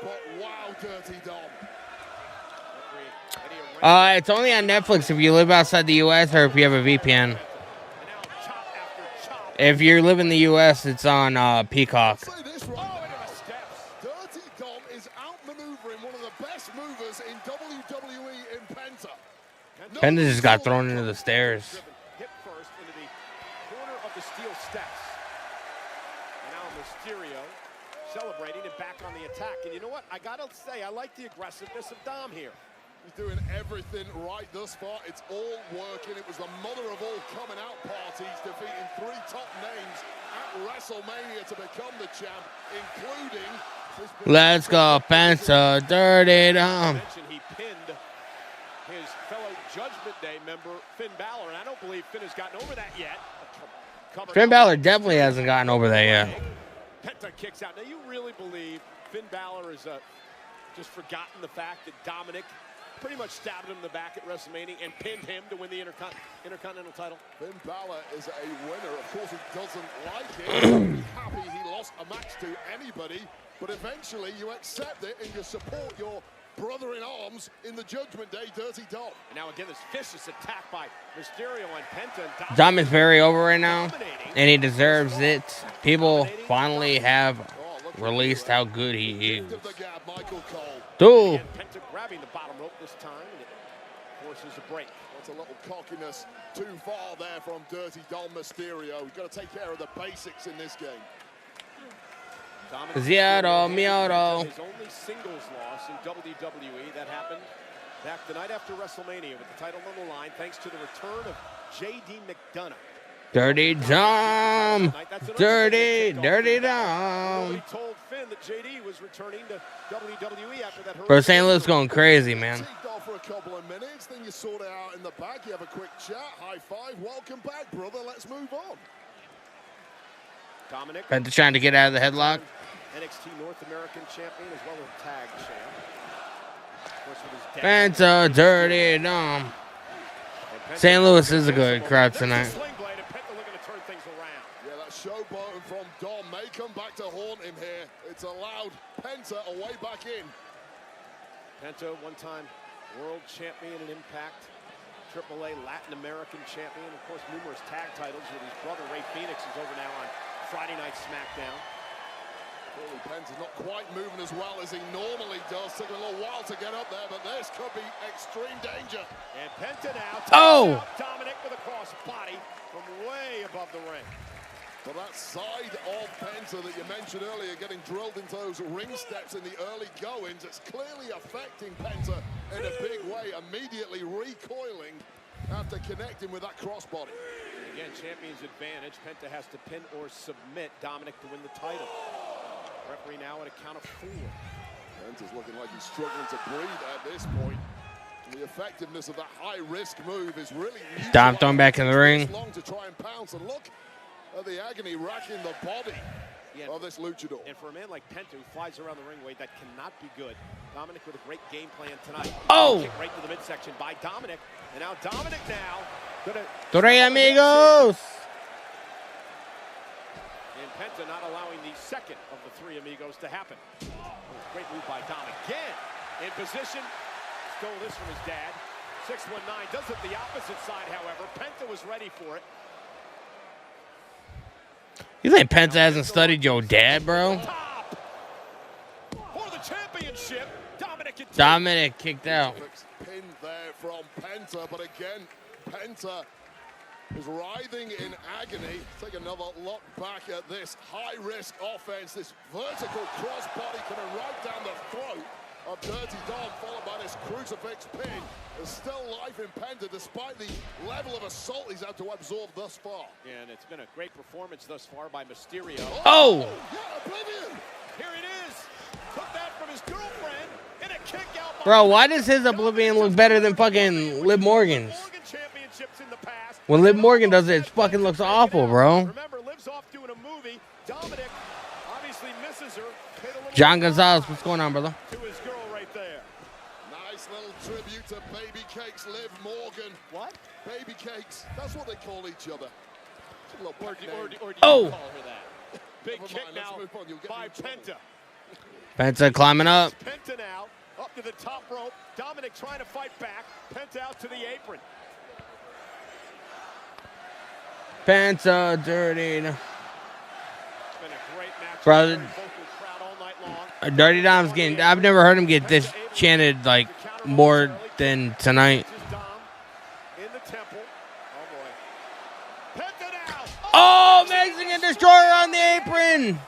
But wow, Dirty Dom. It's only on Netflix if you live outside the U.S. or if you have a VPN. If you live in the U.S., it's on Peacock. Say this right now. Dirty Dom is outmaneuvering one of the best movers in WWE in Penta. Penta just got thrown into the stairs. Hip first into the corner of the steel steps. And now Mysterio celebrating and back on the attack. And you know what? I gotta say, I like the aggressiveness of Dom here. He's doing everything right thus far. It's all working. It was the mother of all coming out parties, defeating 3 top names at WrestleMania to become the champ, including... Let's go, Penta. Dirty Dom. He pinned his fellow Judgment Day member, Finn Balor, and I don't believe Finn has gotten over that yet. Finn Balor definitely hasn't gotten over that yet. Penta kicks out. Now, you really believe Finn Balor has just forgotten the fact that Dominic pretty much stabbed him in the back at WrestleMania and pinned him to win the Intercontinental title? Finn Balor is a winner. Of course, he doesn't like it. He's happy he lost a match to anybody, but eventually you accept it and you support your brother-in-arms in the Judgment Day, Dirty Dom. And now again, this vicious attack by Mysterio and Penta. And Dom is very over right now, and he deserves it. People finally have released how good he is. Dude. Penta grabbing the bottom rope this time, and it forces a break. That's a little cockiness too far there from Dirty Dom Mysterio. We've got to take care of the basics in this game. Zero Mioro. His only singles loss in WWE. That happened back the night after WrestleMania with the title on the line, thanks to the return of J.D. McDonough. Dirty Dom. Dirty Dom. He told Finn that J.D. was returning to WWE after that. Bro, St. Louis going crazy, man. Off for a couple of minutes, then you sort it out in the back. You have a quick chat, high five. Welcome back, brother. Let's move on. Dominic. Penta trying to get out of the headlock. NXT North American champion as well as tag champ. Of course, with his Penta, Dirty Dom. St. Louis is a good crowd tonight. Yeah, that showboating from Dom may come back to haunt him here. It's allowed Penta a way back in. Penta, one-time world champion in Impact, AAA Latin American champion, of course, numerous tag titles with his brother Ray Phoenix is over now on Friday Night SmackDown. Clearly, Penta's not quite moving as well as he normally does. Taking a little while to get up there, but this could be extreme danger. And Penta now takes out Dominic with a cross body from way above the ring. But that side of Penta that you mentioned earlier, getting drilled into those ring steps in the early goings, it's clearly affecting Penta in a big way, immediately recoiling after connecting with that crossbody. Again, champion's advantage. Penta has to pin or submit Dominic to win the title. Referee now at a count of 4. Penta's looking like he's struggling to breathe at this point. The effectiveness of that high-risk move is really Dom throwing back in the ring. long to try and pounce, and look at the agony racking the body of this luchador. And for a man like Penta who flies around the ring weight, that cannot be good. Dominic with a great game plan tonight. Oh! Kick right to the midsection by Dominic. And now Dominic gonna... Tres amigos! And Penta not allowing the second of the 3 amigos to happen. Great move by Dom again. In position. Stole this from his dad. 619 does it the opposite side, however. Penta was ready for it. You think Penta hasn't studied your dad, bro? For the championship, Dominic kicked out. Pin there from Penta, but again, Penta is writhing in agony. Take another look back at this high-risk offense, this vertical crossbody coming right down the throat of Dirty Dom, followed by this crucifix pin. There's still life in Penta, despite the level of assault he's had to absorb thus far. Yeah, and it's been a great performance thus far by Mysterio. Oh! Yeah, Oblivion! Here it is. Took that from his girlfriend in a kick out. Bro, why does his Oblivion look better than fucking Liv Morgan's? Championships in the past. When Liv Morgan does it, it fucking looks awful, bro. Remember, Liv's off doing a movie. Dominic obviously misses her. John Gonzalez, what's going on, brother? To his girl right there. Nice little tribute to Baby Cakes, Liv Morgan. What? Baby Cakes. That's what they call each other. Or do you Oh! call her that? Big kick now by Penta. Penta climbing up. Penta now up to the top rope. Dominic trying to fight back. Penta out to the apron. Penta dirty. Been a great match. Brother, Vocal crowd all night long. Dirty Dom's getting. I've never heard him get this chanted like more than tonight. In the temple. Oh boy. Penta now. Oh, Mexican Destroyer on the apron.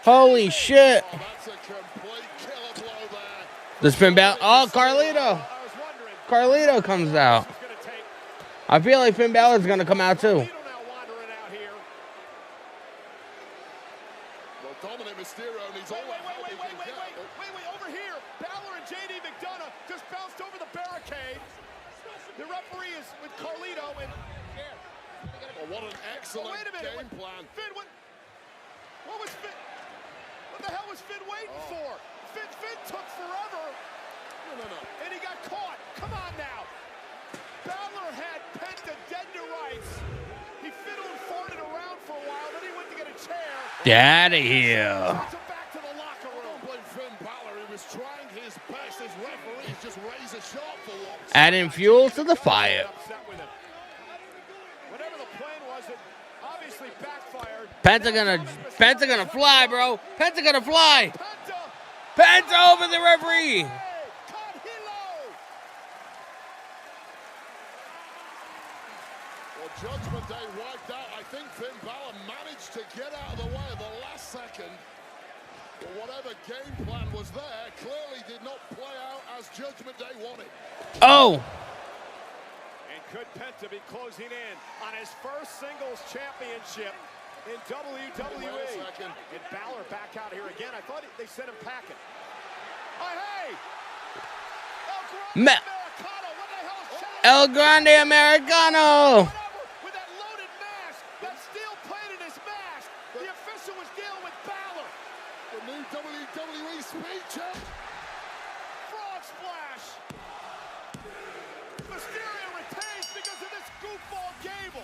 Holy shit. The spin back. Oh, Carlito. Carlito comes out. I feel like Finn Balor's going to come out too. Well, Dominic Mysterio needs all the help he can get. Wait, over here. Balor and JD McDonough just bounced over the barricade. The referee is with Carlito and... Well, what an excellent game plan. Finn, what was Finn? What the hell was Finn waiting for? Finn took forever. No. And he got caught. Come on now. Balor had Penta dead to rights. He fiddled and farted around for a while. Then he went to get a chair. Get out of here. Back to the locker room. Don't blame Finn Balor. He was trying his best. His referees just razor sharp for once. Adding fuel to the fire. Whatever the plan was, it obviously backfired. Penta gonna fly, bro. Penta gonna fly. Penta over the referee. Well, Judgment Day wiped out. I think Finn Balor managed to get out of the way at the last second. But whatever game plan was there clearly did not play out as Judgment Day wanted. Oh. And could Penta be closing in on his first singles championship in WWE? And Balor back out here again. I thought they sent him packing. Oh, hey! El Grande Americano. With that loaded mask, that steel plate in his mask. The official was dealing with Balor. The new WWE speed champ. Frog splash. Mysterio retains because of this goofball Gable.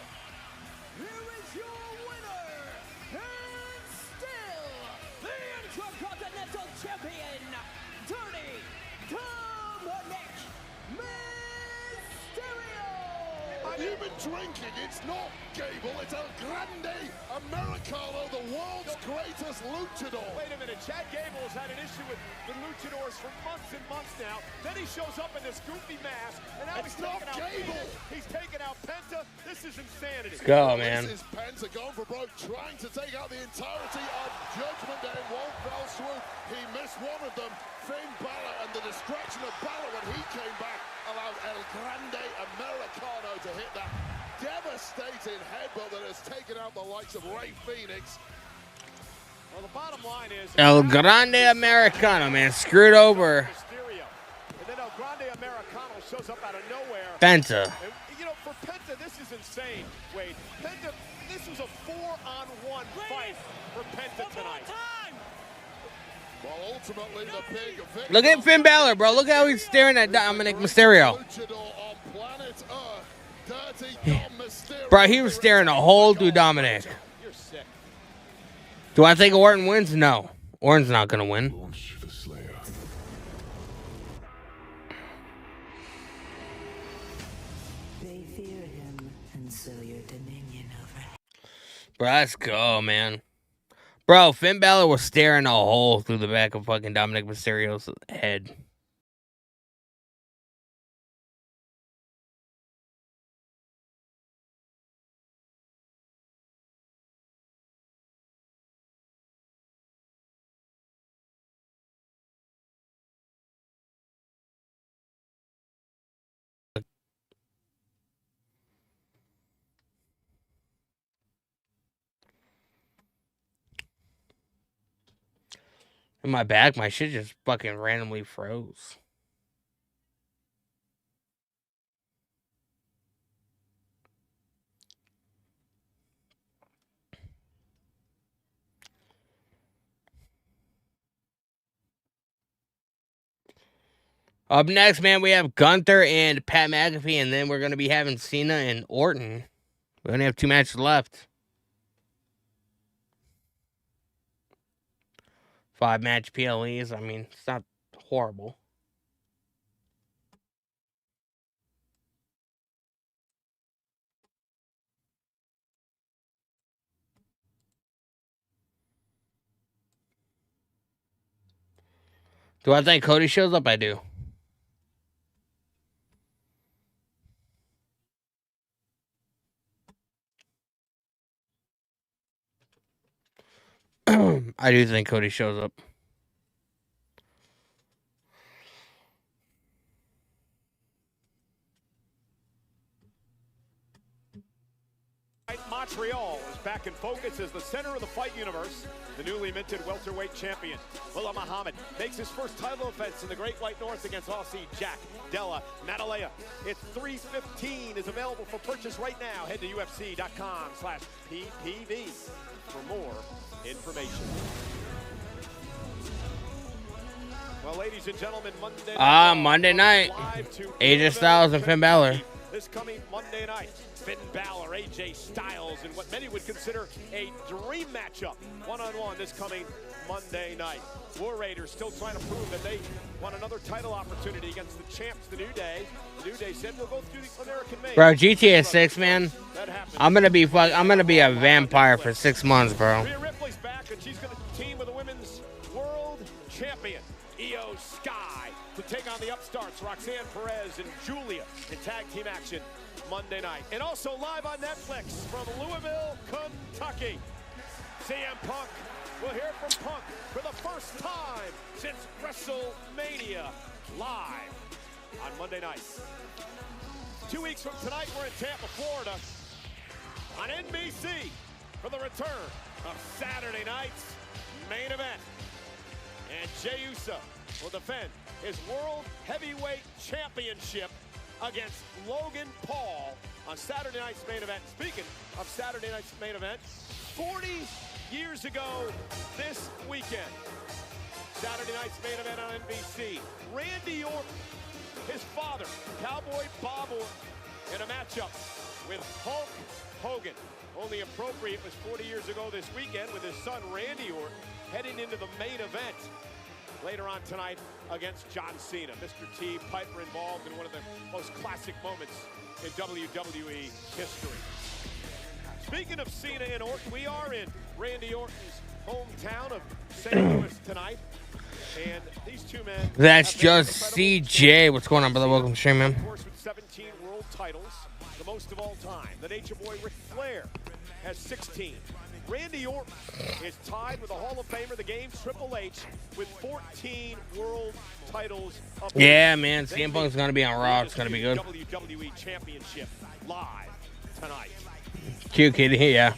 Here is your winner, and still the Intercontinental Champion, Dirty Dominic Mysterio. You've been drinking. It's not Gable. It's El Grande Americano, the world's greatest luchador. Wait a minute. Chad Gable has had an issue with the luchadors for months and months now. Then he shows up in this goofy mask, and now It's not Gable. He's taking out Penta. This is insanity. Let's go, man. This is Penta going for broke, trying to take out the entirety of Judgment Day in one fell swoop. He missed one of them. Finn Balor, and the distraction of Balor when he came back allowed El Grande Americano to hit that devastating headbutt that has taken out the likes of Rey Fenix. Well, the bottom line is El Grande Americano, man, screwed over. Mysterio. And then El Grande Americano shows up out of nowhere. Penta. And, you know, for Penta, this is insane, Wade. Penta, this was a 4-on-1 fight for Penta tonight. Well, ultimately, the big victor. Look at Finn Balor, bro. Look how he's staring at Dominic Mysterio. Bro, he was staring a hole through Dominic. You're sick. Do I think Orton wins? No. Orton's not going to win. They fear him, and so your dominion over. Bro, let's go, man. Bro, Finn Balor was staring a hole through the back of fucking Dominic Mysterio's head. In my back, my shit just fucking randomly froze. Up next, man, we have Gunther and Pat McAfee, and then we're going to be having Cena and Orton. We only have 2 matches left. 5-match PLEs. I mean, it's not horrible. Do I think Cody shows up? I do. I do think Cody shows up. Montreal is back in focus as the center of the fight universe. The newly minted welterweight champion, Mullah Muhammad, makes his first title defense in the Great White North against Aussie Jack Della Maddalena. It's $3.15 is available for purchase right now. Head to UFC.com/PPV for more information. Well, ladies and gentlemen, Monday night. AJ Styles and Finn Balor. This coming Monday night, Finn Balor, AJ Styles, in what many would consider a dream matchup, one-on-one this coming Monday night. War Raiders still trying to prove that they want another title opportunity against the champs, the New Day. The New Day said we'll go through the American Made. Bro, GTA 6, man. I'm gonna be a vampire for 6 months, bro. Rhea Ripley's back, and she's gonna team with the women's world champion, Io Sky, to take on the upstarts, Roxanne Perez and Julia, in tag team action Monday night. And also live on Netflix from Louisville, Kentucky, CM Punk. We'll hear from Punk for the first time since WrestleMania, live on Monday night. 2 weeks from tonight, we're in Tampa, Florida, on NBC for the return of Saturday night's main event. And Jey Uso will defend his World Heavyweight Championship against Logan Paul on Saturday night's main event. Speaking of Saturday night's main event, 40 years ago this weekend, Saturday night's main event on NBC, Randy Orton, his father, Cowboy Bob Orton, in a matchup with Hulk Hogan. Only appropriate was 40 years ago this weekend with his son Randy Orton heading into the main event later on tonight against John Cena. Mr. T. Piper involved in one of the most classic moments in WWE history. Speaking of Cena and Orton, we are in Randy Orton's hometown of St. Louis tonight. And these two men... That's just CJ. What's going on, brother? Welcome to stream, man. Of course, with 17 world titles, the most of all time. The Nature Boy Ric Flair has 16. Randy Orton is tied with the Hall of Famer, the game, Triple H, with 14 world titles. Yeah, man. CM Punk's going to be on Raw. It's going to be good. WWE Championship live tonight. Cute kitty, yeah.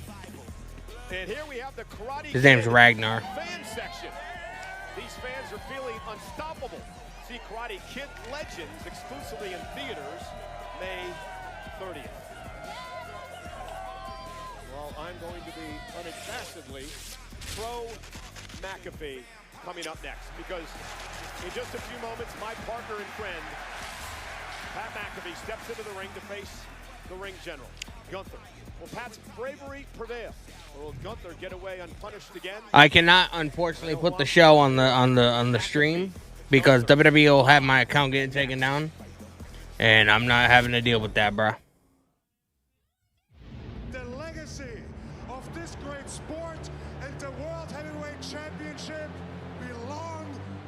And here we have the Karate His name's Kid Ragnar. fan section. These fans are feeling unstoppable. See Karate Kid Legends exclusively in theaters May 30th. Well, I'm going to be unabashedly pro McAfee coming up next, because in just a few moments, my partner and friend, Pat McAfee, steps into the ring to face the ring general, Gunther. Will Pat's bravery prevail, or will Gunther get away unpunished again? I cannot, unfortunately, put the show on the stream because WWE will have my account getting taken down, and I'm not having to deal with that, bro. The legacy of this great sport and the World Heavyweight Championship belong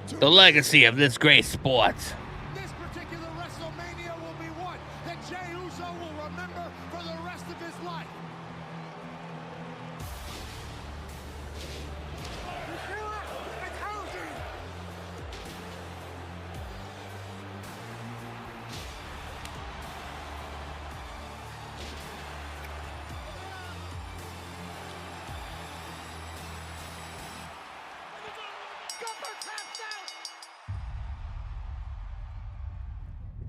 to The legacy of this great sport. This particular WrestleMania will be one that Jey Uso will remember for the rest of his life.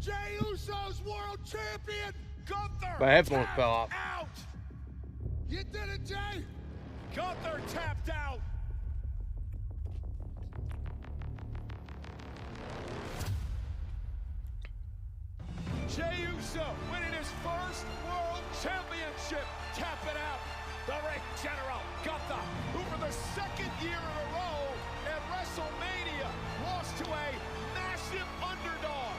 Jey Uso's world champion, Gunther. My headphones fell off. Out. You did it, Jey. Gunther tapped out. Jey Uso winning his first world championship. Tap it out. The ring general, Gunther, who for the second year in a row at WrestleMania, lost to a massive underdog.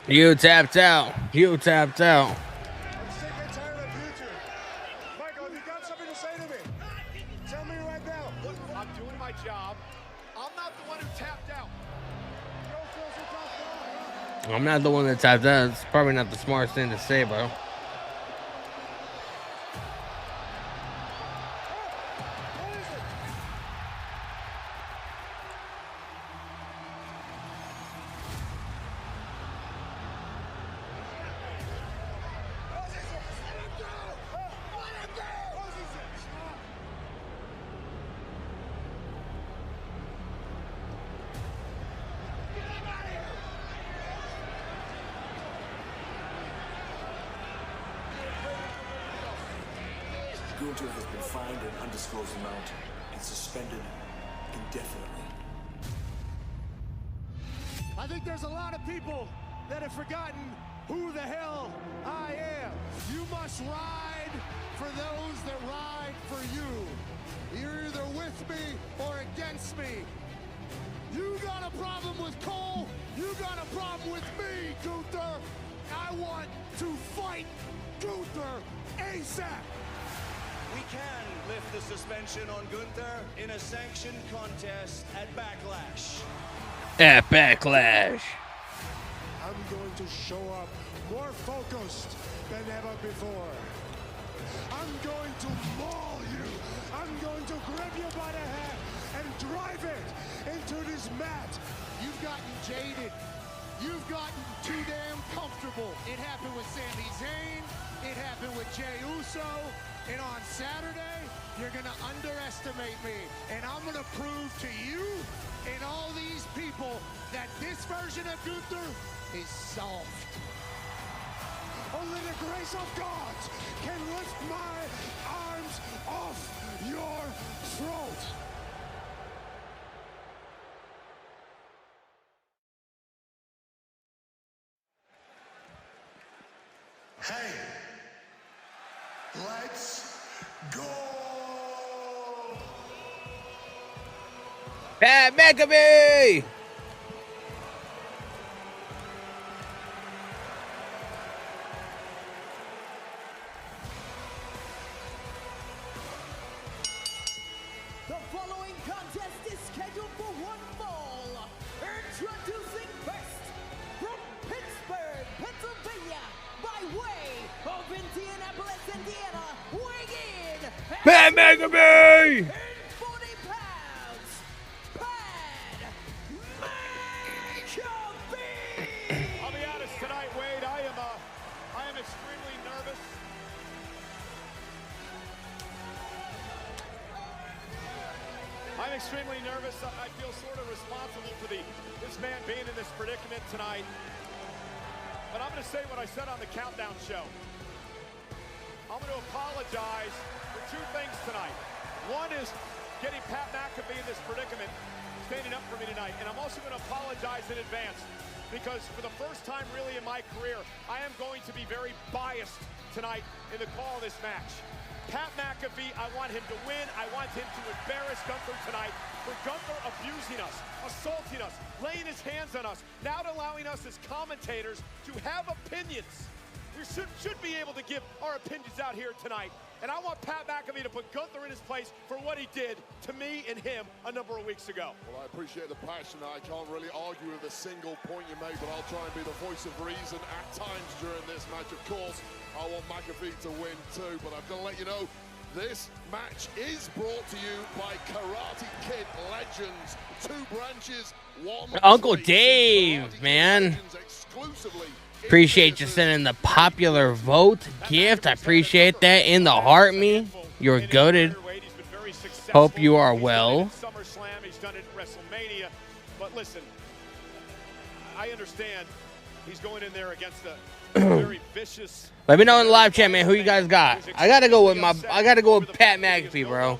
You tapped out. You tapped out. I'm sick and tired of you two. Michael, if you got something to say to me, tell me right now. Look, I'm doing my job. I'm not the one who tapped out. I'm not the one that tapped out. It's probably not the smartest thing to say, bro. Gunther has been fined an undisclosed amount and suspended indefinitely. I think there's a lot of people that have forgotten who the hell I am. You must ride for those that ride for you. You're either with me or against me. You got a problem with Cole, you got a problem with me, Gunther. I want to fight Gunther ASAP. We can lift the suspension on Gunther in a sanctioned contest at Backlash. At Backlash. I'm going to show up more focused than ever before. I'm going to maul you. I'm going to grab you by the hair and drive it into this mat. You've gotten jaded. You've gotten too damn comfortable. It happened with Sami Zayn. It happened with Jey Uso. And on Saturday, you're going to underestimate me. And I'm going to prove to you and all these people that this version of Gunther is soft. Only the grace of God can lift my arms off your throat. Hey, let's go! Pat McAfee! The following contest is scheduled for one fall. Introducing first, from Pittsburgh, Pennsylvania, by way of Indianapolis, Indiana, weighing in Pat McAfee! 40 pounds, Pat McAfee! I'll be honest tonight, Wade. I am extremely nervous. I'm extremely nervous. I feel sort of responsible for this man being in this predicament tonight. But I'm going to say what I said on the Countdown show. I'm going to apologize for two things tonight. One is getting Pat McAfee in this predicament, standing up for me tonight. And I'm also going to apologize in advance because for the first time really in my career, I am going to be very biased tonight in the call of this match. Pat McAfee, I want him to win. I want him to embarrass Gunther tonight for Gunther abusing us, assaulting us, laying his hands on us, not allowing us as commentators to have opinions. We should be able to give our opinions out here tonight. And I want Pat McAfee to put Gunther in his place for what he did to me and him a number of weeks ago. Well, I appreciate the passion. I can't really argue with a single point you made, but I'll try and be the voice of reason at times during this match. Of course, I want McAfee to win too, but I've got to let you know, this match is brought to you by Karate Kid Legends. 2 branches, 1 Uncle state. Dave, man. Exclusively. Appreciate you sending the popular vote gift. I appreciate that. In the heart, me. You're goated. Hope you are well. SummerSlam, he's done it at WrestleMania. But listen, I understand he's going in there against a very vicious. Let me know in the live chat, man, who you guys got. I gotta go with Pat McAfee, bro.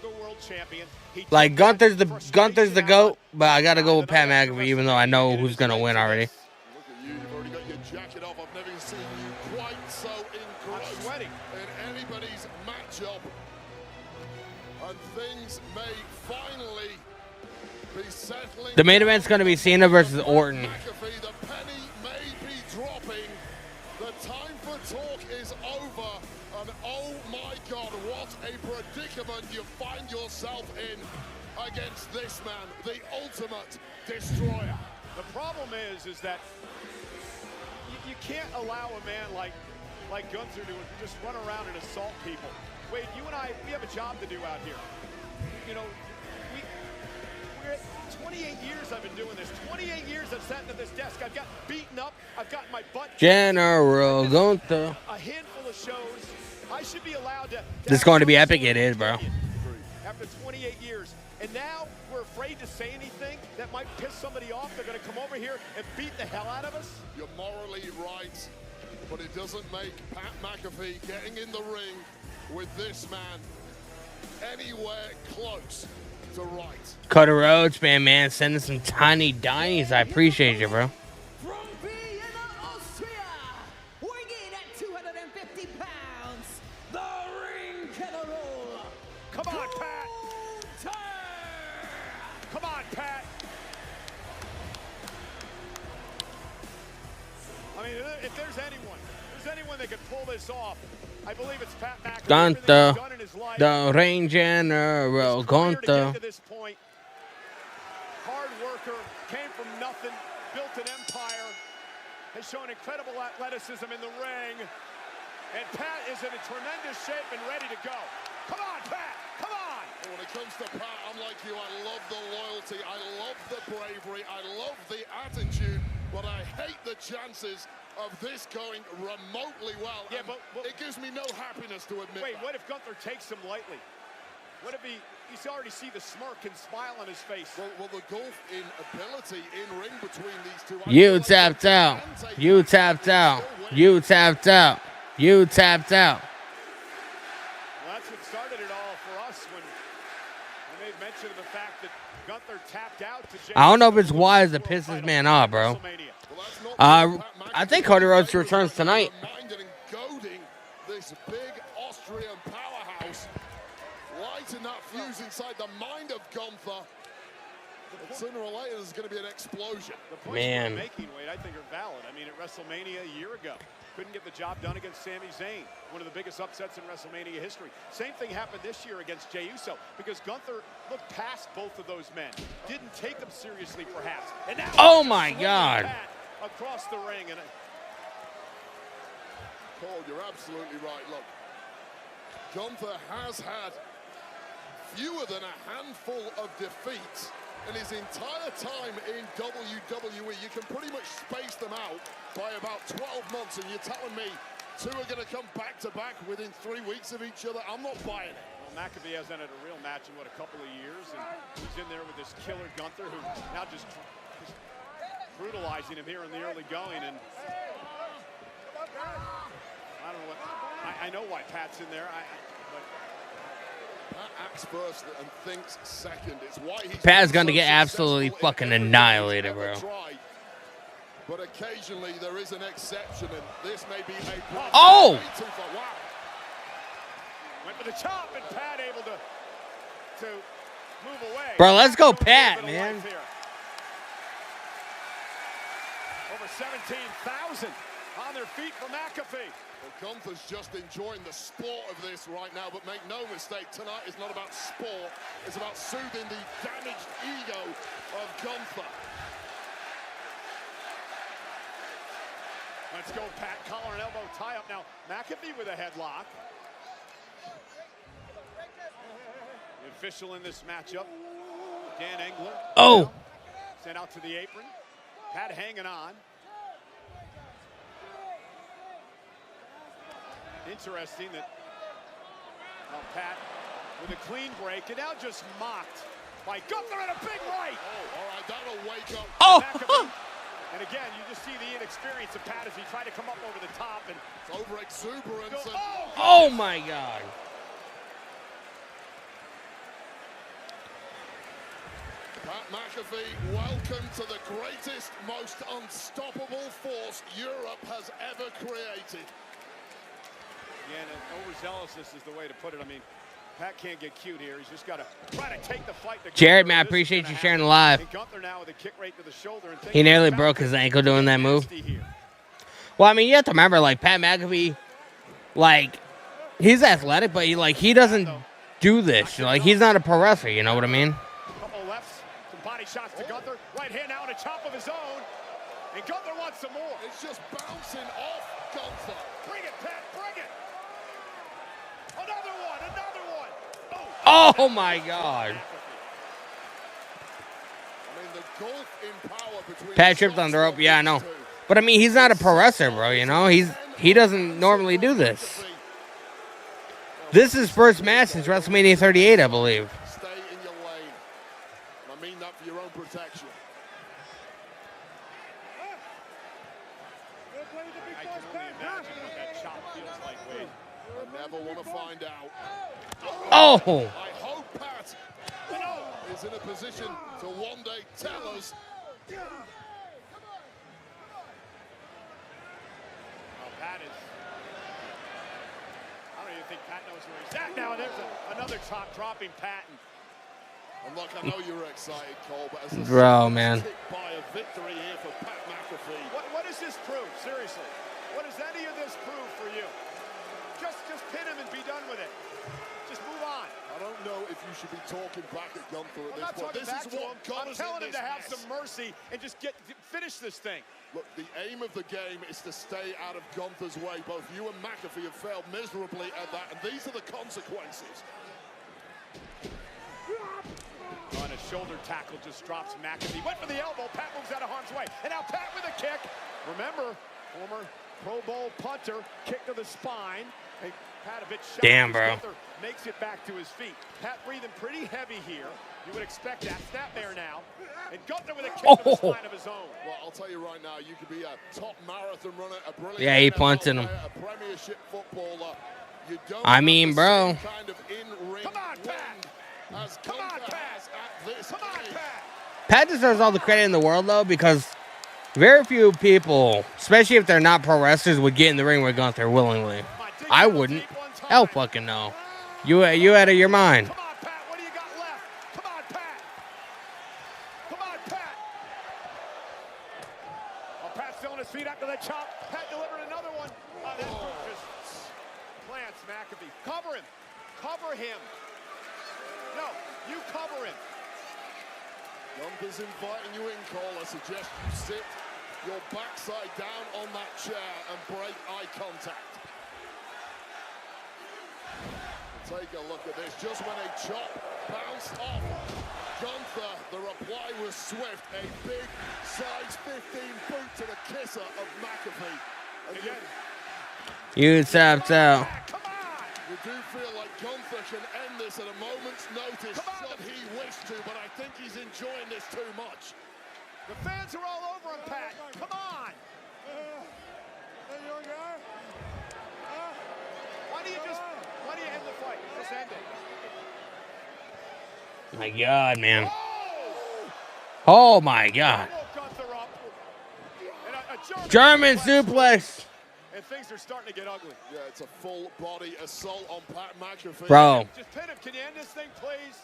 Like Gunther's the GOAT, but I gotta go with Pat McAfee, even though I know who's gonna win already. You've already got your jacket off. I've never seen you quite so engrossed in anybody's matchup. and things may finally be settling. The main event's going to be Cena versus Orton. McAfee, the penny may be dropping. The time for talk is over. And oh my God, what a predicament you find yourself in against this man, the ultimate destroyer. The problem is that you can't allow a man like Gunther to just run around and assault people. Wade, you and I, we have a job to do out here. You know, we're at 28 years I've been doing this. 28 years I've sat at this desk. I've gotten beaten up. I've gotten my butt. General Gunther. A handful of shows. I should be allowed to. This is going to be epic. It is, bro. After 28 years. And now we're afraid to say anything that might piss somebody off. They're going to come over here and beat the hell out of us. You're morally right, but it doesn't make Pat McAfee getting in the ring with this man anywhere close to right. Cody Rhodes, man, sending some tiny dimes. I appreciate you, bro. From Vienna, Austria, weighing at 250 pounds, the ring general. Come on, Pat. Come on, Pat. I mean, if there's anyone that could pull this off, I believe it's Pat McAfee. Gunther, the ring general, Gunther. To this point, hard worker, came from nothing, built an empire, has shown incredible athleticism in the ring, and Pat is in a tremendous shape and ready to go. Come on, Pat, come on! When it comes to Pat, I'm like you, I love the loyalty, I love the bravery, I love the attitude, but I hate the chances of this going remotely well. Yeah, but it gives me no happiness to admit. Wait, what if Gunther takes him lightly? What if you already see the smirk and smile on his face? Well, the gulf in ability in ring between these two. You tapped out. You tapped out. You tapped out. You tapped out. Well, that's what started it all for us when I made mention of the fact that Gunther tapped out to Jay. I don't know if it's wise to piss this man off, bro. I think Cody Rhodes returns tonight. Minded and goading this big Austrian powerhouse, lighting that fuse inside the mind of Gunther. But sooner or later, there's going to be an explosion. The points we're making, Wade, I think are valid. I mean, at WrestleMania a year ago, couldn't get the job done against Sami Zayn, one of the biggest upsets in WrestleMania history. Same thing happened this year against Jey Uso, because Gunther looked past both of those men, didn't take them seriously, perhaps. And now, oh my God! Across the ring, and Paul, you're absolutely right. Look, Gunther has had fewer than a handful of defeats in his entire time in WWE. You can pretty much space them out by about 12 months, and you're telling me two are going to come back to back within 3 weeks of each other? I'm not buying it. Well, McAfee hasn't had a real match in, what, a couple of years, and he's in there with this killer Gunther, who now just brutalizing him here in the early going, and I don't know what, I know why Pat's in there. Pat acts first and thinks second. It's why he's Pat's gonna get absolutely fucking annihilated, bro. But occasionally there is an exception, and this may be a oh! Wow. Went for the chop, and Pat able to move away. Bro, let's go, Pat, man. Over 17,000 on their feet for McAfee. Well, Gunther's just enjoying the sport of this right now, but make no mistake, tonight is not about sport. It's about soothing the damaged ego of Gunther. Let's go, Pat. Collar and elbow tie up now. McAfee with a headlock. The official in this matchup, Dan Engler. Oh! Sent out to the apron. Pat hanging on. Interesting that Pat with a clean break, and now just mocked by Gunther and a big right. Oh, all right, that'll wake up. Oh! And again, you just see the inexperience of Pat as he tried to come up over the top, and it's over exuberance. Oh my God! Pat McAfee, welcome to the greatest, most unstoppable force Europe has ever created. Yeah, and overzealousness is the way to put it. I mean, Pat can't get cute here. He's just got to try to take the fight to Jared, Gunther. man, I This is appreciate gonna you sharing the happen. live. And Gunther now with a kick right to the shoulder and He nearly broke his ankle doing that move. Well, I mean, you have to remember, like, Pat McAfee, like, he's athletic, but he doesn't do this. Like, he's not a pro wrestler, you know what I mean? Couple lefts, some body shots to Gunther. Right hand now and a chop of his own. And Gunther wants some more. It's just bouncing off Gunther. Bring it, Pat, bring it. Another one, another one. Oh, my God. I mean, the gulf in power between Pat tripped on the rope. Yeah, I know. But, I mean, he's not a pro wrestler, bro, you know? He doesn't normally do this. This is his first match since WrestleMania 38, I believe. Stay in your lane. I mean that for your own protection. I can only imagine what that chop feels like, Wade. I never want to find out. Oh! I hope Pat is in a position to one day tell us. Pat is. I don't even think Pat knows where he's at now. There's another chop dropping Patton. And look, I know you're excited, Cole, but as a Bro, man. by a victory here for Pat McAfee. What does this prove? Seriously, what does any of this prove for you? Just pin him and be done with it. Just move on. I don't know if you should be talking back at Gunther at I'm not this point. talking This back is to what him. got I'm us telling in him to this have mess. some mercy and just finish this thing. Look, the aim of the game is to stay out of Gunther's way. Both you and McAfee have failed miserably at that, and these are the consequences. On a shoulder tackle just drops McAfee. Went for the elbow. Pat moves out of harm's way. And now Pat with a kick. Remember, former Pro Bowl punter, kick to the spine. And Pat a bit shocked. Damn, bro. Gunther makes it back to his feet. Pat breathing pretty heavy here. You would expect that. Snap there now. And Gunther with a kick to the spine of his own. Well, I'll tell you right now, you could be a top marathon runner, a brilliant Yeah, he NFL punted him. player, a premiership footballer. You don't I mean, have the bro. same kind of in-ring Come on, Pat. as Gunther has at this Come on, age. Pat. Pat deserves all the credit in the world, though, because very few people, especially if they're not pro wrestlers, would get in the ring with Gunther willingly. I wouldn't. Hell fucking no. You out of your mind. Come on, Pat. What do you got left? Come on, Pat. Come on, Pat. Oh, Pat's still on his feet after that chop. Pat delivered another one. That just plants McAfee. Cover him. Cover him. No, you cover him. Gunther's inviting you in, Cole. I suggest you sit your backside down on that chair and break eye contact. Take a look at this. Just when a chop bounced off Gunther, the reply was swift. A big size 15 boot to the kisser of McAfee. Again, You tapped out. you do feel like Gunther can end this at a moment's notice should he wish to, but I think he's enjoying this too much. The fans are all over him, Pat. Come on. Why do you end the fight? Just end it. My God, man. Oh, my God. Gunther up. And a German suplex. And things are starting to get ugly. Yeah, it's a full body assault on Pat McAfee. Bro. Just pin him. Can you end this thing, please?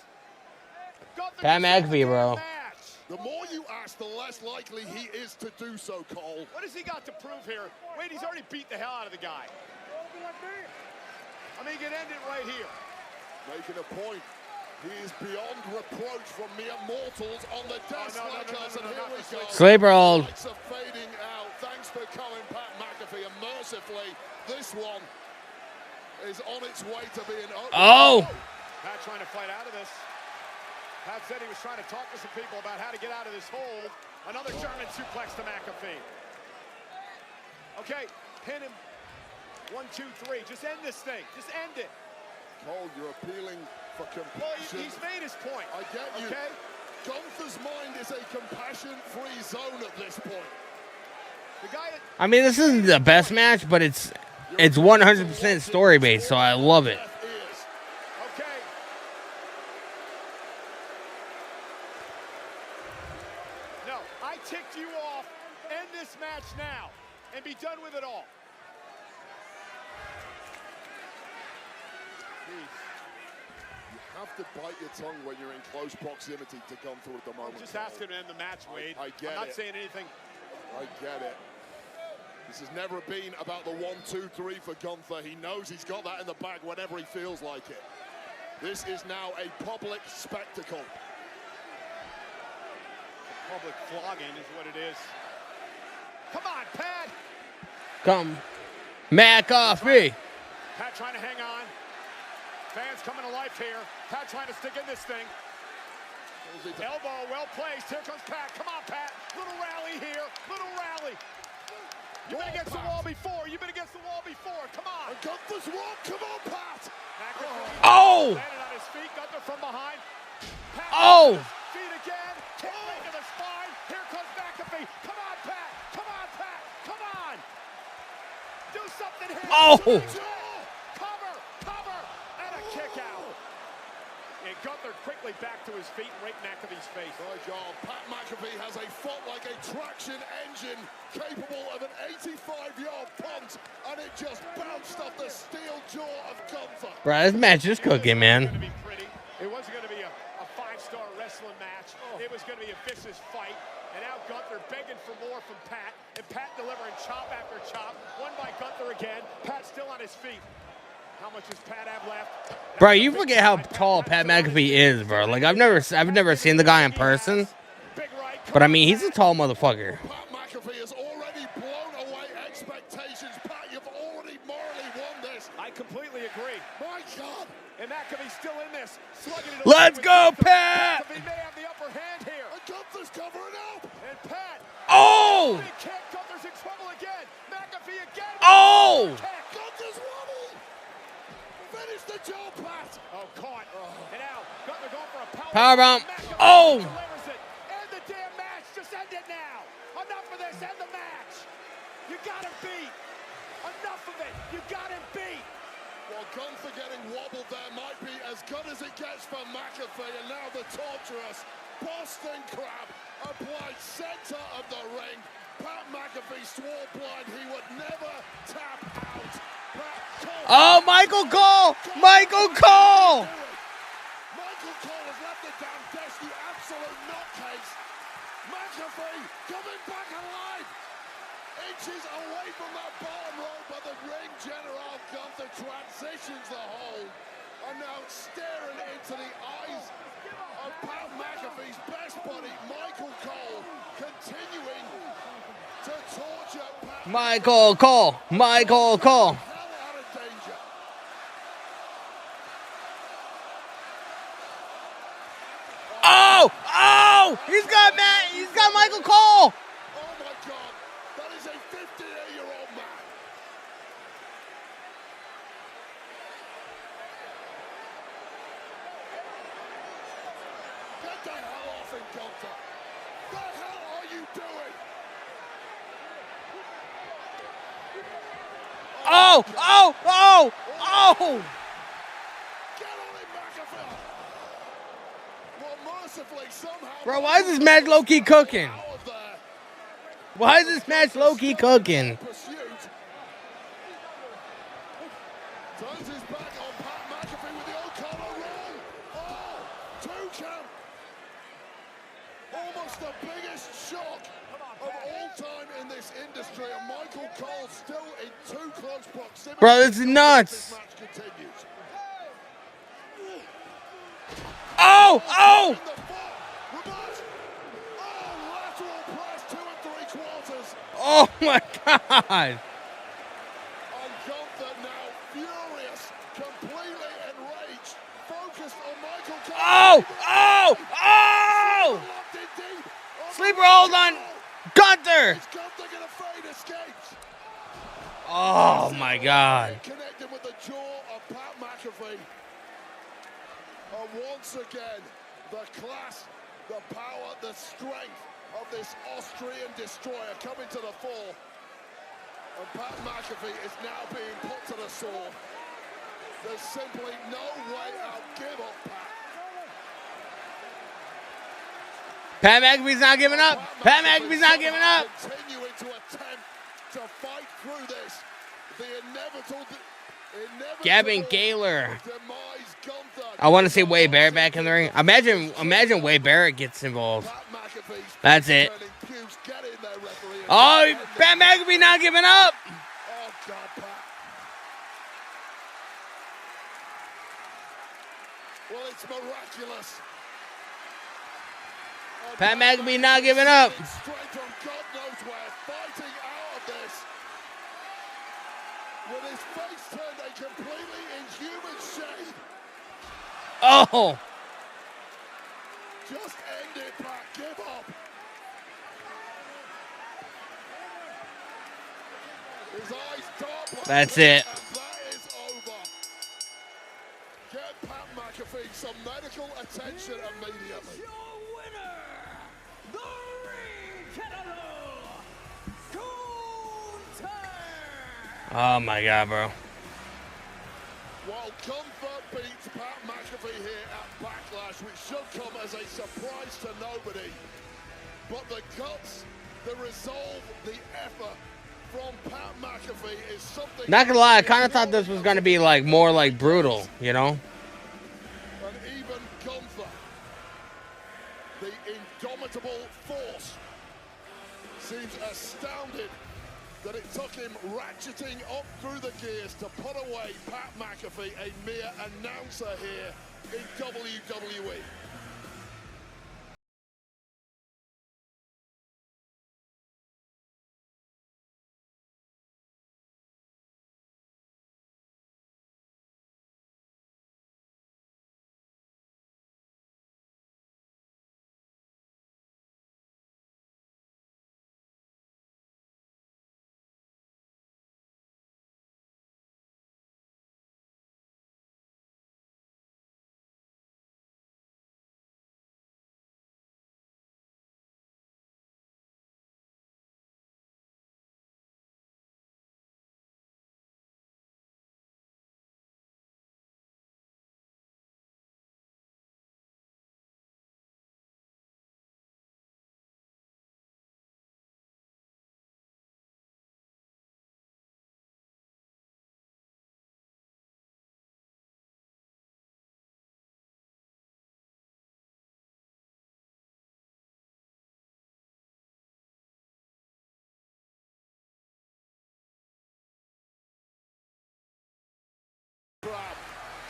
Gunther Pat McAfee, bro. The more you ask, the less likely he is to do so, Cole. What has he got to prove here? Wait, he's already beat the hell out of the guy. I mean, he can end it right here. Making a point. He is beyond reproach from mere mortals on the desk like us, and here we go. Sleeper hold. Lights are fading out. Thanks for coming, Pat McAfee, and mercifully, this one is on its way to being over. Oh! Pat trying to fight out of this. Pat said he was trying to talk to some people about how to get out of this hole. Another German suplex to McAfee. Okay, pin him. 1, 2, 3. Just end this thing. Just end it. Cole, you're appealing for compassion. Well, he's made his point. I get you. Okay? Gunther's mind is a compassion-free zone at this point. The guy that I mean, this isn't the best match, but it's 100% story-based, so I love it. Okay. No, I ticked you off. End this match now and be done with it all. have to bite your tongue when you're in close proximity to Gunther at the moment. I'm just asking to end the match, Wade. I get it. I'm not saying anything. I get it. This has never been about the 1, 2, 3 for Gunther. He knows he's got that in the bag whenever he feels like it. This is now a public spectacle. A public flogging is what it is. Come on, Pat. Come. McAfee. Pat trying to hang on. Fans coming to life here. Pat trying to stick in this thing. Elbow well placed. Here comes Pat. Come on, Pat. Little rally here. Little rally. You've been against the wall before. You've been against the wall before. Come on. Gunther's walk. Come on, Pat. Oh. Landed on his feet. Gunther from behind. Pat Oh. feet again. Kick right to the spine. Here comes McAfee. Come on, Pat. Come on, Pat. Come on. Do something here. Oh. Cover. Cover. And a kick out. And Gunther quickly back to his feet, right in McAfee's face. My God, Pat McAfee has a foot like a traction engine capable of an 85-yard punt, and it just bounced off the steel jaw of Gunther. Bro, this match is cooking, man. It wasn't going to be a 5-star wrestling match. It was going to be a vicious fight. And now Gunther begging for more from Pat, and Pat delivering chop after chop. Won by Gunther again. Pat still on his feet. How much does Pat have left? Bro, you forget how tall Pat McAfee is, bro. Like I've never seen the guy in person, but I mean he's a tall motherfucker. Pat McAfee has already blown away expectations. Pat, you've already morally won this. I completely agree. My God. And McAfee's still in this. Slugging it Let's away go, with Pat! McAfee may have the upper hand here. And Gunther's covering up. And Pat. Oh! Big kick. Gunther's in trouble again. McAfee again. Oh! Gunther's wobble. Finish the job, Pat. Oh, caught. And now Gunther going for a Powerbomb. McAfee Oh! delivers it. End the damn match. Just end it now. Enough of this. End the match. You got him beat. Enough of it. You got him beat. Well, Gunther getting wobbled there might be as good as it gets for McAfee, and now the torturous Boston Crab applied center of the ring. Pat McAfee swore blind he would never tap out. Oh, Michael Cole! Michael Cole! Michael Cole has left the damn desk, you absolute nutcase. McAfee coming back alive. Inches away from that bottom row, but the ring general Gunther transitions the hold. And now staring into the eyes of Pat McAfee's best buddy, Michael Cole, continuing to torture Pat. Michael Cole! Michael Cole! Hell out of danger. Oh! Oh! He's got Michael Cole! Oh my God, that is a 58-year-old man. Get the hell off him, Gunther. The hell are you doing? Oh! Oh! Oh! Oh! Get on him, McAfee. Well, mercifully, somehow... Bro, why is this match low-key cooking? Why is this match low-key cooking? Pursuit. Turns his back on Pat McAfee with the O'Connor roll. Oh, 2 count. Almost the biggest shock of all time in this industry, and Michael Cole still in too close proximity. Bro, this is nuts. This match continues. Oh! Oh! Oh my God! And Gunther now furious, completely enraged, focused on Michael Cole. Oh! Oh! Oh! Sleeper hold on Gunther! Is Gunther gonna fade escapes? Oh my God! Connected with the jaw of Pat McAfee. And once again, the class, the power, the strength of this Austrian destroyer coming to the fore. And Pat McAfee is now being put to the sword. There's simply no way out. Give up, Pat Pat. McAfee's not giving up! Pat McAfee's not giving up! Continuing to attempt to fight through this. The Gavin Gaylor. I want to see Wade Barrett back in the ring. Imagine Wade Barrett gets involved. That's it. Oh, Pat McAfee not giving up. Well, it's miraculous. Pat McAfee not giving up. Straight from God knows where, fighting out of this. With his face turned a completely inhuman shade. Oh. Just end it, Pat. Give up. His eyes dark. That's it. And that is over. Get Pat McAfee some medical attention immediately. Oh my God, bro. While Gunther beats Pat McAfee here at Backlash, which should come as a surprise to nobody, but the guts, the resolve, the effort from Pat McAfee is something. Not gonna lie, I kind of thought this was gonna be like more like brutal, you know? And even Gunther, the indomitable force, seems astounded that it took him ratcheting up through the gears to put away Pat McAfee, a mere announcer here in WWE.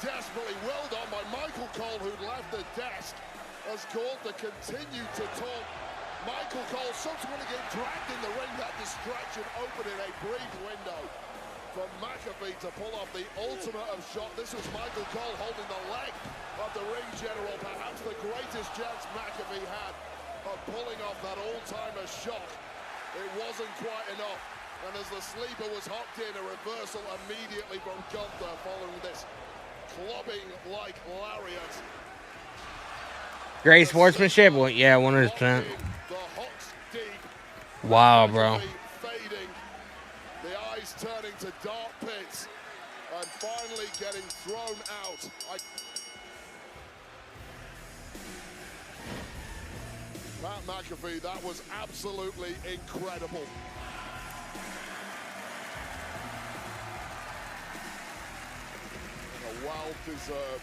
Desperately well done by Michael Cole, who'd left the desk, has called to continue to talk. Michael Cole subsequently getting dragged in the ring, that distraction opening a brief window for McAfee to pull off the ultimate of shot. This was Michael Cole holding the leg of the ring general, perhaps the greatest chance McAfee had of pulling off that all-timer shot. It wasn't quite enough, and as the sleeper was hooked in, a reversal immediately from Gunther following this clubbing like lariat. Great sportsmanship. Well, yeah, 100%. Wow, bro. Fading, the eyes turning to dark pits, and finally getting thrown out. Pat McAfee, that was absolutely incredible. A well-deserved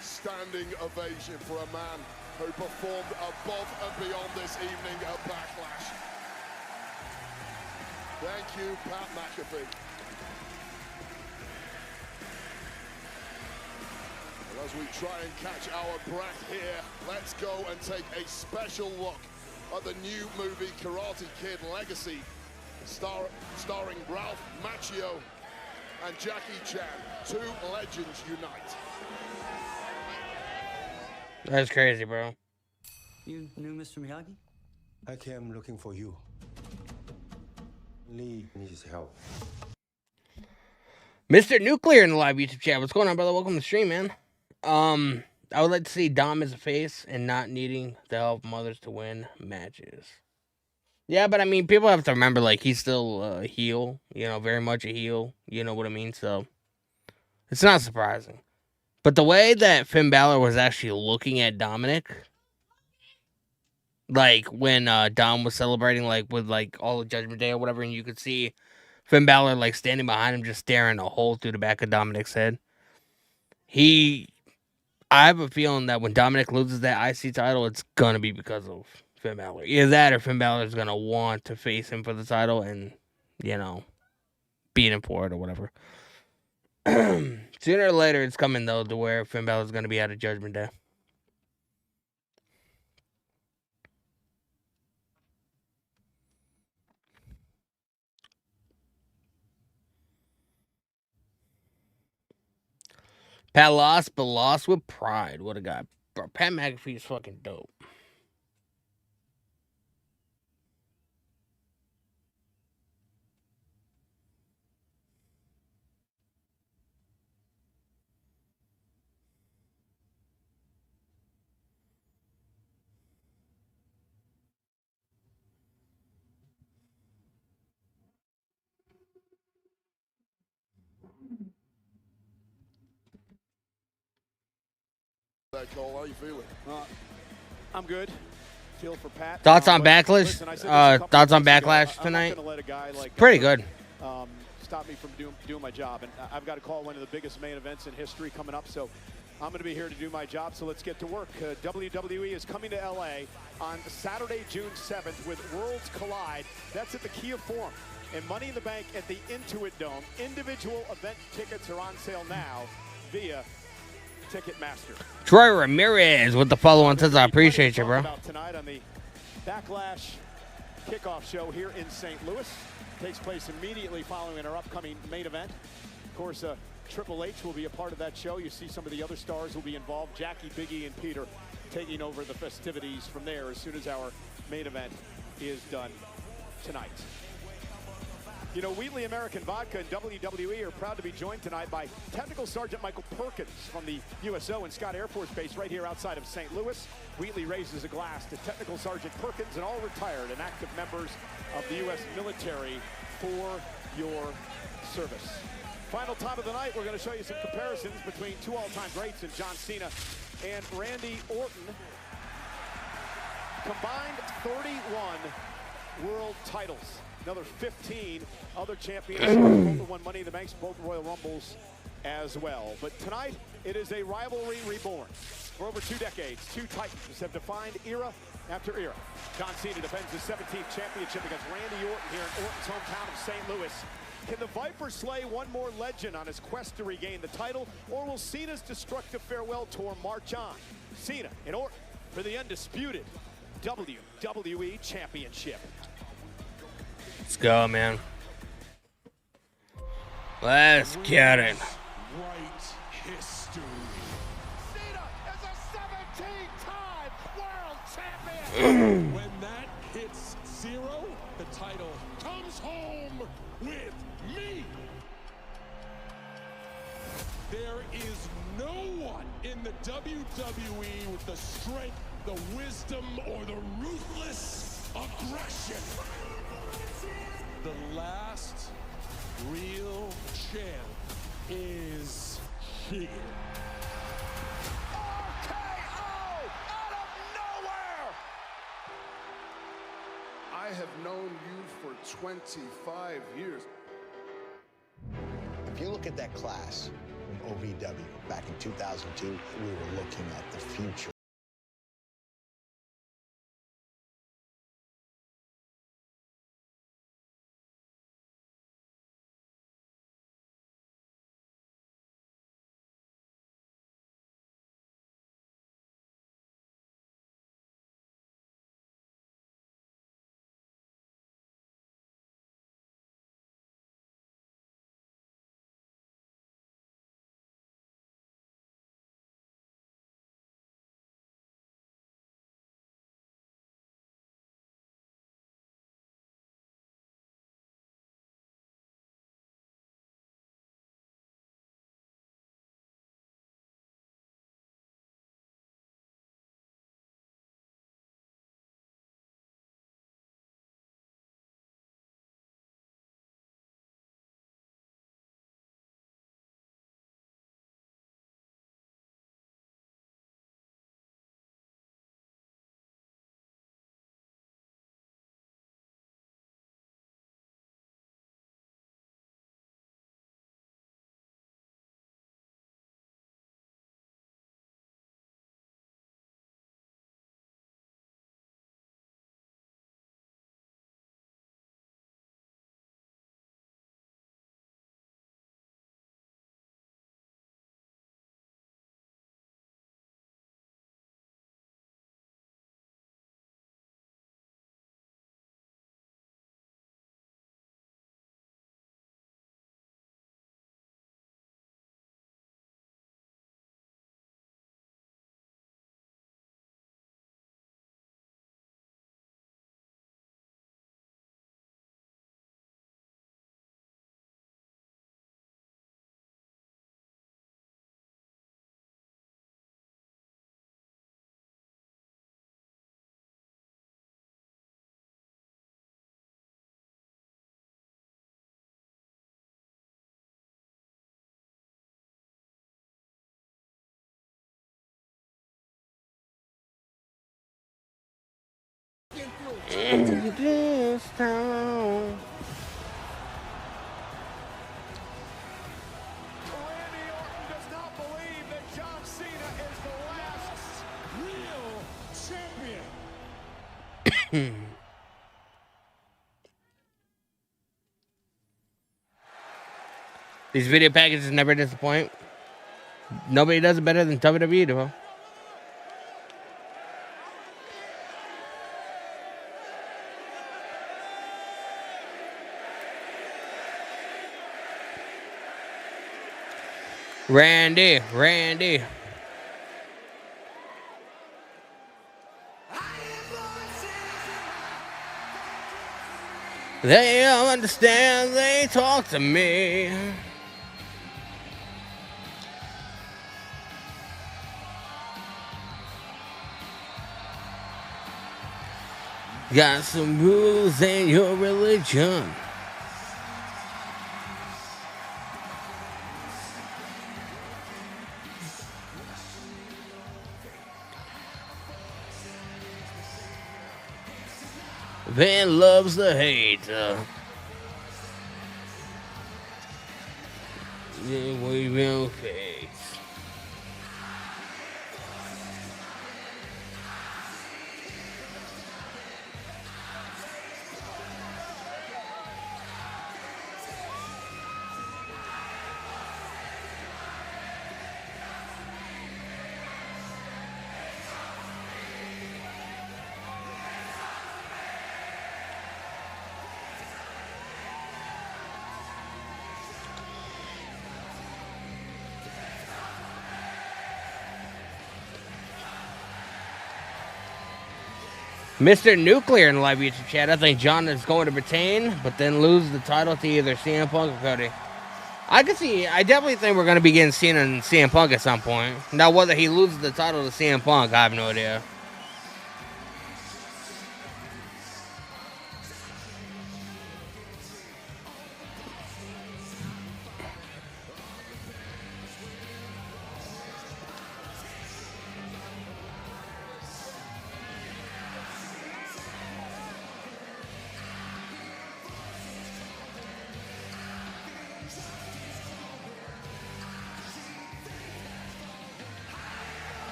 standing ovation for a man who performed above and beyond this evening at Backlash. Thank you, Pat McAfee. And as we try and catch our breath here, let's go and take a special look at the new movie Karate Kid Legacy, starring Ralph Macchio and Jackie Chan. Two legends unite. That's crazy, bro. You knew Mr. Miyagi? I came looking for you. Lee needs help. Mr. Nuclear in the live YouTube chat. What's going on, brother? Welcome to the stream, man. I would like to see Dom as a face and not needing the help of mothers to win matches. Yeah, but I mean, people have to remember, like, he's still a heel, you know, very much a heel, you know what I mean? So, it's not surprising. But the way that Finn Balor was actually looking at Dominic, like, when Dom was celebrating, like, with, like, all of Judgment Day or whatever, and you could see Finn Balor like standing behind him, just staring a hole through the back of Dominic's head. I have a feeling that when Dominic loses that IC title, it's gonna be because of Finn Balor. Either that or Finn Balor is gonna want to face him for the title and, beat him for it or whatever. Sooner or later, it's coming though to where Finn Balor is gonna be out of Judgment Day. Pat lost, but lost with pride. What a guy. Bro, Pat McAfee is fucking dope. Cole, how you feeling? I'm good. Feel for Pat. Thoughts on But Backlash? listen, I said this a couple Thoughts on weeks ago. Backlash I'm tonight? not gonna let a guy like Pretty good. Stop me from doing my job. And I've got to call one of the biggest main events in history coming up. So I'm going to be here to do my job. So let's get to work. WWE is coming to LA on Saturday, June 7th with Worlds Collide. That's at the Kia Forum. And Money in the Bank at the Intuit Dome. Individual event tickets are on sale now via Ticketmaster. Troy Ramirez with the follow-on says, I appreciate you, bro. About tonight on the Backlash kickoff show here in St. Louis. Takes place immediately following our upcoming main event. Of course, Triple H will be a part of that show. You see some of the other stars will be involved. Jackie, Biggie, and Peter taking over the festivities from there as soon as our main event is done tonight. You know, Wheatley American Vodka and WWE are proud to be joined tonight by Technical Sergeant Michael Perkins from the USO and Scott Air Force Base right here outside of St. Louis. Wheatley raises a glass to Technical Sergeant Perkins and all retired and active members of the U.S. military for your service. Final time of the night, we're going to show you some comparisons between two all-time greats in John Cena and Randy Orton. Combined 31 world titles. Another 15 other championships, both won Money in the Banks, both Royal Rumbles as well. But tonight, it is a rivalry reborn. For over 2 decades, two titans have defined era after era. John Cena defends his 17th championship against Randy Orton here in Orton's hometown of St. Louis. Can the Viper slay one more legend on his quest to regain the title, or will Cena's destructive farewell tour march on? Cena and Orton for the undisputed WWE Championship. Let's go, man. Let's get it. Right history. Cena is a 17-time world champion. When that hits 0, the title comes home with me. There is no one in the WWE with the strength, the wisdom, or the ruthless aggression. The last real champ is here. RKO out of nowhere. I have known you for 25 years. If you look at that class from OVW back in 2002, we were looking at the future. In this town. Randy Orton does not believe that John Cena is the last real champion. These video packages never disappoint. Nobody does it better than WWE, though. Randy. They don't understand, they talk to me. Got some rules in your religion. Van loves the hate. We will face. Mr. Nuclear in the live YouTube chat. I think John is going to retain, but then lose the title to either CM Punk or Cody. I definitely think we're going to be getting Cena and CM Punk at some point. Now, whether he loses the title to CM Punk, I have no idea.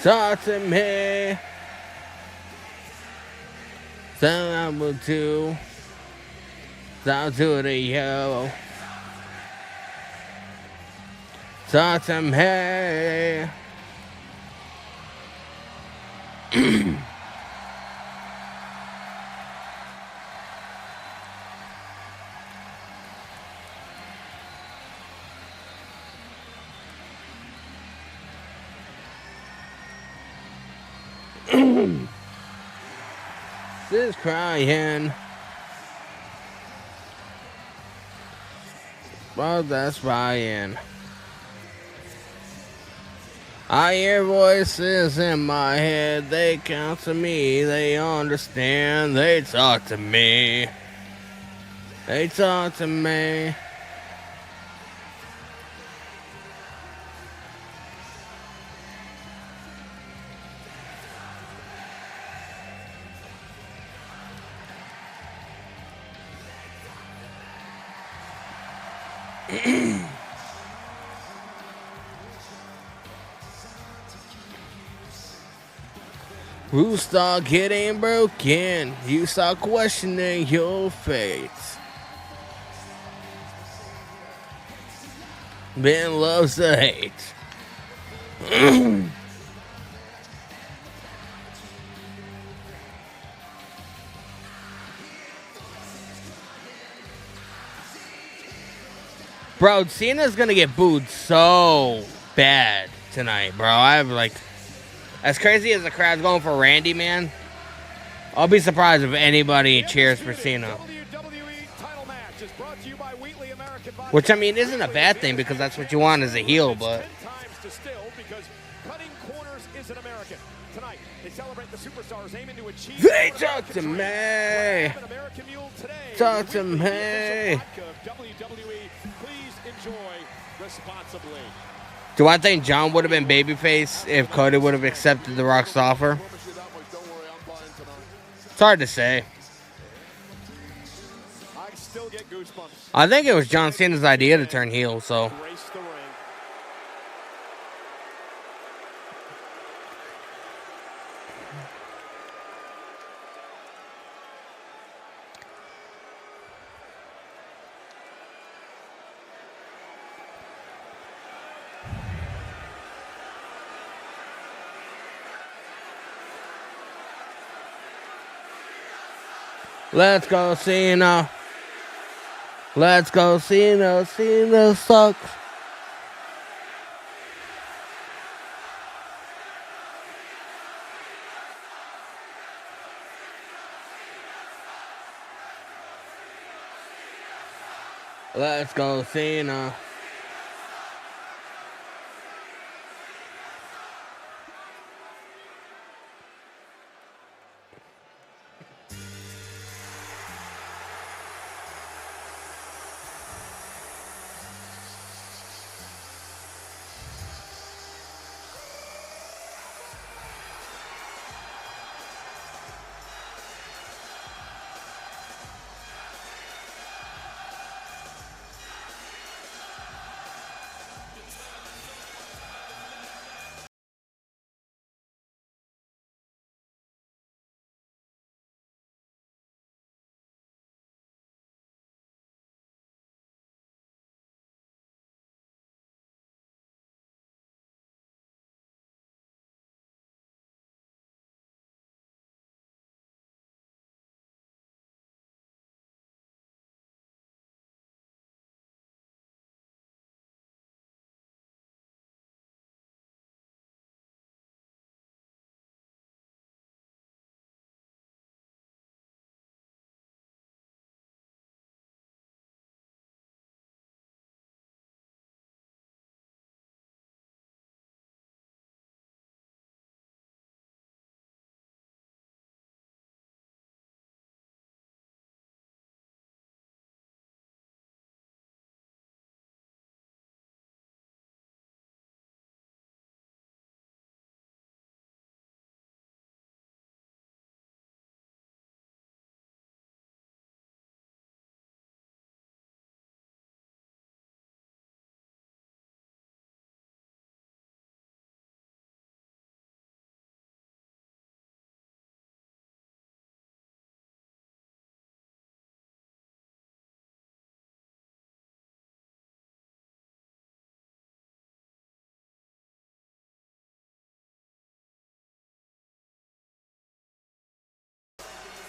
Talk to me. So I will do. Talk to the yo. Talk to me. This is crying. Well, that's Ryan. I hear voices in my head. They count to me. They understand. They talk to me. They talk to me. Rules start getting broken. You start questioning your fate. Ben loves the hate. Bro, Cena's gonna get booed so bad tonight, bro. I have like, as crazy as the crowd's going for Randy, man, I'll be surprised if anybody cheers for Cena. Which, I mean, isn't a bad thing because that's what you want as a heel, but... Tonight, they celebrate the superstars aiming to achieve. Hey, talk to me. Talk to me. WWE. Please enjoy responsibly. Do I think John would have been babyface if Cody would have accepted The Rock's offer? It's hard to say. I still get goosebumps. I think it was John Cena's idea to turn heel, so. Grace the ring. Let's go, Cena. Let's go, Cena. Cena sucks. Let's go, Cena.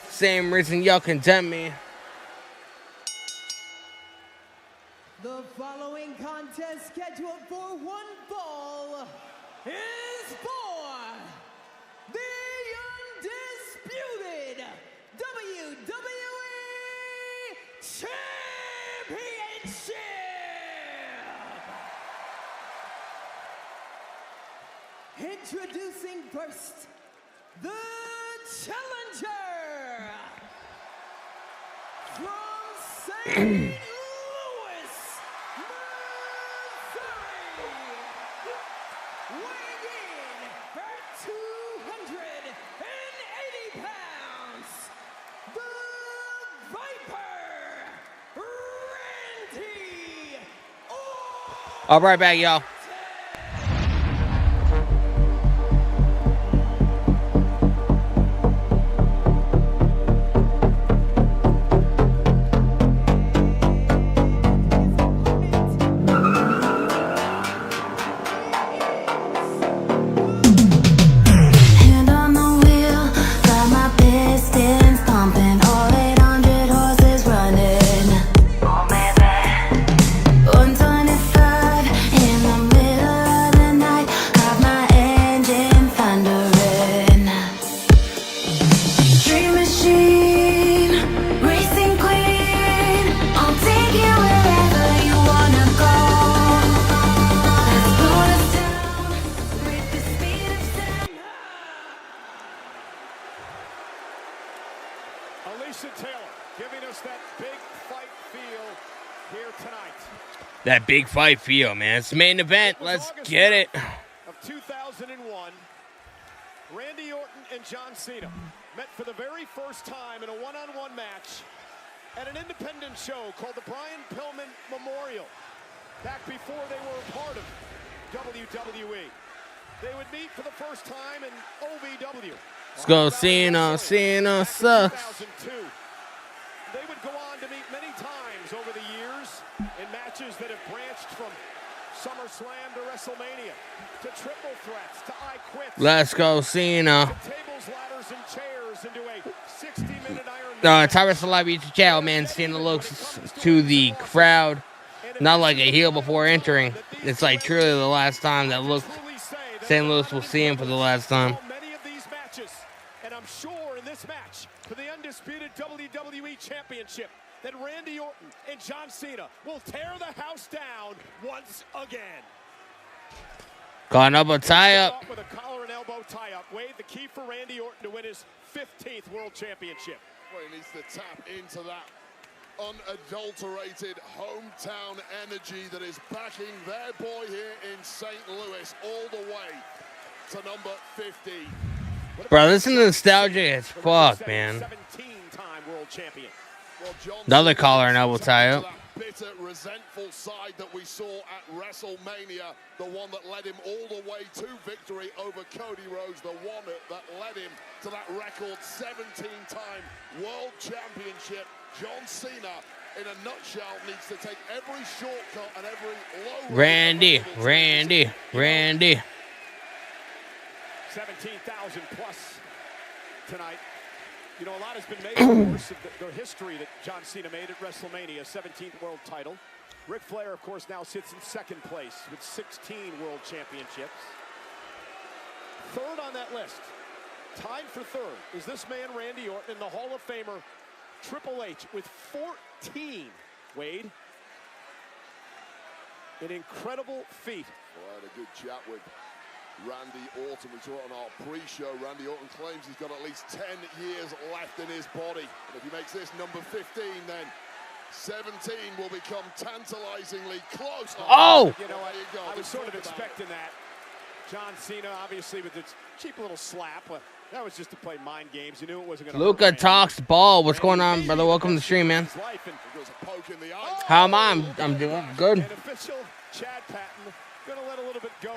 Same reason y'all condemn me. The following contest scheduled for one fall is for the undisputed WWE Championship. Introducing first, the challenger from St. Louis, Missouri, weighing in at 280 pounds, the Viper, Randy Orton. I'll be right back, y'all. Hand on the wheel, got my pistons pumping, all 800 horses running. 125 in the Tyson Taylor giving us that big fight feel here tonight. That big fight feel, man. It's the main event. Let's get it. Of 2001, Randy Orton and John Cena met for the very first time in a one-on-one match at an independent show called the Brian Pillman Memorial, back before they were a part of WWE. They would meet for the first time in OVW. Let's go, Cena. Cena sucks. 2002. They would go on to meet many times over the years in matches that have branched from SummerSlam to WrestleMania, to triple threats, to I Quit. Let's go, Cena. To tables, ladders, and chairs into a 60-minute Iron Tyrus Alive YouTube channel, man. Cena looks to the crowd not like a heel before entering. It's like truly the last time that St. Louis will see him for the last time. Many of these matches, and I'm sure in this match for the undisputed WWE Championship, that Randy Orton and John Cena will tear the house down once again. Got an elbow tie-up. With a collar and elbow tie-up. Wade, the key for Randy Orton to win his 15th World Championship. Well, he needs to tap into that unadulterated hometown energy that is backing their boy here in St. Louis all the way to number 50. Bro, this is nostalgic as fuck, man. 17-time world champion. Another collar and elbow tie-up. Bitter, resentful side that we saw at WrestleMania, the one that led him all the way to victory over Cody Rhodes, the one that led him to that record 17-time world championship. John Cena, in a nutshell, needs to take every shortcut and every low Randy. 17,000 plus tonight. You know, a lot has been made, of course, of the history that John Cena made at WrestleMania, 17th world title. Ric Flair, of course, now sits in second place with 16 world championships. Third on that list, tied for third, is this man, Randy Orton, and the Hall of Famer, Triple H, with 14, Wade. An incredible feat. Well, I had a good chat with Randy Orton. We saw it on our pre-show. Randy Orton claims he's got at least 10 years left in his body. And if he makes this number 15, then 17 will become tantalizingly close. Oh! You know, I was sort of expecting that. John Cena, obviously, with its cheap little slap. That was just to play mind games. You knew it wasn't going to Luca talks ball. What's going on, brother? Welcome to the stream, man. How am I? I'm doing good.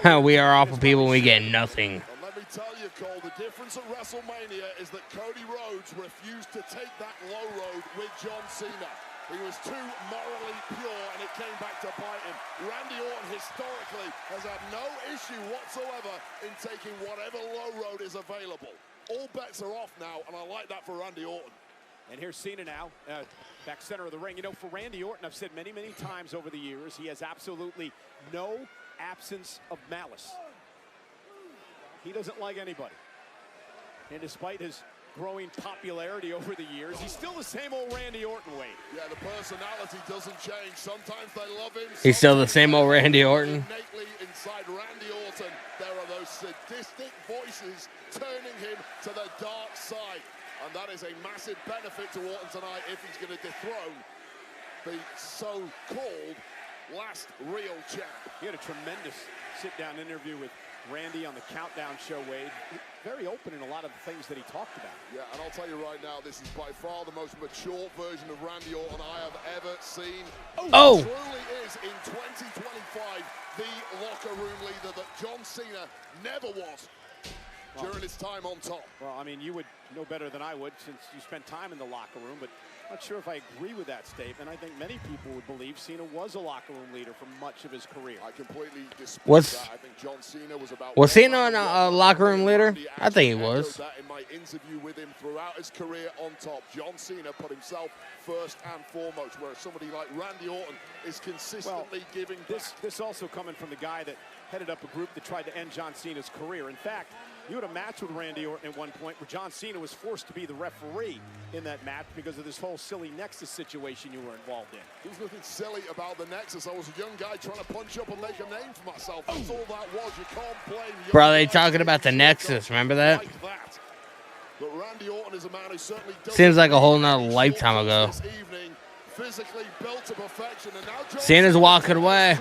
We are awful people. We get nothing. And let me tell you, Cole, the difference at WrestleMania is that Cody Rhodes refused to take that low road with John Cena. He was too morally pure, and it came back to bite him. Randy Orton, historically, has had no issue whatsoever in taking whatever low road is available. All bets are off now, and I like that for Randy Orton. And here's Cena now, back center of the ring. You know, for Randy Orton, I've said many, many times over the years, he has absolutely no absence of malice. He doesn't like anybody. And despite his growing popularity over the years, he's still the same old Randy Orton, Wade. Yeah, the personality doesn't change. Sometimes they love him. He's still the same old Randy Orton. Innately inside Randy Orton, there are those sadistic voices turning him to the dark side. And that is a massive benefit to Orton tonight if he's going to dethrone the so-called last real champ. He had a tremendous sit-down interview with Randy on the Countdown show, Wade. Very open in a lot of the things that he talked about. Yeah, and I'll tell you right now, this is by far the most mature version of Randy Orton I have ever seen. Oh! He truly is, in 2025, the locker room leader that John Cena never was during his time on top. Well, I mean, you would know better than I would since you spent time in the locker room, but I'm not sure if I agree with that statement. I think many people would believe Cena was a locker room leader for much of his career. I completely dispute that. I think John Cena was about... Was Cena a locker room leader? I think he was. That in my interview with him throughout his career on top, John Cena put himself first and foremost, whereas somebody like Randy Orton is consistently giving back. This also coming from the guy that headed up a group that tried to end John Cena's career. In fact, you had a match with Randy Orton at one point where John Cena was forced to be the referee in that match because of this whole silly Nexus situation you were involved in. There's nothing silly about the Nexus. I was a young guy trying to punch up and make a name for myself. That's all that was. You can't blame young Bro, they guys talking about the Nexus. Remember that? like that. But Randy Orton is a man who certainly doesn't Seems like a whole nother lifetime ago. this evening. Physically built to perfection, and now John Cena's walking away.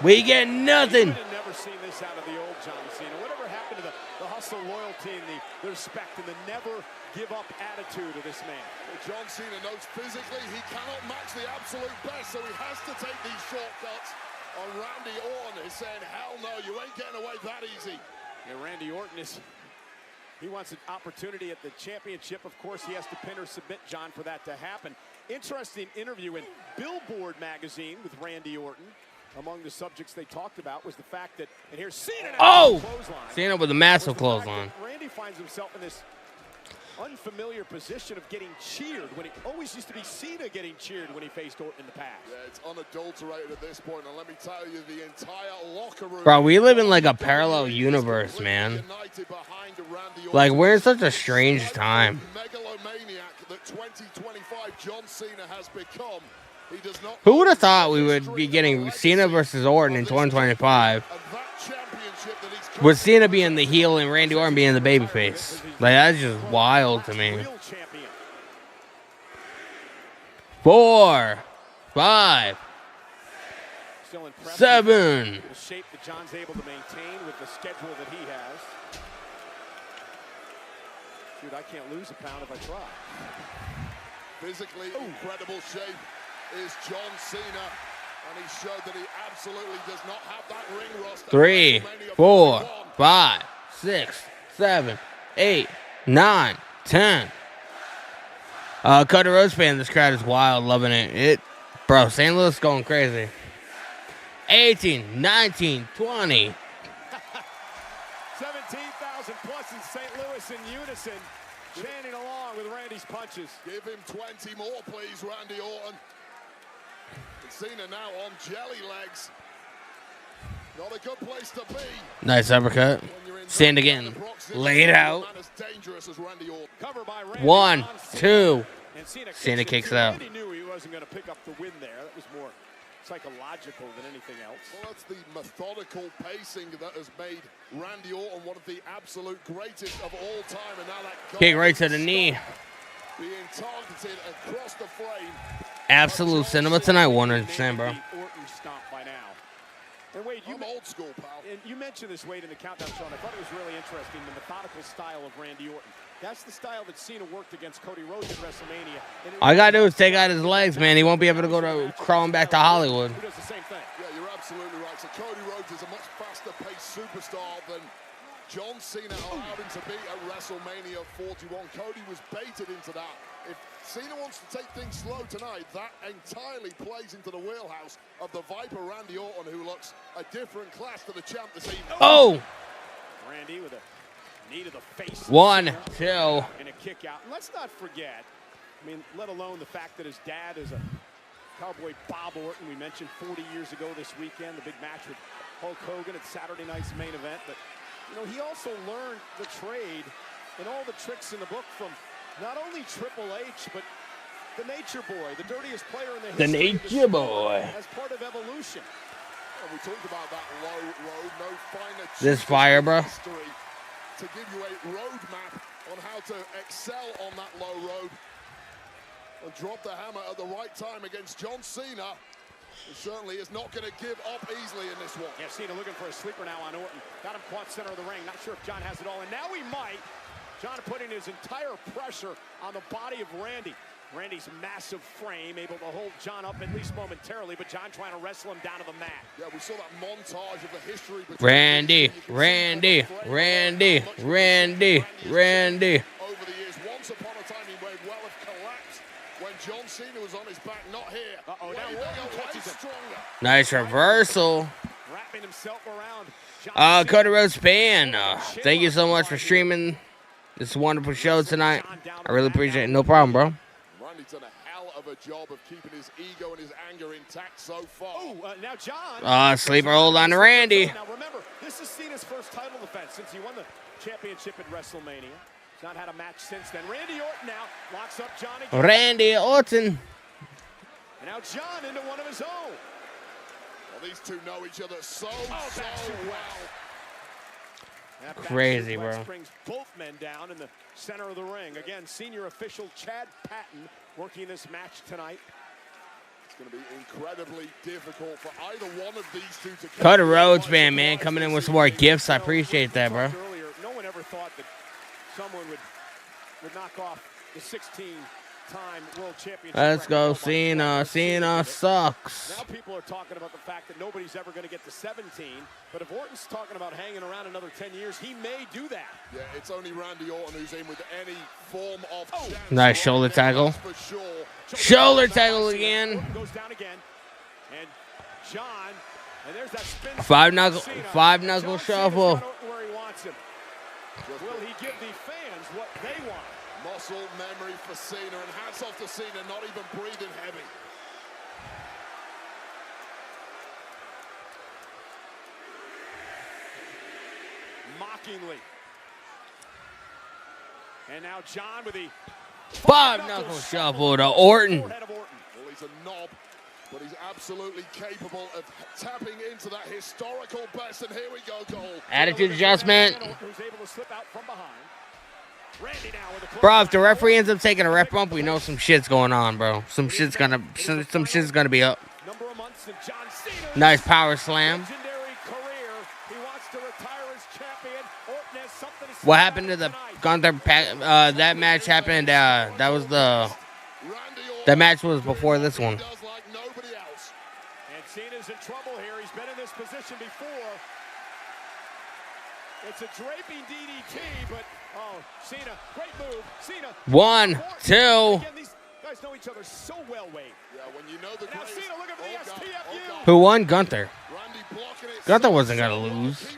We get nothing. I've never seen this out of the old John Cena. Whatever happened to the hustle, loyalty, and the respect, and the never give up attitude of this man? Well, John Cena knows physically he cannot match the absolute best, so he has to take these shortcuts. On Randy Orton is saying, hell no, you ain't getting away that easy. Yeah, Randy Orton he wants an opportunity at the championship. Of course, he has to pin or submit John for that to happen. Interesting interview in Billboard magazine with Randy Orton. Among the subjects they talked about was the fact that, and here's Cena now. Oh! Clothesline. Cena with a massive clothesline. Randy finds himself in this unfamiliar position of getting cheered when he always used to be Cena getting cheered when he faced Orton in the past. Yeah, it's unadulterated at this point, and let me tell you, the entire locker room. Bro, we live in like a parallel universe, man. Like, we're in such a strange time. Megalomaniac that 2025 John Cena has become. He does not. Who would have thought we would be getting Cena versus Orton in 2025? With Cena being the heel and Randy Orton being the babyface. Like, that's just wild to me. 4, 5, 7. The shape that John's able to maintain with the schedule that he has. Dude, I can't lose a pound if I try. Physically incredible shape is John Cena, and he showed that he absolutely does not have that ring rust. 3, 4, 5, 6, 7, 8, 9, 10. Cody Rhodes fan, this crowd is wild, loving it. Bro, St. Louis going crazy. 18, 19, 20. 17,000 plus in St. Louis in unison, chanting along with Randy's punches. Give him 20 more, please, Randy Orton. And Cena now on jelly legs. Not a good place to be. Nice uppercut. Stand again. Lay it out. 1, 2. Cena kicks out. Randy knew he wasn't going to pick up the win there. That was more psychological than anything else. Well, that's the methodical pacing that has made Randy Orton one of the absolute greatest of all time. And now that Kick right to the knee. Being targeted across the frame. Absolute cinema tonight, 100%, bro. Orton stomp by now. And Wade, I'm old school, pal. And you mentioned this, Wade, in the countdown show, and I thought it was really interesting, the methodical style of Randy Orton. That's the style that Cena worked against Cody Rhodes at WrestleMania. All I gotta do is take out his legs, man. He won't be able to go to crawling back to Hollywood. Who does the same thing? Yeah, you're absolutely right. So Cody Rhodes is a much faster-paced superstar than John Cena allowed him to be at WrestleMania 41. Cody was baited into that. If Cena wants to take things slow tonight, that entirely plays into the wheelhouse of the Viper Randy Orton, who looks a different class to the champ this evening. Oh! Randy with a knee to the face. 1, 2. And a kick out. And let's not forget, I mean, let alone the fact that his dad is a Cowboy Bob Orton. We mentioned 40 years ago this weekend, the big match with Hulk Hogan at Saturday night's main event. But, you know, he also learned the trade and all the tricks in the book from not only Triple H, but the Nature Boy, the dirtiest player in the history The Nature Boy. As part of evolution. And we talked about that low road, no finer This fire, bro. history to give you a roadmap on how to excel on that low road and drop the hammer at the right time against John Cena. He certainly is not going to give up easily in this one. Yeah, Cena looking for a sleeper now on Orton. Got him caught center of the ring. Not sure if John has it all, and now he might. John putting his entire pressure on the body of Randy. Randy's massive frame able to hold John up at least momentarily, but John trying to wrestle him down to the mat. Yeah, we saw that montage of the history between Randy. over the years. Once upon a time, he may well have collapsed when John Cena was on his back, not here. Uh-oh, now Orton catches him. Stronger. Nice reversal. Wrapping himself around. Cody Rhodes fan, thank you so much for streaming this wonderful show tonight. I really appreciate it. No problem, bro. Randy's done a hell of a job of keeping his ego and his anger intact so far. Now John. Sleeper hold on to Randy. Now remember, this is Cena's first title defense since he won the championship at WrestleMania. He's not had a match since then. Randy Orton now locks up Johnny. Randy Orton. And now John into one of his own. Well, these two know each other so well. crazy, bro. Brings both men down in the center of the ring. Again, senior official Chad Patton working this match tonight. It's going to be incredibly difficult for either one of these two to Cody Rhodes fan, man, coming in with some more gifts. I appreciate that, bro. Earlier, no one ever thought that someone would knock off the 16-time world championship. Let's go, Cena. Cena sucks. Now people are talking about the fact that nobody's ever going to get to 17. But if Orton's talking about hanging around another 10 years, he may do that. Yeah, it's only Randy Orton who's in with any form of chance. Nice shoulder tackle. Shoulder tackle again. Goes down again. And John, and there's that spin. Five knuckle shuffle. Where he wants him. Will he give the fans what they want? Muscle memory for Cena, and hats off to Cena, not even breathing heavy. Mockingly. And now John with the five knuckle shuffle to Orton. Well, he's a knob, but he's absolutely capable of tapping into that historical best. And here we go, goal. Attitude adjustment. Who's able to slip out from behind. Randy now with the Bro, if the referee ends up taking a ref bump, we know some shit's going on, bro. Some shit's gonna be up. Number of months in John Cena. Nice power slam. Legendary career. He wants to retire as champion. Orton has something to say. What happened to the Gunther pack? That match happened. That match was before this one. And Cena's in trouble here. He's been in this position before. It's a draping DDT, but Cena, great move. Cena. 1, 2. Again, these guys know each other so well, Wade. Yeah, when you know the now Cena, look at the STFU. Who won? Gunther. Gunther wasn't gonna lose.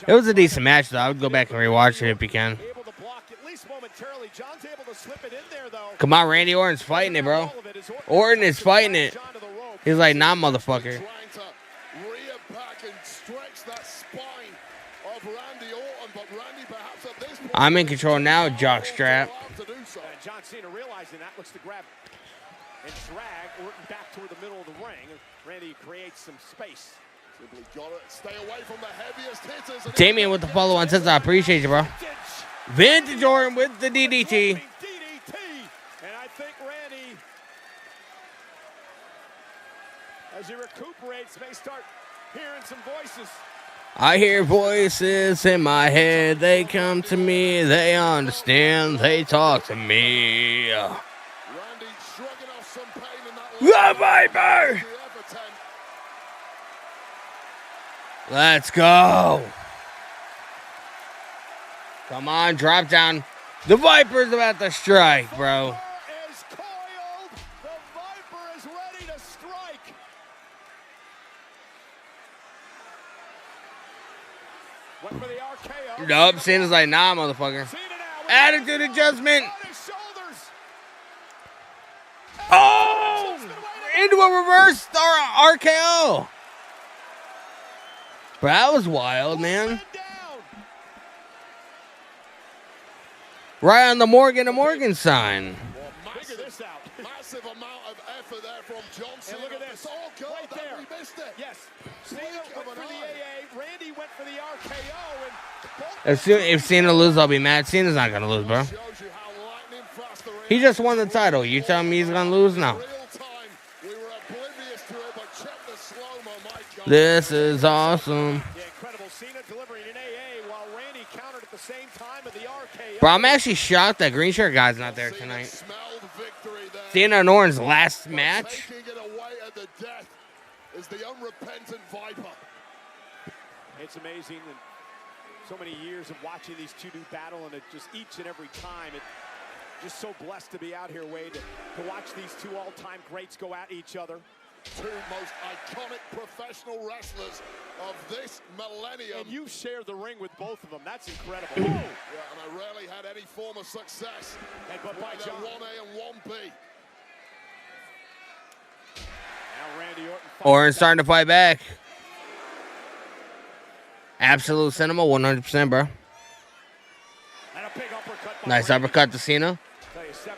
It was a decent match, though. I would go back and rewatch it if you can. Able to block at least momentarily. John's able to slip it in there, though. Come on, Randy Orton's fighting it, bro. Orton is fighting it. He's like, nah, motherfucker. I'm in control now, jockstrap. John Cena realizing that looks to grab and drag Orton back toward the middle of the ring. Randy creates some space. Simply gotta stay away from the heaviest hitters. Damian with the follow-on says, I appreciate you, bro. Vintage Orton with the DDT. And I think Randy, as he recuperates, may start hearing some voices. I hear voices in my head. They come to me. They understand. They talk to me. Randy shrugging off some pain in that The Viper! Let's go. Come on, drop down. The Viper's about to strike, bro. Is coiled. The Viper is ready to strike. Went for the RKO. Nope, Cena's like, nah, motherfucker. Attitude adjustment. Oh! Into a reverse RKO. Bro, that was wild, man. Right on the Morgan to Morgan sign. Massive amount of effort there from Johnson. And look at this. All good. Right there. We missed it. Yes. Cena went for the AA. Randy went for the RKO. If Cena loses, I'll be mad. Cena's not going to lose, bro. He just won the title. You telling me he's going to lose? No. This is awesome. Yeah, incredible. Cena delivering an AA while Randy countered at the same time with the RKO. Bro, I'm actually shocked that green shirt guy's not there tonight. Cena and Orton's last match. Taking it away at the death is the unrepentant Viper. It's amazing, and so many years of watching these two do battle, and it just each and every time, it just so blessed to be out here, Wade, to watch these two all-time greats go at each other. Two most iconic professional wrestlers of this millennium. And you share the ring with both of them. That's incredible. Yeah, and I rarely had any form of success. And but by John. 1A and 1B. Now Randy Orton. Orton's starting to fight back. Absolute cinema, 100%, bro. And a big uppercut. Nice uppercut to Cena.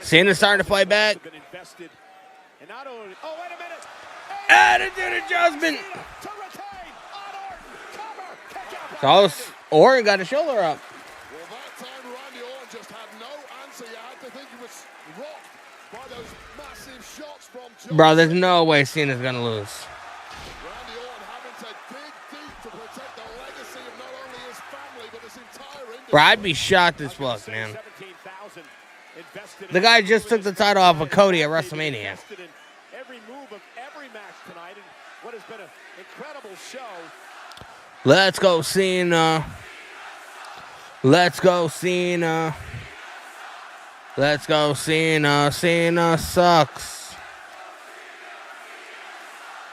Cena's starting to fight back. And not only, oh, wait a minute. Attitude adjustment. To retain on Orton. Cover. Kick out by So Orton got a shoulder up. Well, that time Randy Orton just had no answer. You had to think he was rocked by those massive shots from John Bro, there's no way Cena's gonna lose. Randy Orton having to dig deep to protect the legacy of not only his family, but his entire industry. Bro, I'd be shocked as fuck, man. The guy just took the title off of Cody at WrestleMania. Every move of every match tonight, and what has been an incredible show. Let's go, Cena. Let's go, Cena. Let's go, Cena. Cena sucks.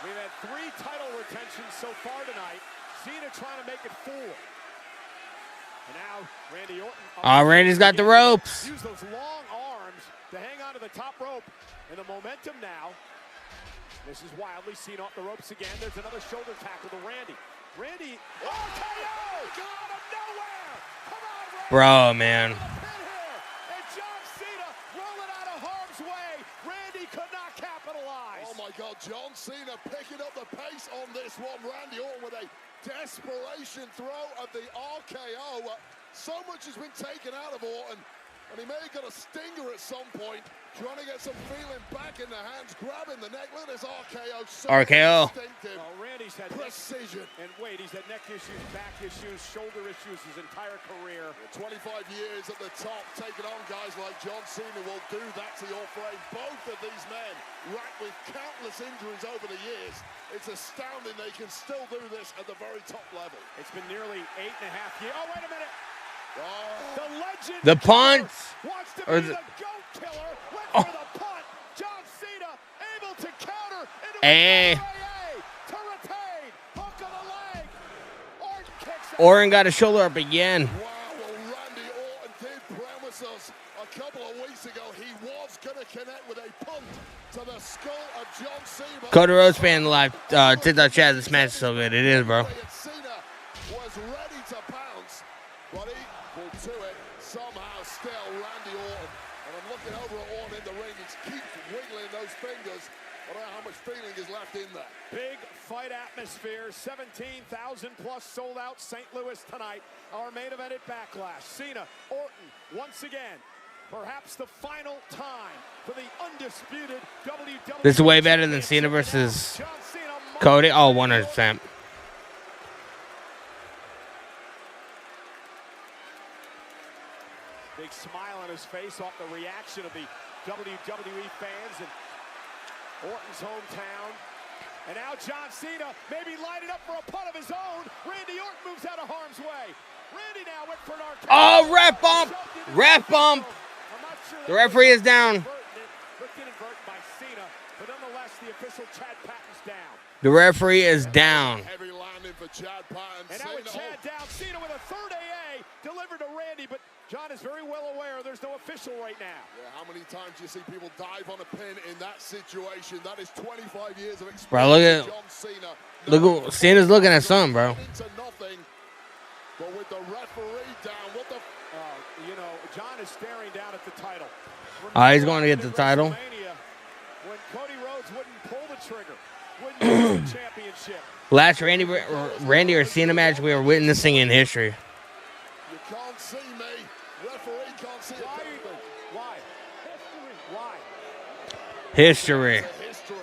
We've had 3 title retentions so far tonight. Cena trying to make it 4. And now Randy Orton. Randy's got the ropes. Use those long arms to hang onto the top rope. And the momentum now. This is wildly seen off the ropes again. There's another shoulder tackle to Randy. Randy, RKO! Out of nowhere! Come on, Randy! Bro, man. And John Cena rolling out of harm's way. Randy could not capitalize. Oh my God, John Cena picking up the pace on this one. Randy Orton with a desperation throw of the RKO. So much has been taken out of Orton, and he may have got a stinger at some point. Trying to get some feeling back in the hands, grabbing the neck. Look at this RKO. So RKO. instinctive. Randy's had precision. And wait, he's had neck issues, back issues, shoulder issues his entire career. 25 years at the top, taking on guys like John Cena will do that to your frame. Both of these men racked with countless injuries over the years. It's astounding they can still do this at the very top level. It's been nearly 8.5 years. Oh, wait a minute. The legend. The punt. Wants to Or be the goat killer. Went for the punt. John Cena able to counter into Hey. to retain. Hook of the leg. Orton kicks out. Orton got a shoulder up again. Wow, well, Randy Orton did promise us a couple of weeks ago he was going to connect with a punt to the skull of John Cena. Cody Rhodes fan live. TikTok chat. This match is so good. It is, bro. Cena was ready to pounce, but equal to it somehow still Randy Orton. And I'm looking over at Orton in the ring. He keeps wiggling those fingers. I don't know how much feeling is left in there. Big fight atmosphere. 17,000 plus sold out St. Louis tonight. Our main event at Backlash. Cena, Orton, once again. Perhaps the final time for the undisputed WWE. This is way better than Cena versus Cody. Oh, 100%. Big smile on his face off the reaction of the WWE fans in Orton's hometown. And now John Cena maybe lining up for a punt of his own. Randy Orton moves out of harm's way. Randy now went for an RKO. Oh, ref bump. Ref bump. The referee is down. Looked inadvertent by Cena, but nonetheless, the official Chad Patton's down. The referee is down. Heavy landing for Chad Patton. And now with Chad down, Cena with a third AA delivered to Randy, but John is very well aware there's no official right now. Yeah, how many times do you see people dive on a pin in that situation? That is 25 years of experience. Bro, look at John Cena. look. Cena's looking at something, bro. Into nothing, but with the referee down, what the? You know, John is staring down at the title. He's going to get the title. When Cody Rhodes wouldn't pull the trigger, wouldn't use the championship. Last Randy or Cena match we were witnessing in history. You can't see me. Referee can't see it. Why? Why? History. History.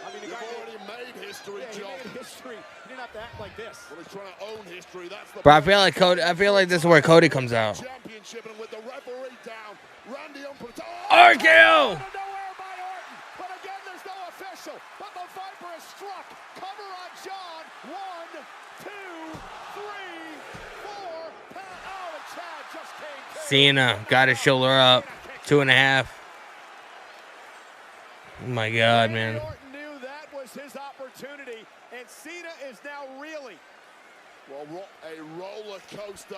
I mean, you've already made history, John. He made history. You didn't have to act like this. Well, he's trying to own history. That's the. Bro, I feel like this is where Cody comes out. Championship, and with the referee down, Randy Orton. RKO. But again, there's no official. But the Viper is struck. Cover on John. 1, 2, 3, 4. Oh, and Chad just came. Cena got his shoulder up. 2.5. Oh my God, man. Orton knew that was his opportunity, and Cena is now reeling. Well, a roller coaster.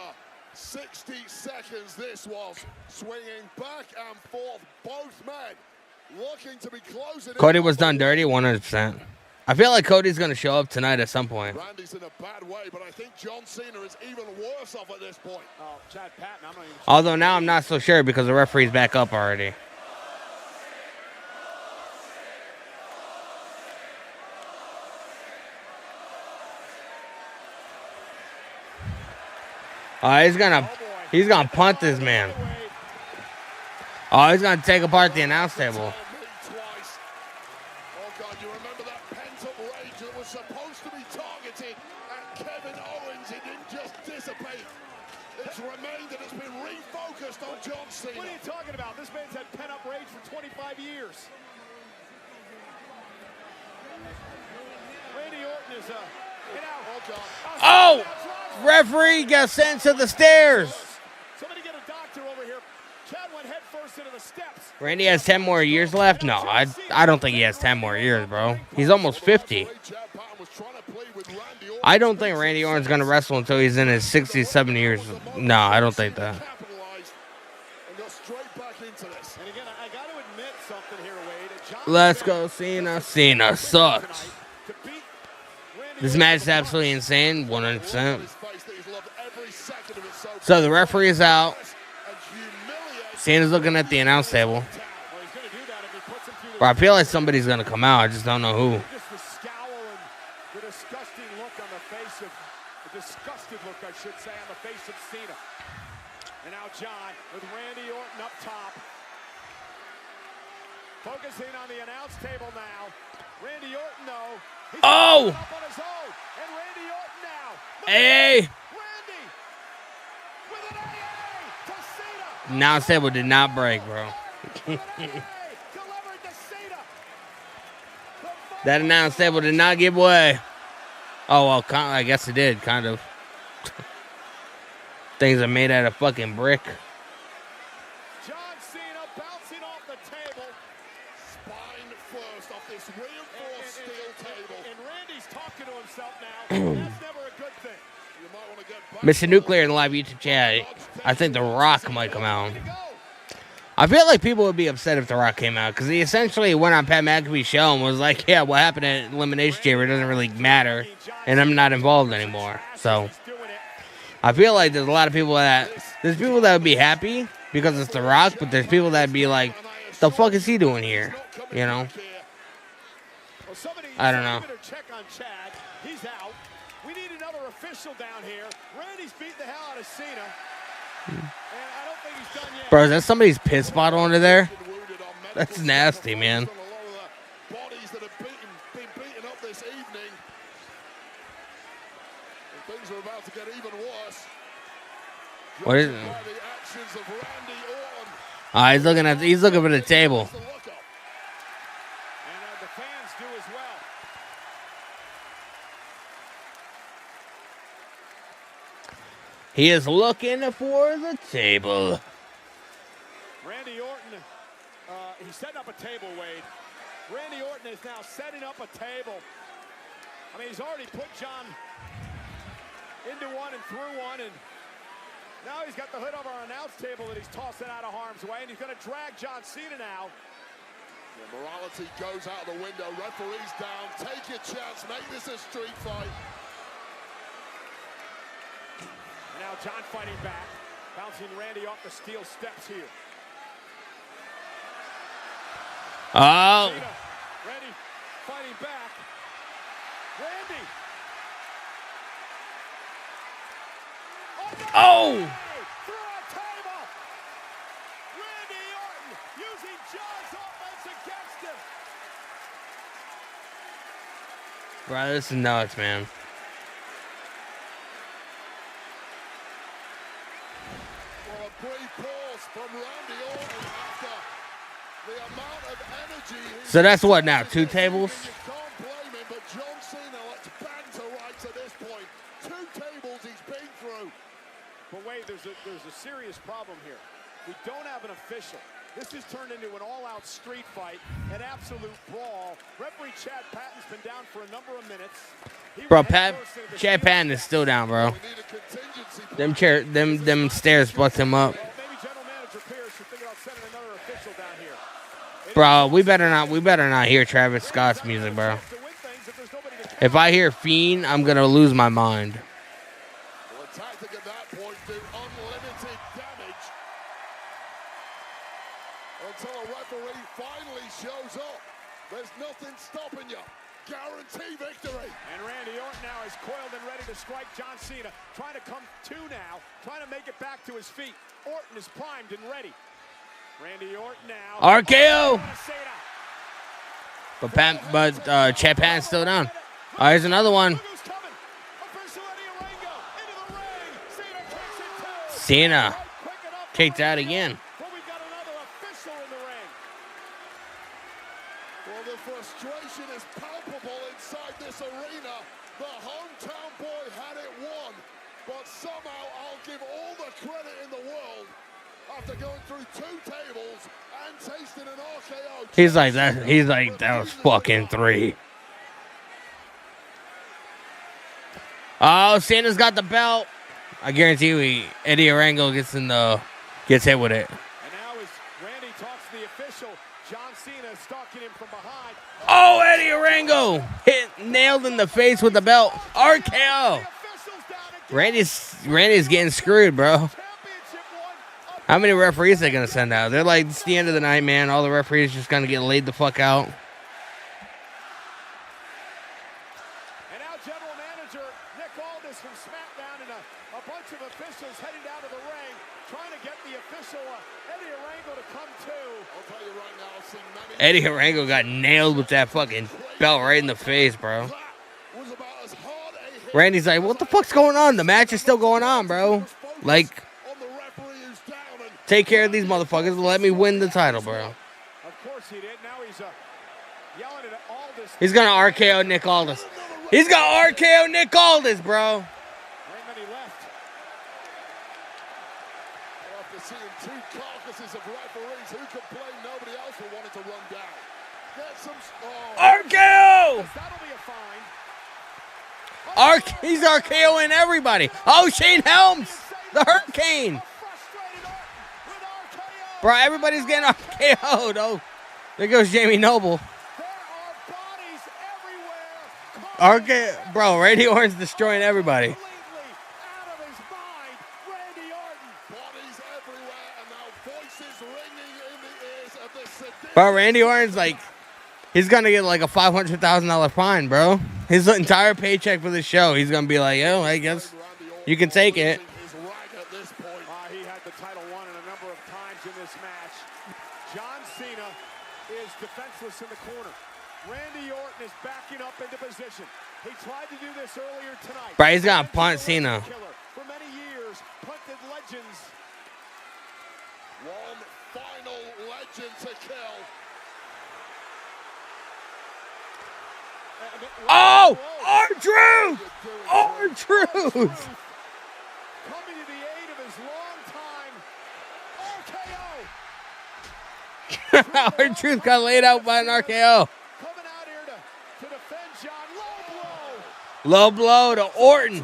60 seconds this was, swinging back and forth. Both men looking to be closing. Cody was done dirty, 100%. I feel like Cody's going to show up tonight at some point. Randy's in a bad way, but I think John Cena is even worse off at this point. Oh, Chad Patton, I'm not even sure. Although now I'm not so sure because the referee's back up already. He's gonna punt this man. Oh, he's gonna take apart the announce table. Oh God, you remember that pent-up rage that was supposed to be targeted at Kevin Owens? It didn't just dissipate. It's remained and it's been refocused on John Cena. What are you talking about? This man's had pent-up rage for 25 years. Randy Orton is Oh! Referee got sent to the stairs. Somebody get a doctor over here. Chad went head first into the steps. Randy has 10 more years left? No, I don't think he has 10 more years, bro. He's almost 50. I don't think Randy Orton's going to wrestle until he's in his 60s, 70 years. No, I don't think that. Let's go, Cena. Cena sucks. This match is absolutely insane, 100%. So the referee is out. Cena's looking at the announce table. Bro, I feel like somebody's going to come out. I just don't know who. Just the scowl and the disgusting look on the face of, the disgusted look, I should say, on the face of Cena. And now John with Randy Orton up top. Focusing on the announce table now. Randy Orton, though. Oh! Up on his own. And Randy Orton now. Hey! Randy with an AA to Cena. Announce table did not break, bro. That announce table did not give way. Oh, well, I guess it did, kind of. Things are made out of fucking brick. John Cena bouncing off the table. Spine first off this reinforced steel table. And Randy's talking to himself now. That's never a good thing. You might want to get back. Mr. Nuclear in the live YouTube chat. I think The Rock might come out. I feel like people would be upset if The Rock came out because he essentially went on Pat McAfee's show and was like, yeah, what happened at Elimination Chamber doesn't really matter, and I'm not involved anymore. So I feel like there's a lot of people that would be happy because it's The Rock, but there's people that would be like, the fuck is he doing here? You know? I don't know. Check on Chad. He's out. We need another official down here. Randy's beating the hell out of Cena. And I don't think he's done yet. Bro, is that somebody's piss bottle under there? That's nasty, man. Bodies that have been beaten up this evening. And things are about to get even worse. What is it? By the actions of Randy Orton. He's looking for the table. And the fans do as well. He is looking for the table. Randy Orton, he's setting up a table, Wade. Randy Orton is now setting up a table. I mean, he's already put John into one and through one, and now he's got the hood of our announce table that he's tossing out of harm's way, and he's going to drag John Cena now. The morality goes out the window. Referee's down. Take your chance. Make this a street fight. And now John fighting back, bouncing Randy off the steel steps here. Oh. Cena, Randy fighting back. Randy. Oh. Through a table. Randy Orton using John's offense against him. Bro, this is nuts, man. Well, a brief pause from Randy Orton after the amount of energy. So that's what now, 2 tables? You can't blame him, but John Cena looks banter rights at this point. 2 tables he's been through. But wait, there's a serious problem here. We don't have an official. This has turned into an all-out street fight, an absolute brawl. Referee Chad Patton's been down for a number of minutes. Bro, Chad Patton is still down, bro. Them stairs bust him up. Bro, we better not hear Travis Scott's music, bro. If I hear Fiend, I'm gonna lose my mind. Well, a tactic at that point do unlimited damage until a referee finally shows up. There's nothing stopping you. guarantee victory. And Randy Orton now is coiled and ready to strike John Cena. Trying to come to now, trying to make it back to his feet. Orton is primed and ready. Randy Orton now. RKO. But Chad Patton's still down. Oh, here's another one. Cena kicked out again. Well, the frustration is palpable inside this arena. The hometown boy had it won, but somehow I'll give all the credit in the world after going through 2 tables and tasting an RKO. He's like that was fucking 3. Oh, Cena's got the belt. I guarantee you, Eddie Orango gets hit with it. And now as Randy talks to the official, John Cena is stalking him from behind. Oh, Eddie Orango nailed in the face with the belt. RKO. Randy's getting screwed, bro. How many referees are they gonna send out? They're like, it's the end of the night, man. All the referees just gonna get laid the fuck out. And now General Manager Nick Aldis from SmackDown and a bunch of officials heading down to the ring, trying to get the official Eddie Orango to come to. I'll tell you right now, I've seen many. Eddie Orango got nailed with that fucking belt right in the face, bro. Randy's like, what the fuck's going on? The match is still going on, bro. Like, take care of these motherfuckers and let me win the title, bro. Of course he did. Now he's yelling at Aldis. He's gonna RKO Nick Aldis. He's gonna RKO Nick Aldis, bro. Ain't many left. After seeing 2 carcasses of referees, who complained nobody else will want it to run down. Get some. RKO! That'll be a fine. He's RKOing everybody. Oh, Shane Helms, the Hurricane. Bro, everybody's getting RKO'd. Oh, there goes Jamie Noble. Bro, Randy Orton's destroying everybody. Bro, Randy Orton's like, he's gonna get like a $500,000 fine, bro. His entire paycheck for the show, he's gonna be like, yo, I guess you can take it. He had the title won a number of times in this match. John Cena is defenseless in the corner. Randy Orton is backing up into position. He tried to do this earlier tonight. Bro, he's gonna punt Cena. For many years, punted legends. One final legend to kill. Oh, R-Truth! R-Truth! Coming to the aid of his longtime RKO. R-Truth got laid out by an RKO. Coming out here to defend John. Low blow to Orton.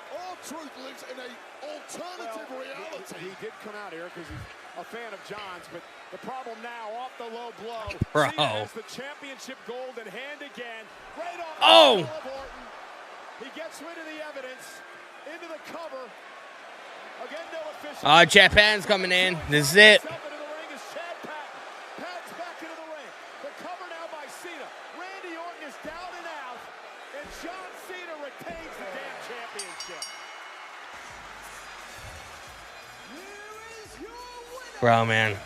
R-Truth lives in an alternative reality. He did come out here because he's a fan of John's, but the problem now, off the low blow. Bro. Cena has the championship gold in hand again. Right on Oh! the of Orton. He gets rid of the evidence. Into the cover. Again, no official. Chad Patton's coming in. This is it. Patton's back into the ring. The cover now by Cena. Randy Orton is down and out. And John Cena retains the damn championship. Bro, man.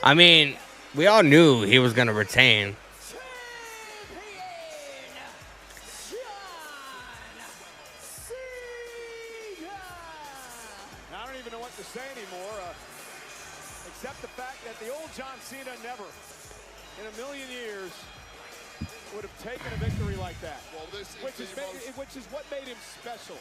I mean, we all knew he was going to retain. I don't even know what to say anymore, except the fact that the old John Cena never, in a million years, would have taken a victory like that. Well, which is what made him special,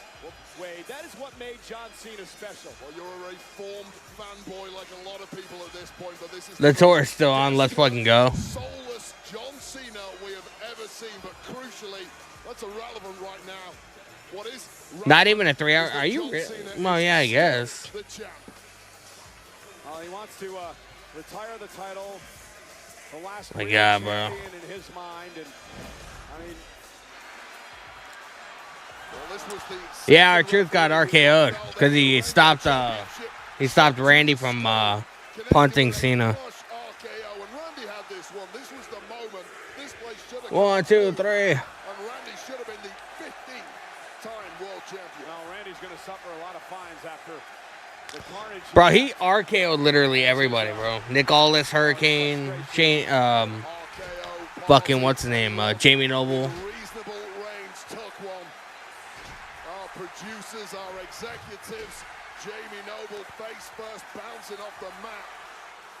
Wade. That is what made John Cena special. Well, you're a reformed fanboy like a lot of people at this point, but this is The tour is still on. Let's fucking go. soulless John Cena we have ever seen, but crucially, that's irrelevant right now. What is Not even a 3 hour. Are you really? Well, yeah, I guess. the champ? Well, he wants to retire the title. The last My God, bro. champion in his mind, and I mean, well, this was the Yeah, R-Truth got RKO'd because he stopped He stopped Randy from punting Cena. 1, 2, 3. And Randy should have been the 15th-time world champion. Well, Randy's going to suffer a lot of fines after the carnage. Bro, he RKO'd literally everybody, bro. Nick Aldis, Hurricane, Shane, fucking what's his name? Jamie Noble. Reasonable Reigns took one. Our producers, our executives, Jamie Noble face first, bouncing off the mat.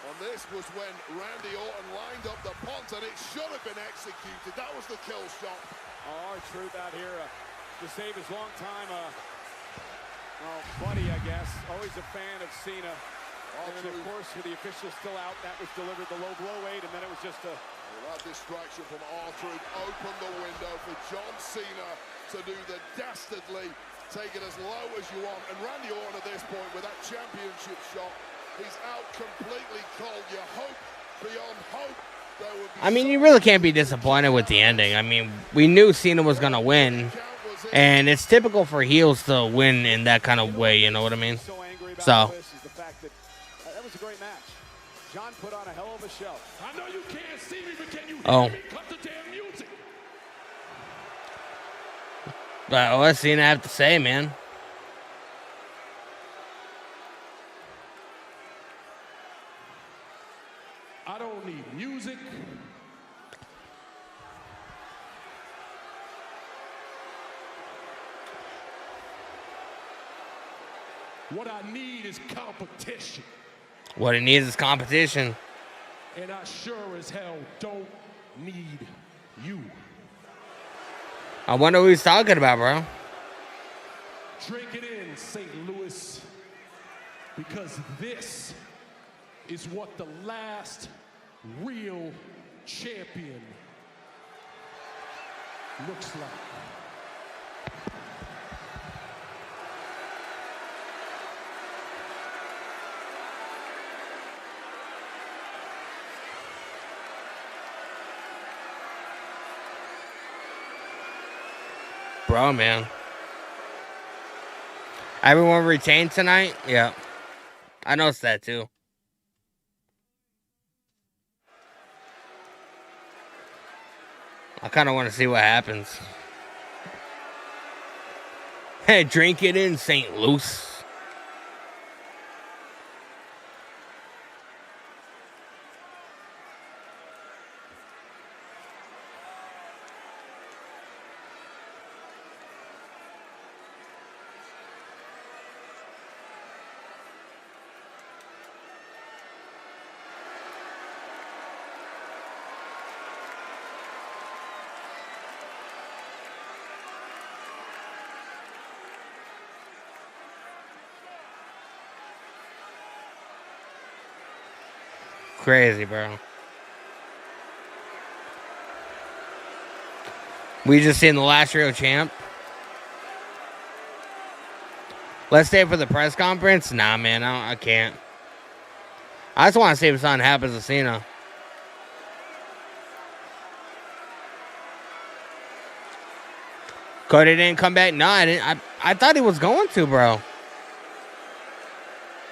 And this was when Randy Orton lined up the punt, and it should have been executed. That was the kill shot. Oh, truth out here to save his long-time buddy, I guess. Always a fan of Cena. And then, of course, with the officials still out, that was delivered the low blow weight, and then it was just a... Well, that distraction from Orton opened the window for John Cena to do the dastardly, take it as low as you want. And Randy Orton at this point with that championship shot, he's out completely cold. You hope beyond hope there would be... I mean, you really can't be disappointed with the ending. I mean, we knew Cena was going to win, and it's typical for heels to win in that kind of way, you know what I mean? So... That was a great match. John put on a hell of a show. I know you can't see me, but can you Oh. hear me? Cut the damn music. But what's Cena have to say, man? I don't need music. What I need is competition. What he needs is competition. And I sure as hell don't need you. I wonder who he's talking about, bro. Drink it in, St. Louis, because this is what the last real champion looks like. Bro, man. Everyone retained tonight? Yeah. I noticed that too. I kind of want to see what happens. Hey, drink it in, St. Louis. Crazy, bro. We just seen the last real champ. Let's stay for the press conference? Nah, man, I can't. I just want to see if something happens to Cena. Cody didn't come back? No, I didn't. I thought he was going to, bro.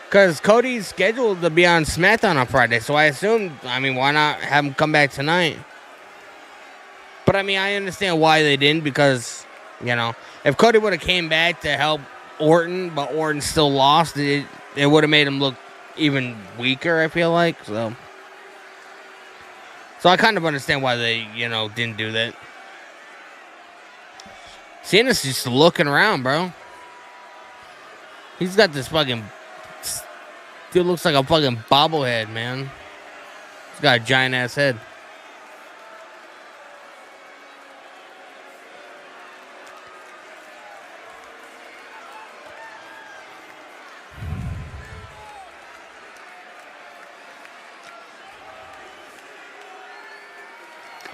Because Cody's scheduled to be on SmackDown on Friday, so I assumed, I mean, why not have him come back tonight? But, I mean, I understand why they didn't, because, you know, if Cody would have came back to help Orton, but Orton still lost, it would have made him look even weaker, I feel like, so I kind of understand why they, you know, didn't do that. Cena's just looking around, bro. He's got this fucking... Dude looks like a fucking bobblehead, man. He's got a giant ass head.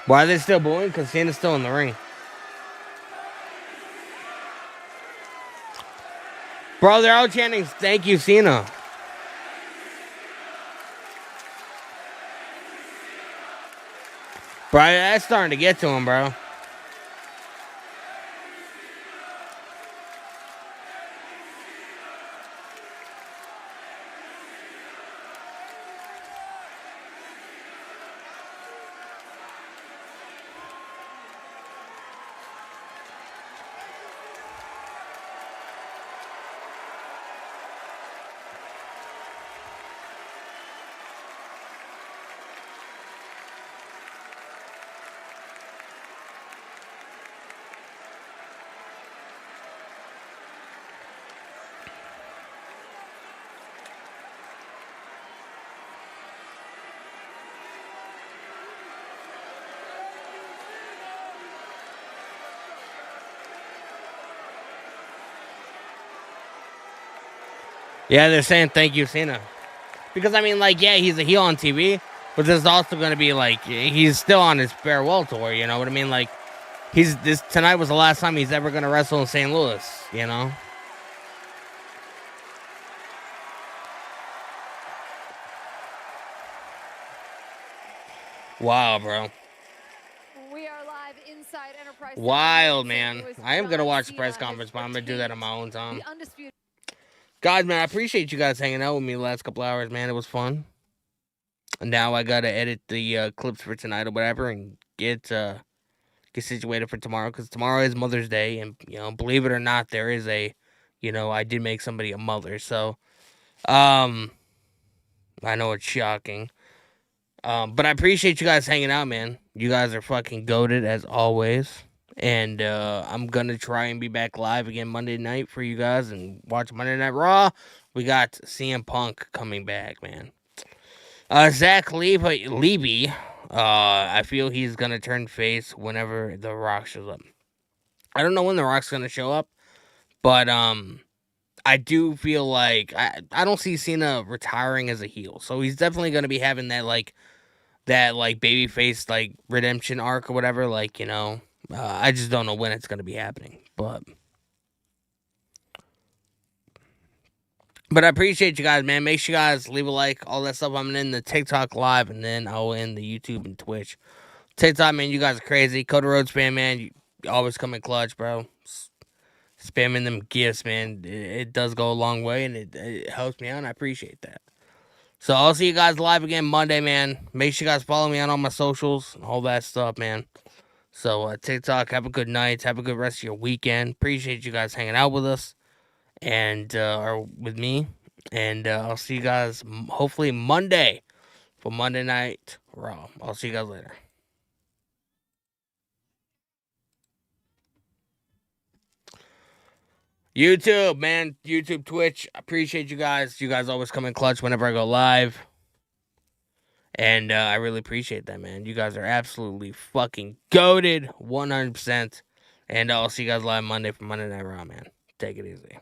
Why are they still booing? Because Cena's still in the ring. Bro, they're all chanting, "Thank you, Cena." Bro, that's starting to get to him, bro. Yeah, they're saying thank you, Cena. Because, I mean, like, yeah, he's a heel on TV, but there's also going to be, like, he's still on his farewell tour, you know what I mean? Like, tonight was the last time he's ever going to wrestle in St. Louis, you know? Wow, bro. We are live inside Enterprise. Wild, man. I am going to watch the press conference, but I'm going to do that on my own time. Guys, man, I appreciate you guys hanging out with me the last couple hours, man. It was fun. And now I got to edit the clips for tonight or whatever and get situated for tomorrow, because tomorrow is Mother's Day. And, you know, believe it or not, there is I did make somebody a mother. So, I know it's shocking. But I appreciate you guys hanging out, man. You guys are fucking goated as always. And I'm going to try and be back live again Monday night for you guys and watch Monday Night Raw. We got CM Punk coming back, man. Zach Levy, I feel he's going to turn face whenever The Rock shows up. I don't know when The Rock's going to show up, but I do feel like I don't see Cena retiring as a heel. So he's definitely going to be having that babyface like redemption arc or whatever, like, you know. I just don't know when it's going to be happening, but I appreciate you guys, man. Make sure you guys leave a like, all that stuff. I'm in the TikTok live, and then I'll end the YouTube and Twitch. TikTok, man, you guys are crazy. Code Road spam, man. You always come in clutch, bro. Spamming them gifts, man. It does go a long way, and it helps me out, and I appreciate that. So I'll see you guys live again Monday, man. Make sure you guys follow me on all my socials and all that stuff, man. So TikTok, have a good night. Have a good rest of your weekend. Appreciate you guys hanging out with us and or with me. And I'll see you guys hopefully Monday for Monday Night Raw. I'll see you guys later. YouTube, man. YouTube, Twitch. I appreciate you guys. You guys always come in clutch whenever I go live. And I really appreciate that, man. You guys are absolutely fucking goated, 100%. And I'll see you guys live Monday for Monday Night Raw, man. Take it easy.